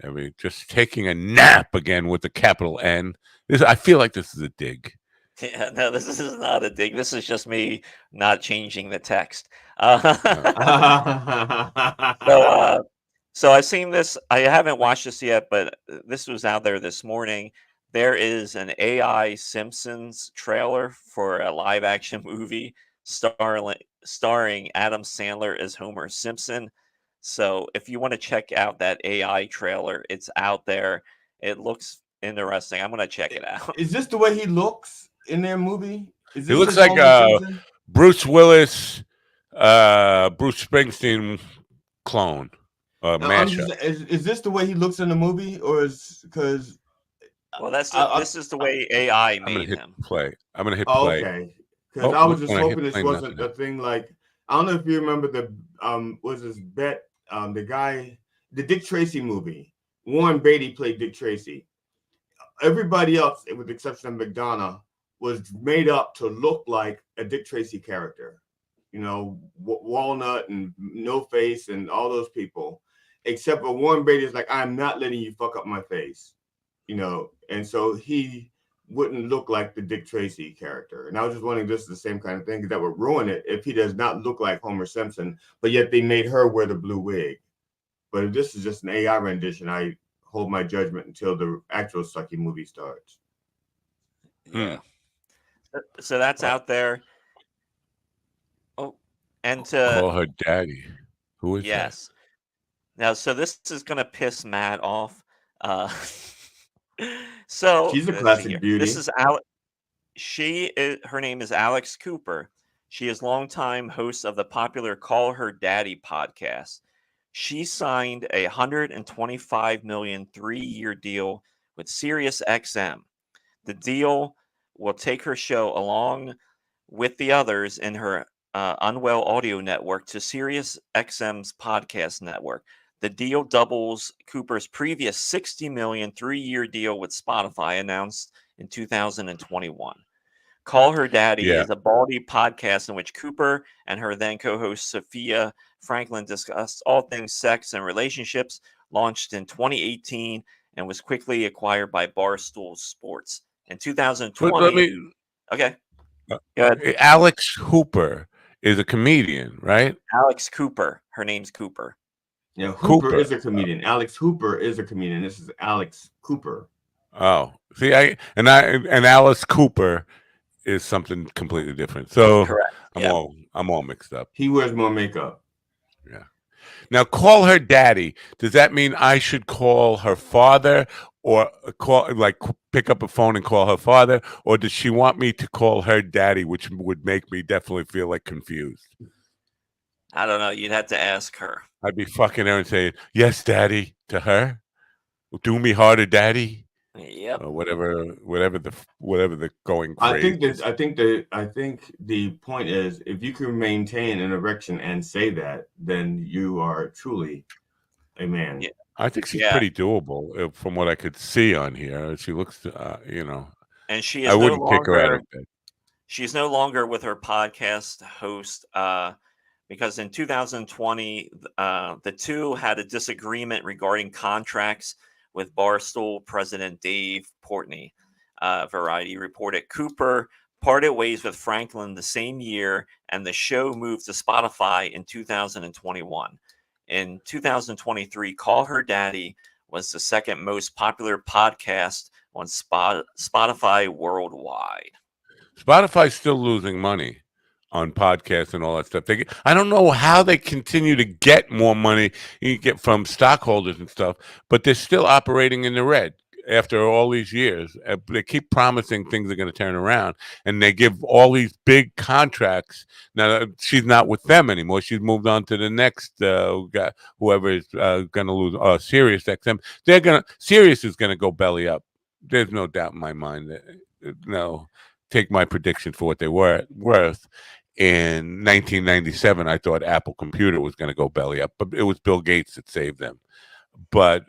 I mean, just taking a nap again with the capital N. I feel like this is a dig. Yeah, no, this is not a dig. This is just me not changing the text. So I've seen this. I haven't watched this yet, but this was out there this morning. There is an AI Simpsons trailer for a live action movie starring Adam Sandler as Homer Simpson. So if you want to check out that AI trailer, it's out there. It looks interesting. I'm going to check it out. Is this the way he looks in their movie? Is this He looks his like Homer Simpson? Bruce Willis, Bruce Springsteen clone. Mashup. Is this the way he looks in the movie, or is because? Well, this is the way AI made him. Play. I'm gonna hit play. Okay, because I was just hoping this wasn't a thing like, I don't know if you remember the was this bet the guy, the Dick Tracy movie. Warren Beatty played Dick Tracy. Everybody else, with the exception of McDonough, was made up to look like a Dick Tracy character. You know, Walnut and No Face and all those people, except for Warren Beatty is like, I'm not letting you fuck up my face. You know, and so he wouldn't look like the Dick Tracy character. And I was just wondering, this is the same kind of thing that would ruin it if he does not look like Homer Simpson, but yet they made her wear the blue wig. But if this is just an AI rendition, I hold my judgment until the actual sucky movie starts. Yeah. So that's out there. Oh, and Call her daddy. Who is yes. Now, so this is going to piss Matt off. So she's a classic beauty. This is her name is Alex Cooper. She is longtime host of the popular Call Her Daddy podcast. She signed a $125 million 3-year deal with SiriusXM. The deal will take her show along with the others in her Unwell Audio network to SiriusXM's podcast network. The deal doubles Cooper's previous $60 million 3-year deal with Spotify, announced in 2021. Call Her Daddy is a Baldy podcast in which Cooper and her then co-host Sophia Franklin discuss all things sex and relationships. Launched in 2018 and was quickly acquired by Barstool Sports in 2020. Okay, go ahead. Alex Hooper is a comedian, right? Alex Cooper. Her name's Cooper. Yeah, Hooper is a comedian. Alex Hooper is a comedian. This is Alex Cooper. Oh, see, and Alice Cooper is something completely different. So correct. I'm all mixed up. He wears more makeup. Yeah. Now, Call Her Daddy. Does that mean I should call her father, or pick up a phone and call her father, or does she want me to call her daddy, which would make me definitely feel like confused? I don't know. You'd have to ask her. I'd be fucking her and saying, "Yes, daddy," to her. Do me harder, daddy. Yep. Or whatever the going phrase. I think the point is, if you can maintain an erection and say that, then you are truly a man. Yeah. I think she's pretty doable from what I could see on here. She looks, and she is I wouldn't kick her out of bed. She's no longer with her podcast host because in 2020, the two had a disagreement regarding contracts with Barstool president Dave Portnoy. Variety reported Cooper parted ways with Franklin the same year, and the show moved to Spotify in 2021. In 2023, Call Her Daddy was the second most popular podcast on Spotify worldwide. Spotify's still losing money on podcasts and all that stuff. I don't know how they continue to get more money you get from stockholders and stuff, but they're still operating in the red after all these years. They keep promising things are going to turn around, and they give all these big contracts. Now, she's not with them anymore. She's moved on to the next guy, whoever is going to lose. Sirius XM. Sirius is going to go belly up. There's no doubt in my mind. No, take my prediction for what they were worth. In 1997, I thought Apple Computer was going to go belly up, but it was Bill Gates that saved them. But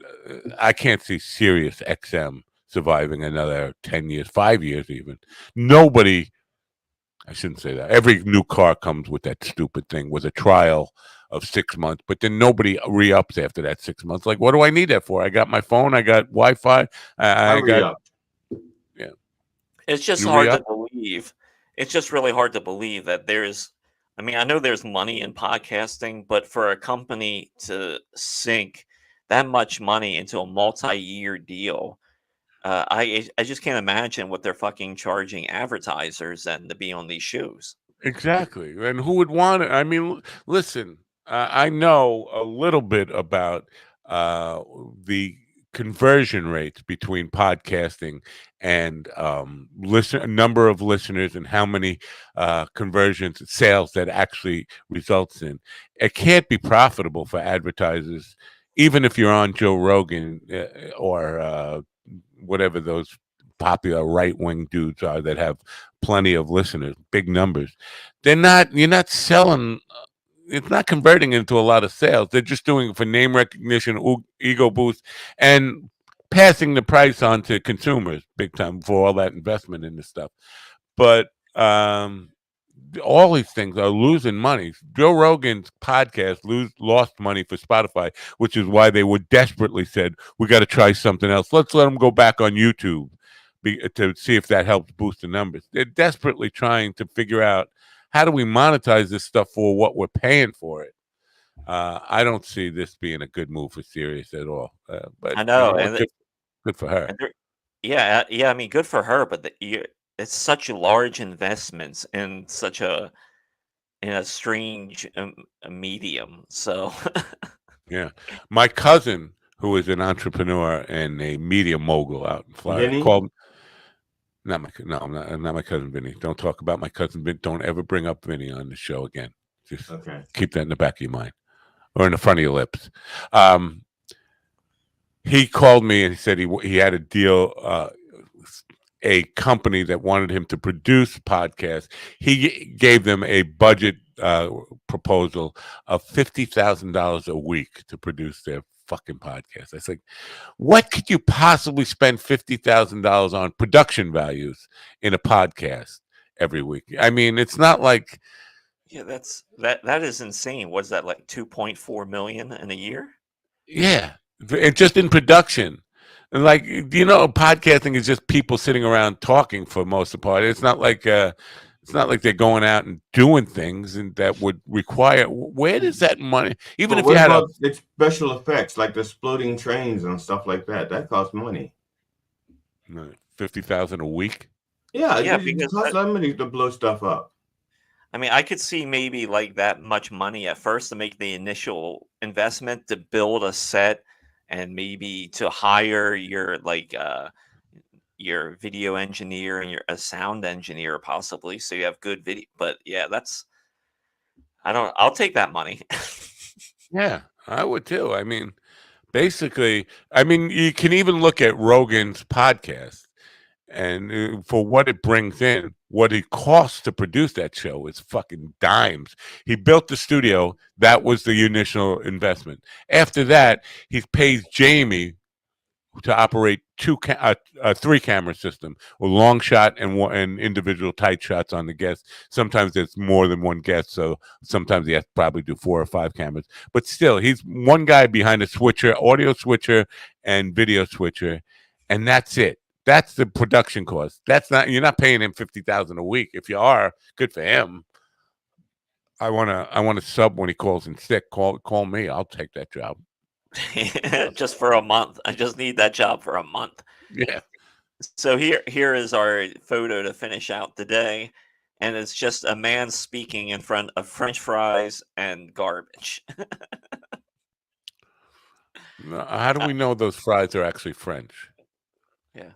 I can't see Sirius XM surviving another 10 years, 5 years even. Nobody, I shouldn't say that. Every new car comes with that stupid thing with a trial of 6 months, but then nobody re-ups after that 6 months. Like, what do I need that for? I got my phone, I got Wi-Fi, I got... Yeah. It's just hard to believe. It's just really hard to believe that I know there's money in podcasting, but for a company to sink that much money into a multi-year deal, I just can't imagine what they're fucking charging advertisers and to be on these shows. Exactly. And who would want it? I mean, listen, I know a little bit about the conversion rates between podcasting and number of listeners and how many conversions, sales that actually results in. It can't be profitable for advertisers, even if you're on Joe Rogan or whatever those popular right-wing dudes are that have plenty of listeners, big numbers. You're not selling. It's not converting into a lot of sales. They're just doing it for name recognition, ego boost, and passing the price on to consumers big time for all that investment in this stuff. But all these things are losing money. Joe Rogan's podcast lost money for Spotify, which is why they would desperately said, we got to try something else. Let's let them go back on YouTube to see if that helps boost the numbers. They're desperately trying to figure out, how do we monetize this stuff for what we're paying for it? I don't see this being a good move for Sirius at all. But I know, and good for her. Yeah. I mean, good for her, but it's such large investments in a strange medium. So yeah, my cousin, who is an entrepreneur and a media mogul out in Florida, called. Not my cousin Vinny. Don't talk about my cousin Vinny. Don't ever bring up Vinny on the show again. Just keep that in the back of your mind or in the front of your lips. He called me and he said he had a deal, a company that wanted him to produce podcasts. He gave them a budget proposal of $50,000 a week to produce their fucking podcast. I was like, what could you possibly spend $50,000 on production values in a podcast every week? I mean, it's not like... Yeah, that is insane. What's that, like 2.4 million in a year? Yeah, just in production. And like, podcasting is just people sitting around talking for most of the part. It's not like they're going out and doing things and that would require. Where does that money? Even if you had it's special effects like the exploding trains and stuff like that. That costs money. $50,000 a week. Yeah, because it costs that money to blow stuff up. I mean, I could see maybe like that much money at first to make the initial investment to build a set and maybe to hire your video engineer and a sound engineer possibly, so you have good video. But yeah, I'll take that money. Yeah, I would too. I mean, basically, you can even look at Rogan's podcast, and for what it brings in, what it costs to produce that show is fucking dimes. He built the studio. That was the initial investment. After that, he pays Jamie to operate a 3-camera system with long shot and individual tight shots on the guests. Sometimes there's more than one guest, so sometimes he has to probably do 4 or 5 cameras. But still, he's one guy behind a switcher, audio switcher and video switcher, and that's it. That's the production cost. That's not, you're not paying him $50,000 a week. If you are, good for him. I want to sub when he calls in sick. Call me. I'll take that job. Just for a month. I just need that job for a month. Yeah. So here is our photo to finish out the day, and it's just a man speaking in front of French fries and garbage. How do we know those fries are actually French? Yeah.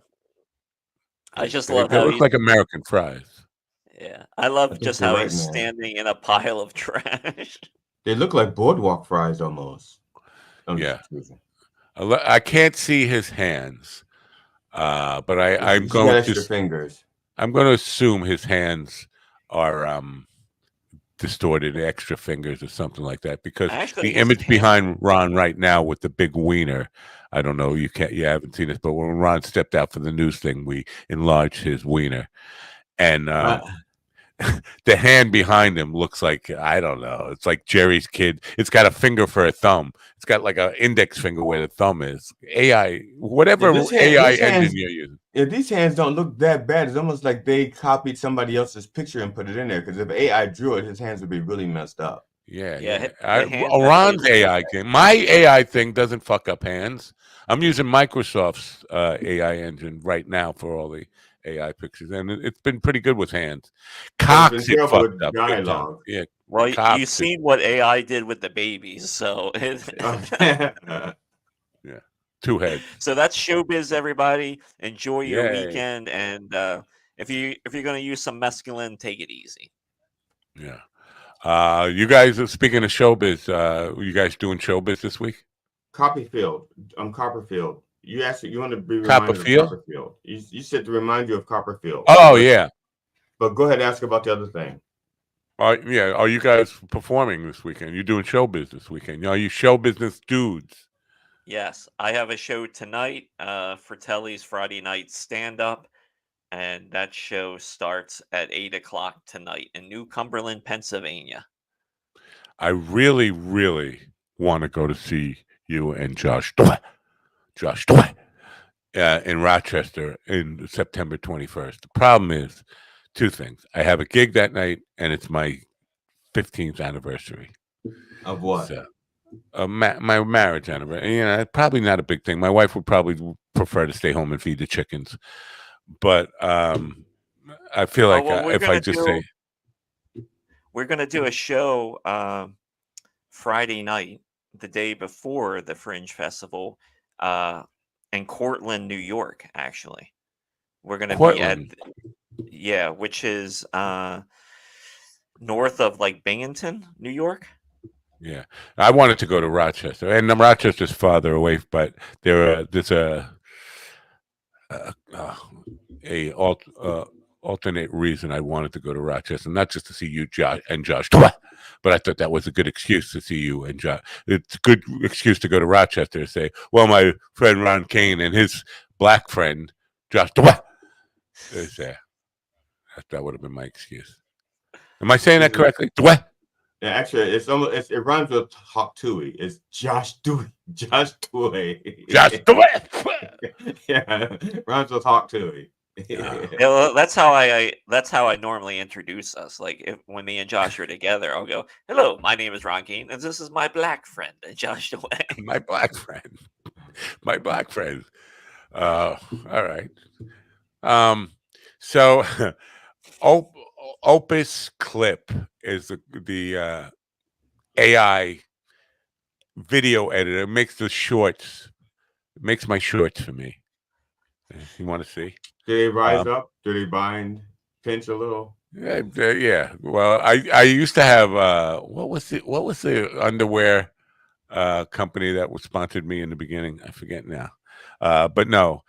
I just They love how look like American fries. Yeah, I love just how he's standing in a pile of trash. They look like boardwalk fries almost. Yeah. I can't see his hands, but I'm going to extra fingers. I'm going to assume his hands are distorted, extra fingers or something like that, because Actually, the his image hands- behind Ron right now with the big wiener, I don't know, you haven't seen this, but when Ron stepped out for the news thing, we enlarged his wiener, and the hand behind him looks like, I don't know, it's like Jerry's kid. It's got a finger for a thumb. It's got like an index finger where the thumb is. AI, whatever AI engine you're using. If these hands don't look that bad, it's almost like they copied somebody else's picture and put it in there. Because if AI drew it, his hands would be really messed up. Yeah. Ron's AI game. My AI thing doesn't fuck up hands. I'm using Microsoft's AI engine right now for all the AI pictures, and it's been pretty good with hands. Cox, it fucked up big time. Yeah. Well, Cox, you've seen what AI did with the babies, so yeah, 2 heads. So that's showbiz, everybody. Enjoy your Yay. weekend, and if you're going to use some mescaline, take it easy. Yeah. You guys, speaking of showbiz, you guys doing showbiz this week? Copperfield. Copperfield. You want to be reminded of Copperfield. You said to remind you of Copperfield. Oh, yeah. But go ahead and ask about the other thing. Yeah. Are you guys performing this weekend? You doing showbiz this weekend? Are you show business dudes? Yes, I have a show tonight for Telly's Friday night stand-up, and that show starts at 8 o'clock tonight in New Cumberland, Pennsylvania. I really, really want to go to see you and Josh in Rochester in September 21st. The problem is 2 things. I have a gig that night, and it's my 15th anniversary. Of what? So, my marriage anniversary. Probably not a big thing. My wife would probably prefer to stay home and feed the chickens. But I feel like if I just say... We're going to do a show Friday night, the day before the Fringe Festival, in Cortland, New York, actually. We're going to be at, which is north of like Binghamton, New York. Yeah, I wanted to go to Rochester, and Rochester's farther away, but there's alternate reason I wanted to go to Rochester, not just to see you, Josh, but I thought that was a good excuse to see you and Josh. It's a good excuse to go to Rochester and say, well, my friend Ron Kane and his black friend Josh is there. That would have been my excuse. Am I saying that correctly? Yeah, actually, it rhymes with Hawk Tui. It's Josh Dewey. Josh Dewey. Yeah, rhymes with Hawk Tui. Yeah, well, that's how I normally introduce us. Like when me and Josh are together, I'll go, "Hello, my name is Ron Keane, and this is my black friend, Josh Dewey." My black friend. My black friend. All right. So Opus Clip is the AI video editor. It makes the shorts. It makes my shorts for me. You want to see? Do they rise up? Do they pinch a little? Yeah. Well, I used to have what was the underwear company that was sponsored me in the beginning? I forget now. But no.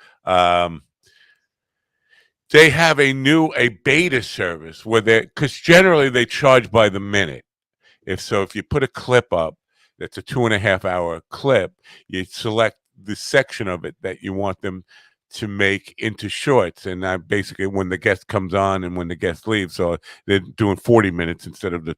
They have a beta service where because generally they charge by the minute. If you put a clip up that's a 2.5 hour clip, you select the section of it that you want them to make into shorts, and basically when the guest comes on and when the guest leaves, so they're doing 40 minutes instead of the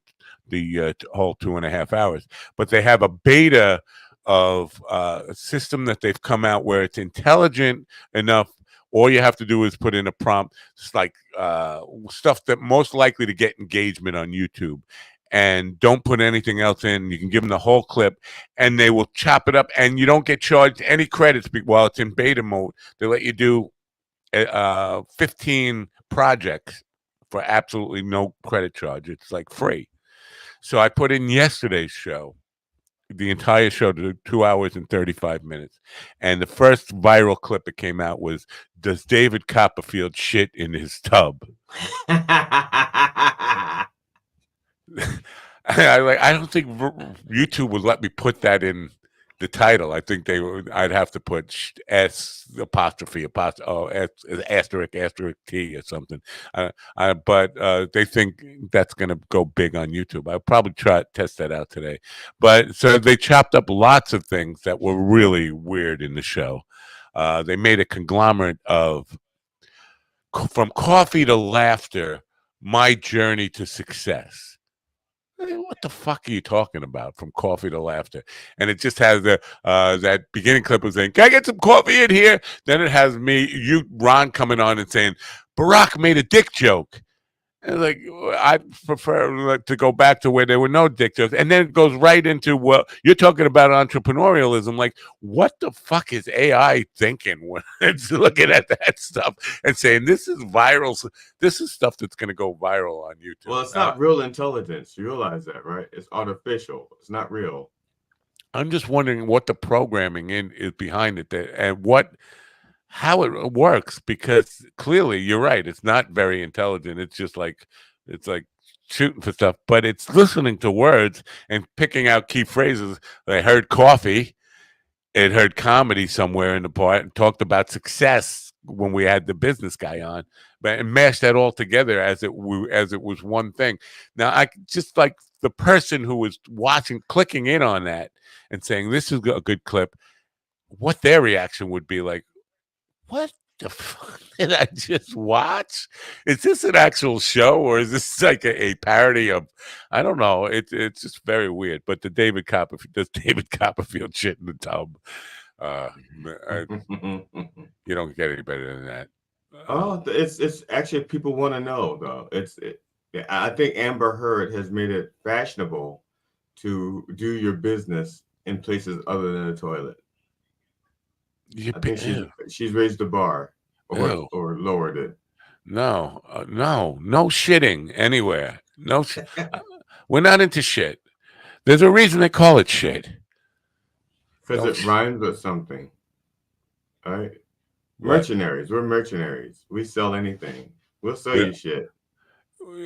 whole 2.5 hours. But they have a beta of a system that they've come out where it's intelligent enough All you have to do is put in a prompt. It's like stuff that most likely to get engagement on YouTube. And don't put anything else in. You can give them the whole clip, and they will chop it up, and you don't get charged any credits while it's in beta mode. They let you do 15 projects for absolutely no credit charge. It's like free. So I put in yesterday's show, the entire show, to 2 hours and 35 minutes. And the first viral clip that came out was, does David Copperfield shit in his tub? I don't think YouTube would let me put that in the title. I think I'd have to put S apostrophe asterisk T or something. But they think that's going to go big on YouTube. I'll probably test that out today. But so they chopped up lots of things that were really weird in the show. They made a conglomerate of From Coffee to Laughter, My Journey to Success. What the fuck are you talking about? From Coffee to Laughter. And it just has that beginning clip of saying, can I get some coffee in here? Then it has Ron coming on and saying, Barack made a dick joke. And like, I prefer to go back to where there were no dick jokes. And then it goes right into, well, you're talking about entrepreneurialism. Like, what the fuck is AI thinking when it's looking at that stuff and saying, this is viral. This is stuff that's going to go viral on YouTube. Well, it's not real intelligence. You realize that, right? It's artificial. It's not real. I'm just wondering what the programming is behind it and how it works, because clearly you're right. It's not very intelligent. It's just like, it's like shooting for stuff, but it's listening to words and picking out key phrases. I heard coffee. It heard comedy somewhere in the part and talked about success when we had the business guy on, but and mashed that all together as it was one thing. Now, I just like the person who was watching, clicking in on that and saying, this is a good clip, what their reaction would be like. What the fuck did I just watch? Is this an actual show, or is this like a parody of? I don't know. It's just very weird. But does David Copperfield shit in the tub? You don't get any better than that. It's actually, people want to know though. I think Amber Heard has made it fashionable to do your business in places other than the toilet. I think she's raised the bar or lowered it. No shitting anywhere. No, we're not into shit. There's a reason they call it shit. Because it rhymes with something. All right. Mercenaries. We're mercenaries. We sell anything. We'll sell you shit.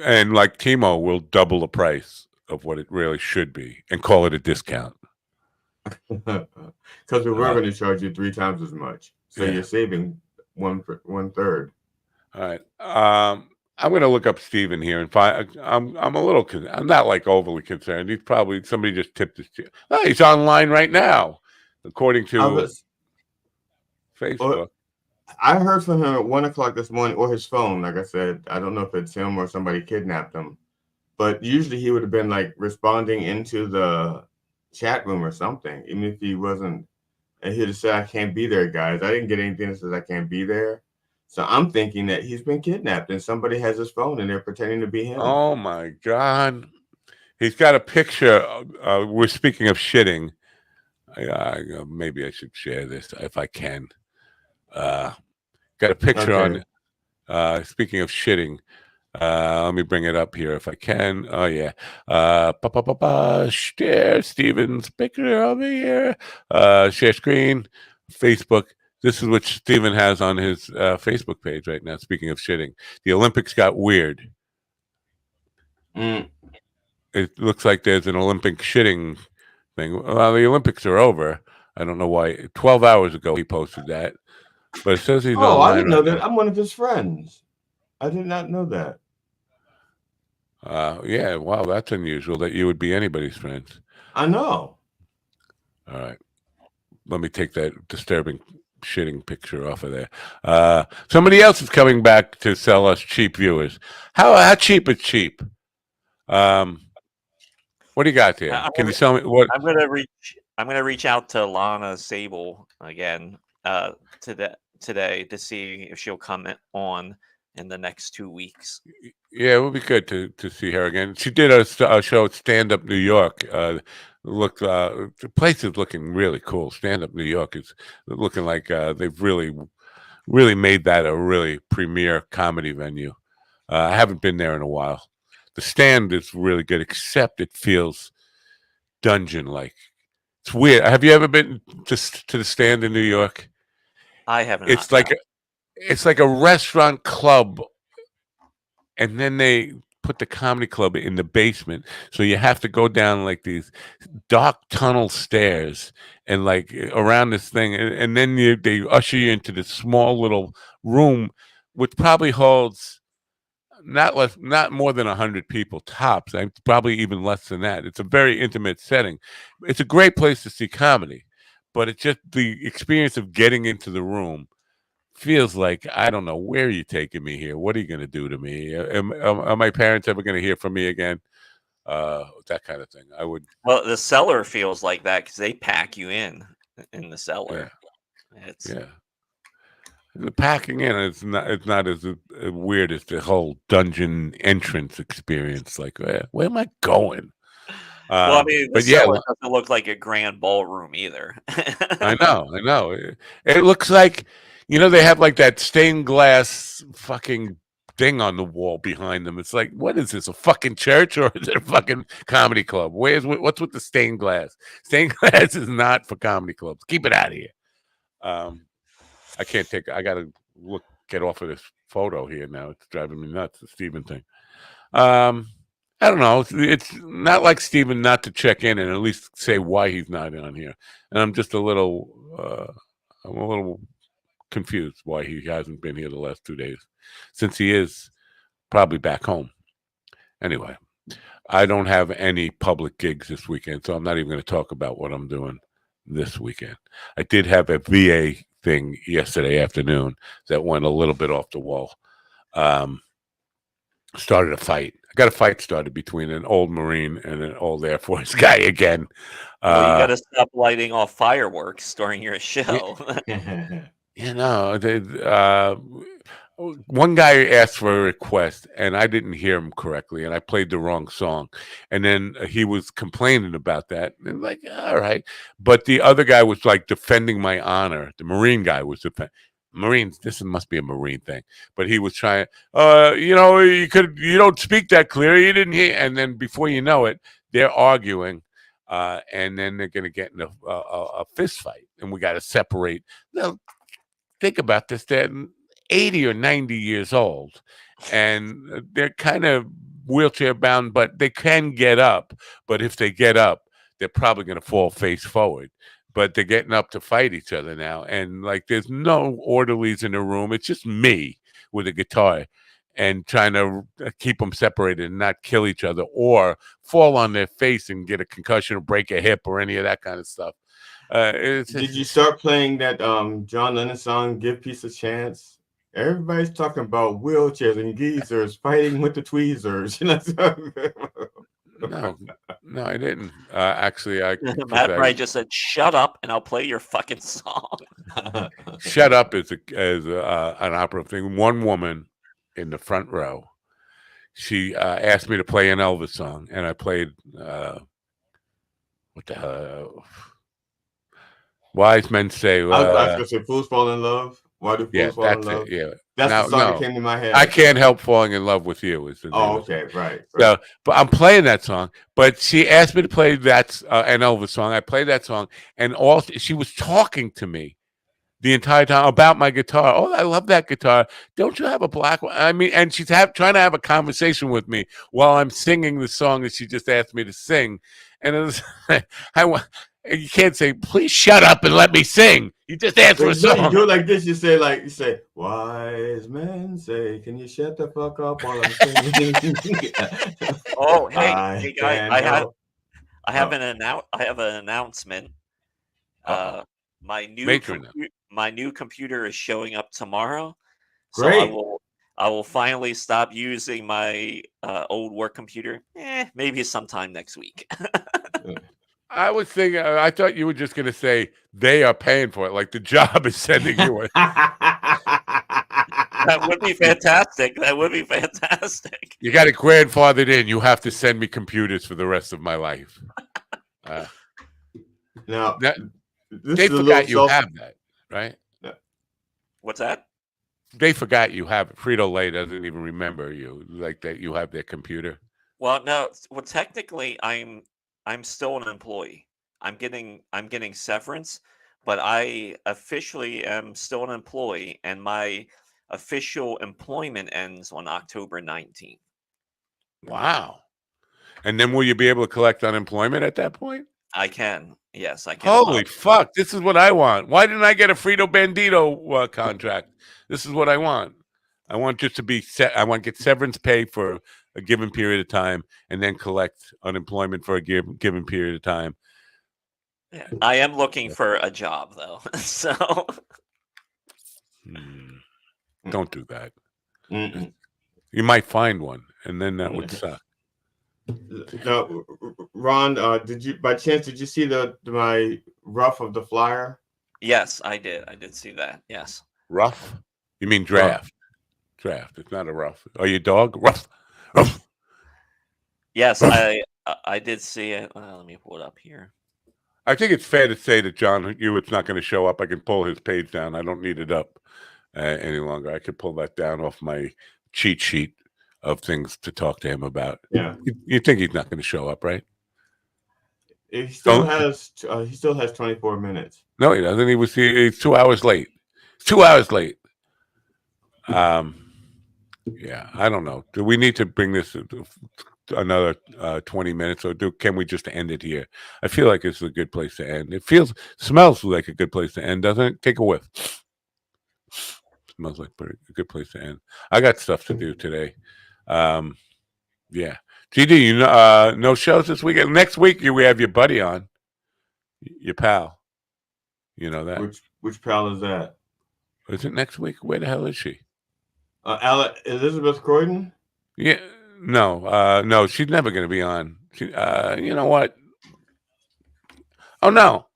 And like Timo will double the price of what it really should be and call it a discount. Because we were going to charge you 3 times as much, so you're saving one third. All right, I'm going to look up Steven here and find. I'm a little. I'm not like overly concerned. He's probably somebody just tipped his. He's online right now, according to Facebook. I heard from him at 1:00 this morning, or his phone. Like I said, I don't know if it's him or somebody kidnapped him, but usually he would have been like responding into the chat room or something, even if he wasn't. And he'd have said, I can't be there, guys. I didn't get anything that says I can't be there. So I'm thinking that he's been kidnapped and somebody has his phone and they're pretending to be him. Oh my God. He's got a picture. We're speaking of shitting. Maybe I should share this if I can. Got a picture on, speaking of shitting. Let me bring it up here if I can. Oh yeah. Share Steven's picture over here. Share screen. Facebook. This is what Steven has on his Facebook page right now. Speaking of shitting, the Olympics got weird. It looks like there's an Olympic shitting thing. Well, the Olympics are over. I don't know why. 12 hours ago he posted that, but it says he's online. Oh, I didn't know that. I'm one of his friends. I did not know that. Yeah, wow, that's unusual that you would be anybody's friend. I know. All right. Let me take that disturbing shitting picture off of there. Somebody else is coming back to sell us cheap viewers. How cheap is cheap? What do you got there? Can you tell me what? I'm gonna reach out to Lana Sable again to today to see if she'll come on in the next 2 weeks. Yeah, it would be good to see her again. She did a show at Stand Up New York. The place is looking really cool. Stand Up New York is looking like they've really made that a really premier comedy venue. I haven't been there in a while. The Stand is really good, except it feels dungeon-like. It's weird. Have you ever been to the Stand in New York? I have not. It's like a restaurant club, and then they put the comedy club in the basement, so you have to go down like these dark tunnel stairs and like around this thing, and then they usher you into this small little room, which probably holds not more than 100 people tops. Probably even less than that. It's a very intimate setting. It's a great place to see comedy, but it's just the experience of getting into the room feels like, I don't know, where are you taking me here? What are you going to do to me? Are my parents ever going to hear from me again? That kind of thing. I would. Well, the cellar feels like that because they pack you in the cellar. Yeah. The packing in, it's not as weird as the whole dungeon entrance experience. Like, where am I going? Well, I mean, the but yeah, cellar doesn't look like a grand ballroom either. I know. It looks like, they have like that stained glass fucking thing on the wall behind them. It's like, what is this, a fucking church or is it a fucking comedy club? What's with the stained glass? Stained glass is not for comedy clubs. Keep it out of here. I gotta get off of this photo here now. It's driving me nuts, the Steven thing. I don't know. It's not like Steven not to check in and at least say why he's not on here. And I'm just I'm a little confused why he hasn't been here the last 2 days, since he is probably back home. Anyway, I don't have any public gigs this weekend, so I'm not even going to talk about what I'm doing this weekend. I did have a VA thing yesterday afternoon that went a little bit off the wall. Started a fight. I got a fight started between an old Marine and an old Air Force guy again. Well, you got to stop lighting off fireworks during your show. One guy asked for a request, and I didn't hear him correctly, and I played the wrong song. And then he was complaining about that. And like, all right. But the other guy was like defending my honor. The Marine guy was defending. Marines, this must be a Marine thing. But he was trying, you don't speak that clear. You didn't hear. And then before you know it, they're arguing. And then they're going to get in a fist fight. And we got to separate. Now, think about this. They're 80 or 90 years old, and they're kind of wheelchair bound, but they can get up. But if they get up, they're probably going to fall face forward. But they're getting up to fight each other now. And like, there's no orderlies in the room. It's just me with a guitar and trying to keep them separated and not kill each other or fall on their face and get a concussion or break a hip or any of that kind of stuff. Did you start playing that John Lennon song, Give Peace a Chance? Everybody's talking about wheelchairs and geezers fighting with the tweezers. No, I didn't. Actually, Matt Bright just said, "Shut up, and I'll play your fucking song." Shut up is an opera thing. One woman in the front row, she asked me to play an Elvis song, and I played what the hell? Wise Men Say. I was going to say, "Fools Fall in Love." Why do fools fall in love? That's the song that came to my head. I Can't Help Falling in Love with You. Is the name okay, right. So, but I'm playing that song. But she asked me to play that an Elvis song. I played that song, and she was talking to me the entire time about my guitar. Oh, I love that guitar. Don't you have a black one? I mean, and she's trying to have a conversation with me while I'm singing the song that she just asked me to sing. And it was, you can't say, "Please shut up and let me sing." You just asked for a song. You do it like this. You say, "Wise men say, can you shut the fuck up while I'm singing?" Oh, hey guys, I have an announcement. My new computer is showing up tomorrow. Great. So I will finally stop using my old work computer. Maybe sometime next week. I was thinking. I thought you were just going to say they are paying for it, like the job is sending you it. That would be fantastic. That would be fantastic. You got it grandfathered in. You have to send me computers for the rest of my life. Now, they forgot you have that, right? What's that? They forgot you have it. Frito-Lay doesn't even remember you, like that you have their computer. Well, no. Well, technically, I'm still an employee. I'm getting severance, but I officially am still an employee, and my official employment ends on October 19th. Wow. And then will you be able to collect unemployment at that point? I can. Yes, I can. Holy fuck. This is what I want. Why didn't I get a Frito Bandito contract? This is what I want. I want just to be set. I want to get severance pay for a given period of time and then collect unemployment for a given period of time. Yeah, I am looking for a job, though. So don't do that. You might find one, and then that would suck. No, Ron, did you by chance did you see my rough of the flyer? Yes, I did. I did see that. Yes. Rough? You mean draft? Draft. It's not a rough. Are you dog? Rough. Rough. Yes, I did see it. Let me pull it up here. I think it's fair to say that John Hewitt's not going to show up. I can pull his page down. I don't need it up any longer. I could pull that down off my cheat sheet of things to talk to him about. Yeah. You think he's not going to show up, right? He still has 24 minutes. No, he doesn't. He's 2 hours late. 2 hours late. Yeah, I don't know. Do we need to bring this another 20 minutes, or can we just end it here? I feel like it's a good place to end. It smells like a good place to end, doesn't it? Take a whiff. Smells like a good place to end. I got stuff to do today. Yeah. GD, no shows this weekend. Next week we have your buddy on, your pal. You know that. Which pal is that? Is it next week? Where the hell is she? Elizabeth Croydon? Yeah. No, she's never going to be on. You know what? Oh, no.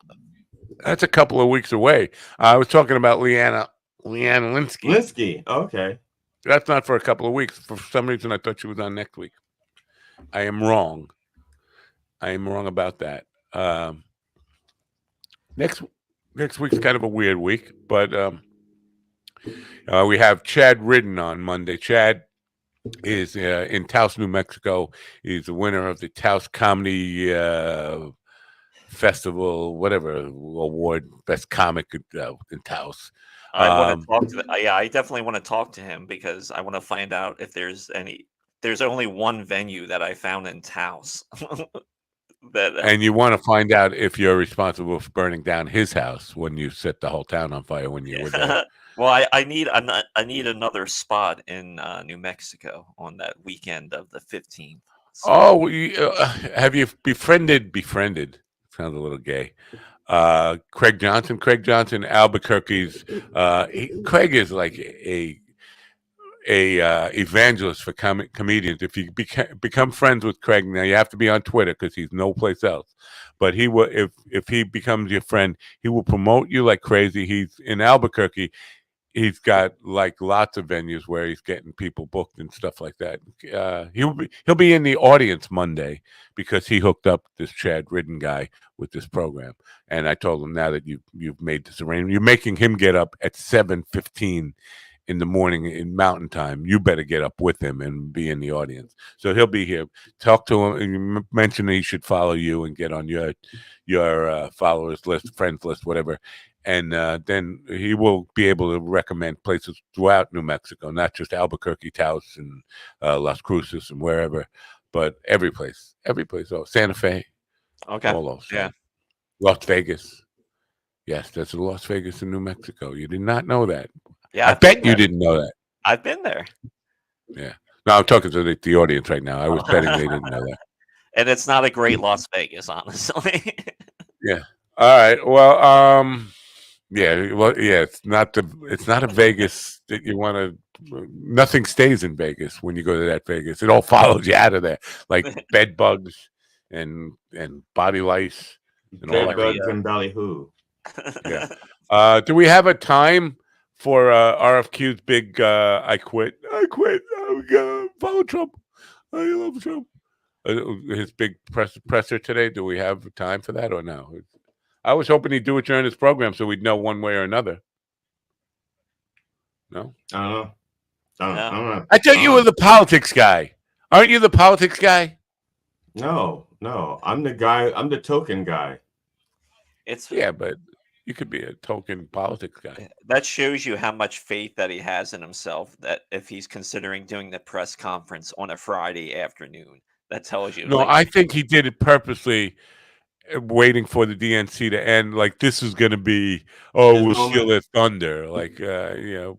That's a couple of weeks away. I was talking about Leanna Linsky. Linsky, okay. That's not for a couple of weeks. For some reason, I thought she was on next week. I am wrong. I am wrong about that. Next week's kind of a weird week, but we have Chad Ridden on Monday. Chad is in Taos, New Mexico. He's the winner of the Taos Comedy Festival, whatever award, best comic in Taos. I want to talk to I definitely want to talk to him because I want to find out if there's only one venue that I found in Taos. And you want to find out if you're responsible for burning down his house when you set the whole town on fire when you were there. Well, I need another spot in New Mexico on that weekend of the 15th. So. Oh, have you befriended? Sounds a little gay. Craig Johnson, Albuquerque's. Craig is like a evangelist for comedians. If you become friends with Craig, now you have to be on Twitter because he's no place else. But he will, if he becomes your friend, he will promote you like crazy. He's in Albuquerque. He's got like lots of venues where he's getting people booked and stuff like that. He'll be in the audience Monday because he hooked up this Chad Ridden guy with this program. And I told him now that you've made this arrangement, you're making him get up at 7:15 in the morning in Mountain Time. You better get up with him and be in the audience. So he'll be here. Talk to him and mention that he should follow you and get on your followers list, friends list, whatever. And then he will be able to recommend places throughout New Mexico, not just Albuquerque, Taos, and Las Cruces and wherever, but every place. Oh, Santa Fe. Okay. All those. Yeah. Las Vegas. Yes, that's Las Vegas in New Mexico. You did not know that. Yeah, I bet you didn't know that. I've been there. Yeah. No, I'm talking to the audience right now. I was betting they didn't know that. And it's not a great Las Vegas, honestly. Yeah. All right. Well, it's not a Vegas that you want to. Nothing stays in Vegas when you go to that Vegas. It all follows you out of there, like bed bugs and body lice and all Bed that. bugs and ballyhoo. Yeah. Do we have a time for RFQ's big I quit. I'm gonna follow Trump. I love Trump. His big presser today. Do we have time for that or no? I was hoping he'd do it during his program so we'd know one way or another. No? I don't know. I don't know. I thought you were the politics guy. Aren't you the politics guy? No. I'm the guy. I'm the token guy. Yeah, but you could be a token politics guy. That shows you how much faith that he has in himself, that if he's considering doing the press conference on a Friday afternoon, that tells you. No, I think he did it purposely, waiting for the DNC to end. Like, this is going to be, we'll steal their thunder. Like,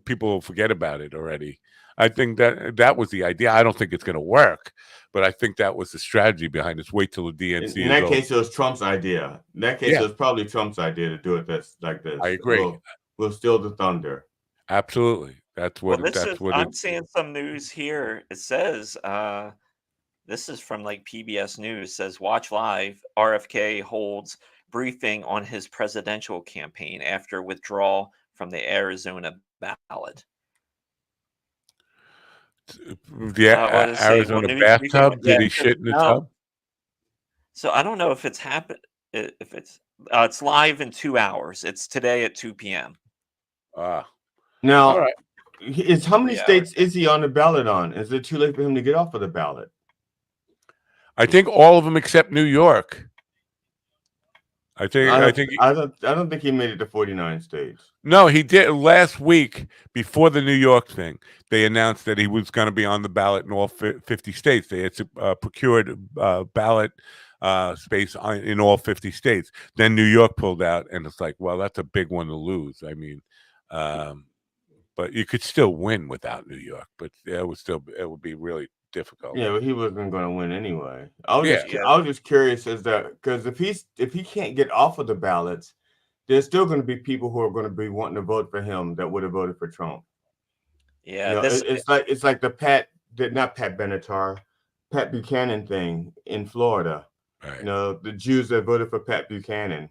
people will forget about it already. I think that was the idea. I don't think it's going to work, but I think that was the strategy behind this. Wait till the DNC. In that case, it was Trump's idea. In that case, it was probably Trump's idea to do it like this. I agree. We'll steal the thunder. Absolutely. That's what. I'm seeing some news here. It says, this is from like PBS News. Says, watch live. RFK holds briefing on his presidential campaign after withdrawal from the Arizona ballot. The Arizona bathtub? Did he shit in the tub? So I don't know if it's happened. If it's live in 2 hours. It's today at 2 p.m. Now, all right. How many states is he on the ballot on? Is it too late for him to get off of the ballot? I think all of them except New York. I don't think he made it to 49 states. No, he did last week before the New York thing. They announced that he was going to be on the ballot in all 50 states. They had procured ballot space in all 50 states. Then New York pulled out, and it's like, well, that's a big one to lose. I mean, but you could still win without New York, but it would be really difficult. Yeah, but he wasn't going to win anyway. I was just curious because if he can't get off of the ballots, there's still going to be people who are going to be wanting to vote for him that would have voted for Trump. Yeah, it's like the Pat Buchanan thing in Florida. Right. The Jews that voted for Pat Buchanan.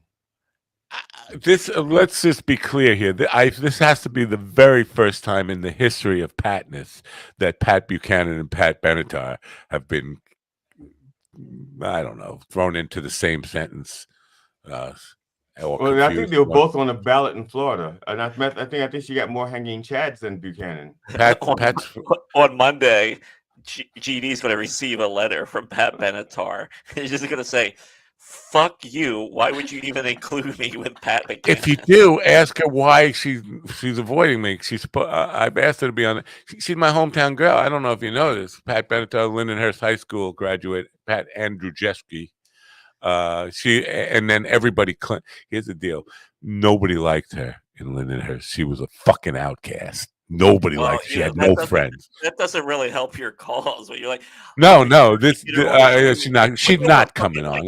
Let's just be clear here. This has to be the very first time in the history of Patness that Pat Buchanan and Pat Benatar have been, I don't know, thrown into the same sentence. I think they were both on the ballot in Florida, and I think she got more hanging chads than Buchanan. On Monday, GD's going to receive a letter from Pat Benatar. He's just going to say, "Fuck you! Why would you even include me with Pat Buchanan?" If you do, ask her why she's avoiding me. I've asked her to be on. She's my hometown girl. I don't know if you know this. Pat Benatar, Lindenhurst High School graduate. Pat Andrzejewski. And then everybody. Here's the deal: nobody liked her in Lindenhurst. She was a fucking outcast. Nobody liked her. She had no friends. That doesn't really help your cause. When you're like, no, she's not coming on.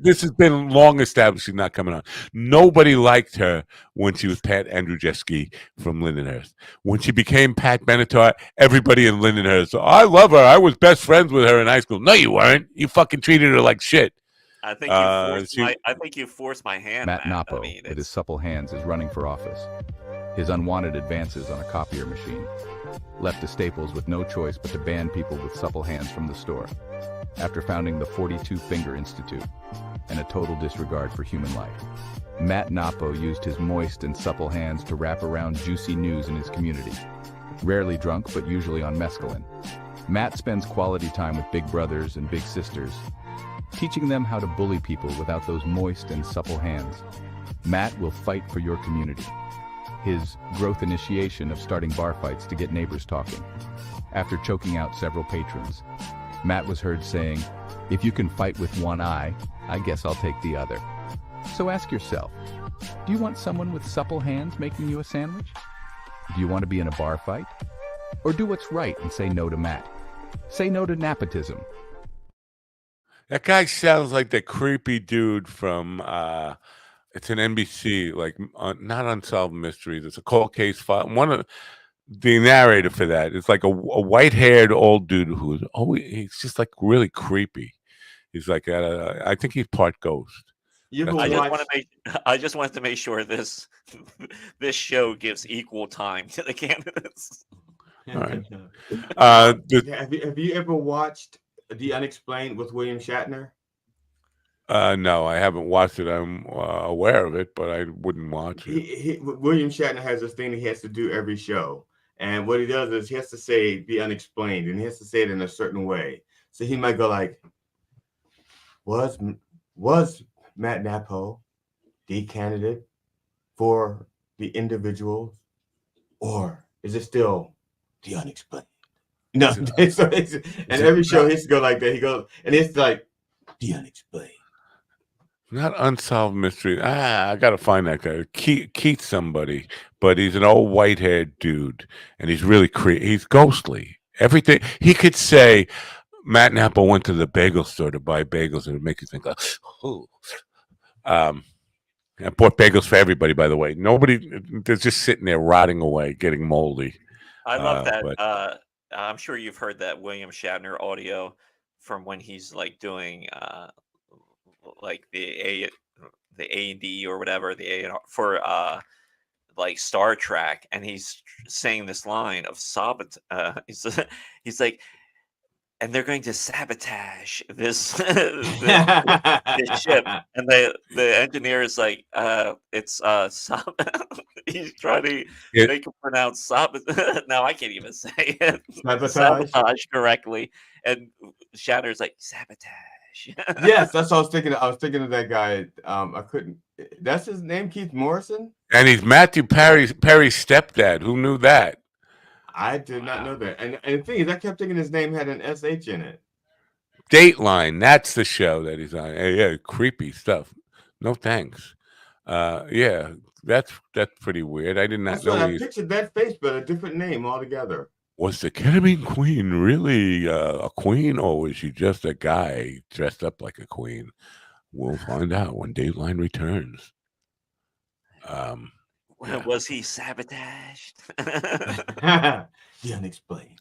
This has been long established. She's not coming on. Nobody liked her when she was Pat Andrzejewski from Lindenhurst. When she became Pat Benatar, everybody in Lindenhurst, I love her. I was best friends with her in high school. No, you weren't. You fucking treated her like shit. I think you forced my hand. Matt Napo, with his supple hands, is running for office. His unwanted advances on a copier machine left to Staples with no choice but to ban people with supple hands from the store, after founding the 42 Finger Institute and a total disregard for human life. Matt Napo used his moist and supple hands to wrap around juicy news in his community. Rarely drunk, but usually on mescaline, Matt spends quality time with big brothers and big sisters, teaching them how to bully people without those moist and supple hands. Matt will fight for your community. His growth initiation of starting bar fights to get neighbors talking. After choking out several patrons, Matt was heard saying, "If you can fight with one eye, I guess I'll take the other." So ask yourself, do you want someone with supple hands making you a sandwich? Do you want to be in a bar fight? Or do what's right and say no to Matt? Say no to nepotism. That guy sounds like the creepy dude from it's an NBC, like not Unsolved Mysteries. It's a cold case file. One of the narrator for that is like a white-haired old dude who's he's just like really creepy. He's like I think he's part ghost. You ever I watch? just wanted to make sure this show gives equal time to the candidates. All right. Have you ever watched The Unexplained with William Shatner? No, I haven't watched it. I'm aware of it, but I wouldn't watch it. William Shatner has this thing that he has to do every show. And what he does is he has to say the unexplained, and he has to say it in a certain way. So he might go like, was Matt Napo the candidate for the individuals, or is it still the unexplained? No, and every show he has to go like that. He goes, and it's like the unexplained. Not Unsolved Mystery. I got to find that guy. Keith somebody, but he's an old white-haired dude, and he's really he's ghostly. Everything he could say, Matt Napple went to the bagel store to buy bagels, and it'd make you think, oh. I bought bagels for everybody, by the way. They're just sitting there rotting away, getting moldy. I love that. I'm sure you've heard that William Shatner audio from when he's like doing like the A&D or whatever, the A&R for like Star Trek, and he's saying this line of he's like, and they're going to sabotage this this ship, and the engineer is like, it's he's trying to make him pronounce sabotage. Now I can't even say it. Sabotage correctly, and Shatner's like, sabotage. Yes, that's what I was thinking. I was thinking of that guy. I couldn't. That's his name, Keith Morrison. And he's Matthew Perry's stepdad. Who knew that? I did not know that. And the thing is, I kept thinking his name had an SH in it. Dateline. That's the show that he's on. Yeah, creepy stuff. No thanks. Yeah, that's pretty weird. I did not know. I pictured that face, but a different name altogether. Was the ketamine queen really a queen, or was she just a guy dressed up like a queen? We'll find out when Dateline returns. Was he sabotaged? The unexplained.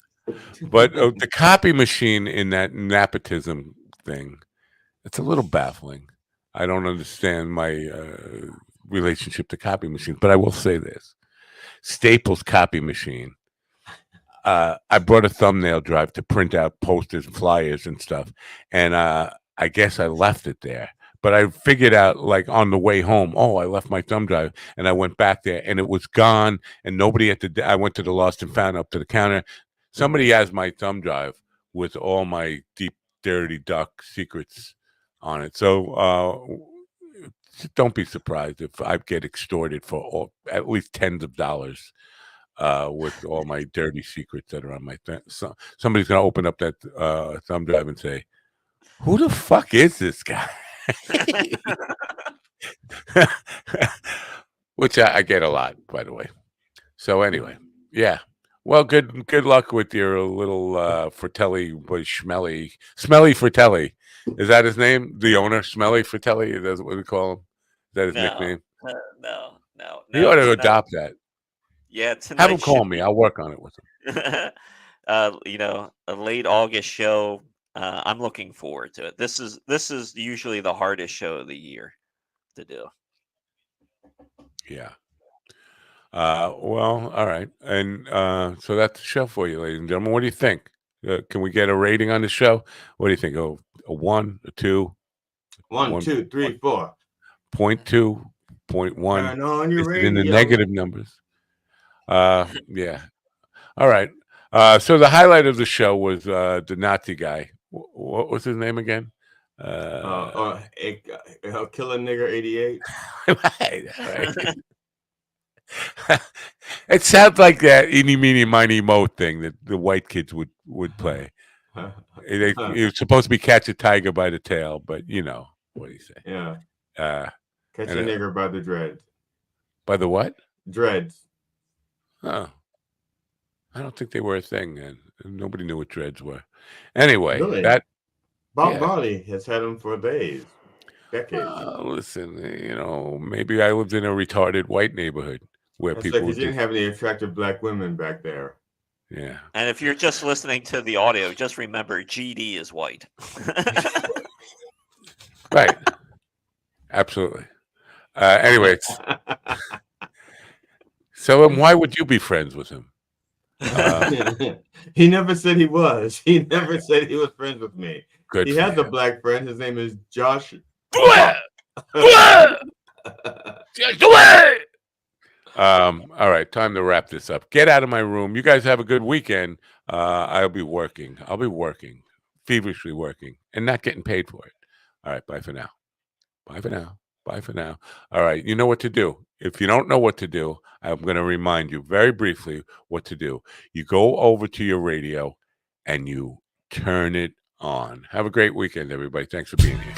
But the copy machine in that nepotism thing, it's a little baffling. I don't understand my relationship to copy machines, but I will say this. Staples copy machine. I brought a thumbnail drive to print out posters and flyers and stuff, and I guess I left it there. But I figured out, like, on the way home, I left my thumb drive, and I went back there, and it was gone, and nobody I went to the Lost and Found up to the counter. Somebody has my thumb drive with all my deep, dirty duck secrets on it. So don't be surprised if I get extorted for at least tens of dollars with all my dirty secrets that are on my thing. So somebody's going to open up that thumb drive and say, who the fuck is this guy? Which I get a lot, by the way. So anyway, yeah. Well, good luck with your little Fratelli boy, Smelly Fratelli. Is that his name? The owner, Smelly Fratelli? Is that what we call him? Is that his nickname? No. He ought to adopt that. Yeah, have him call me. I'll work on it with him. A late August show. I'm looking forward to it. This is usually the hardest show of the year to do. Yeah. Well, all right. And so that's the show for you, ladies and gentlemen. What do you think? Can we get a rating on the show? What do you think? A 1, a 2? 1, 2, 3, 4. 0.2, 0.1. Turn on your radio. In the negative numbers. Yeah. All right. So the highlight of the show was the Nazi guy. What was his name again? Killer Nigger 88. Right. It sounds like that eeny, meeny, miny, mo thing that the white kids would play. You're supposed to be catch a tiger by the tail, but you know what do you say? Yeah. Catch a nigger by the dreads. By the what? Dreads. Oh. I don't think they were a thing then. Nobody knew what dreads were. Anyway, really? Bob Marley has had them for days, decades. Listen, maybe I lived in a retarded white neighborhood where people didn't have any attractive black women back there. Yeah. And if you're just listening to the audio, just remember GD is white. Right. Absolutely. Anyways, so why would you be friends with him? He never said he was. He never said he was friends with me. Good He for has a him. black friend. His name is Josh. All right, time to wrap this up. Get out of my room. You guys have a good weekend. I'll be working. Feverishly working, and not getting paid for it. All right, bye for now. Bye for now. Bye for now. All right, you know what to do. If you don't know what to do, I'm going to remind you very briefly what to do. You go over to your radio and you turn it on. Have a great weekend, everybody. Thanks for being here.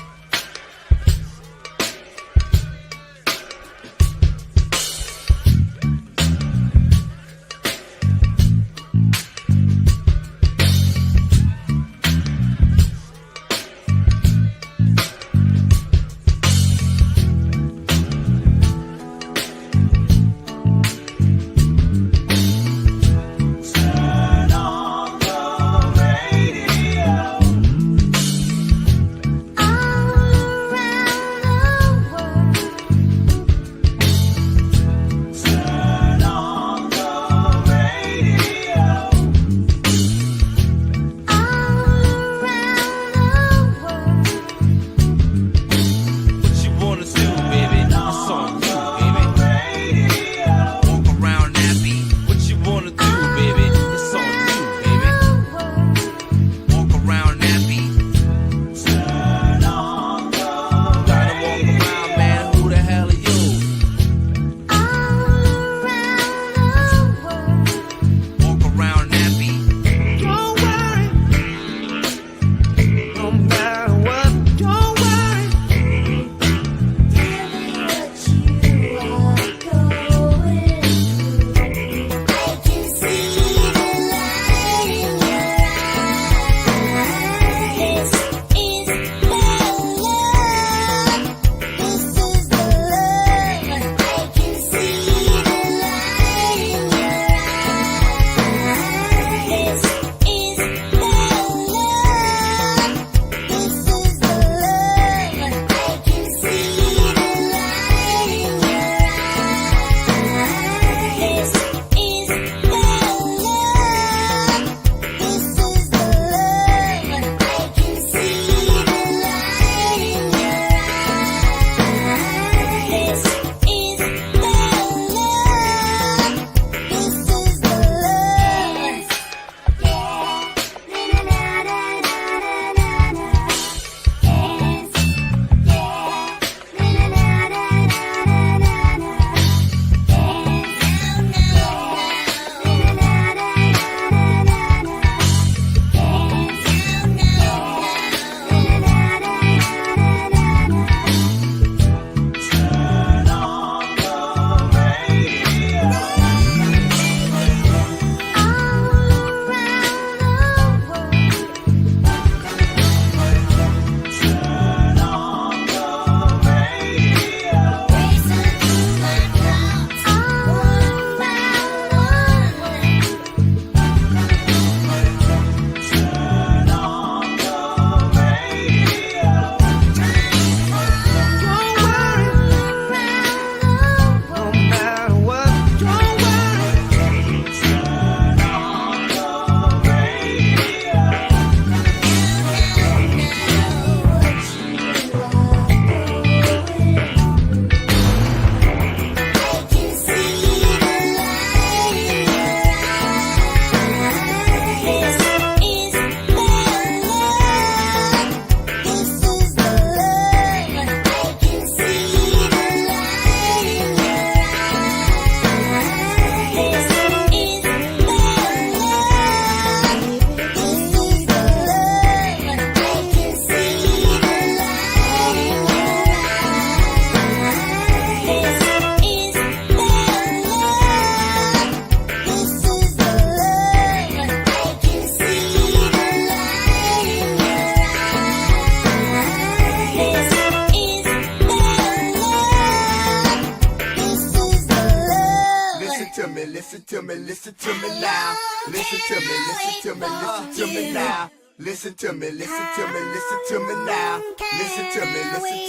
listen to me now. Listen to me, listen to me, listen to me now. Listen to me, listen to me, listen to me now. Listen to me, listen to me.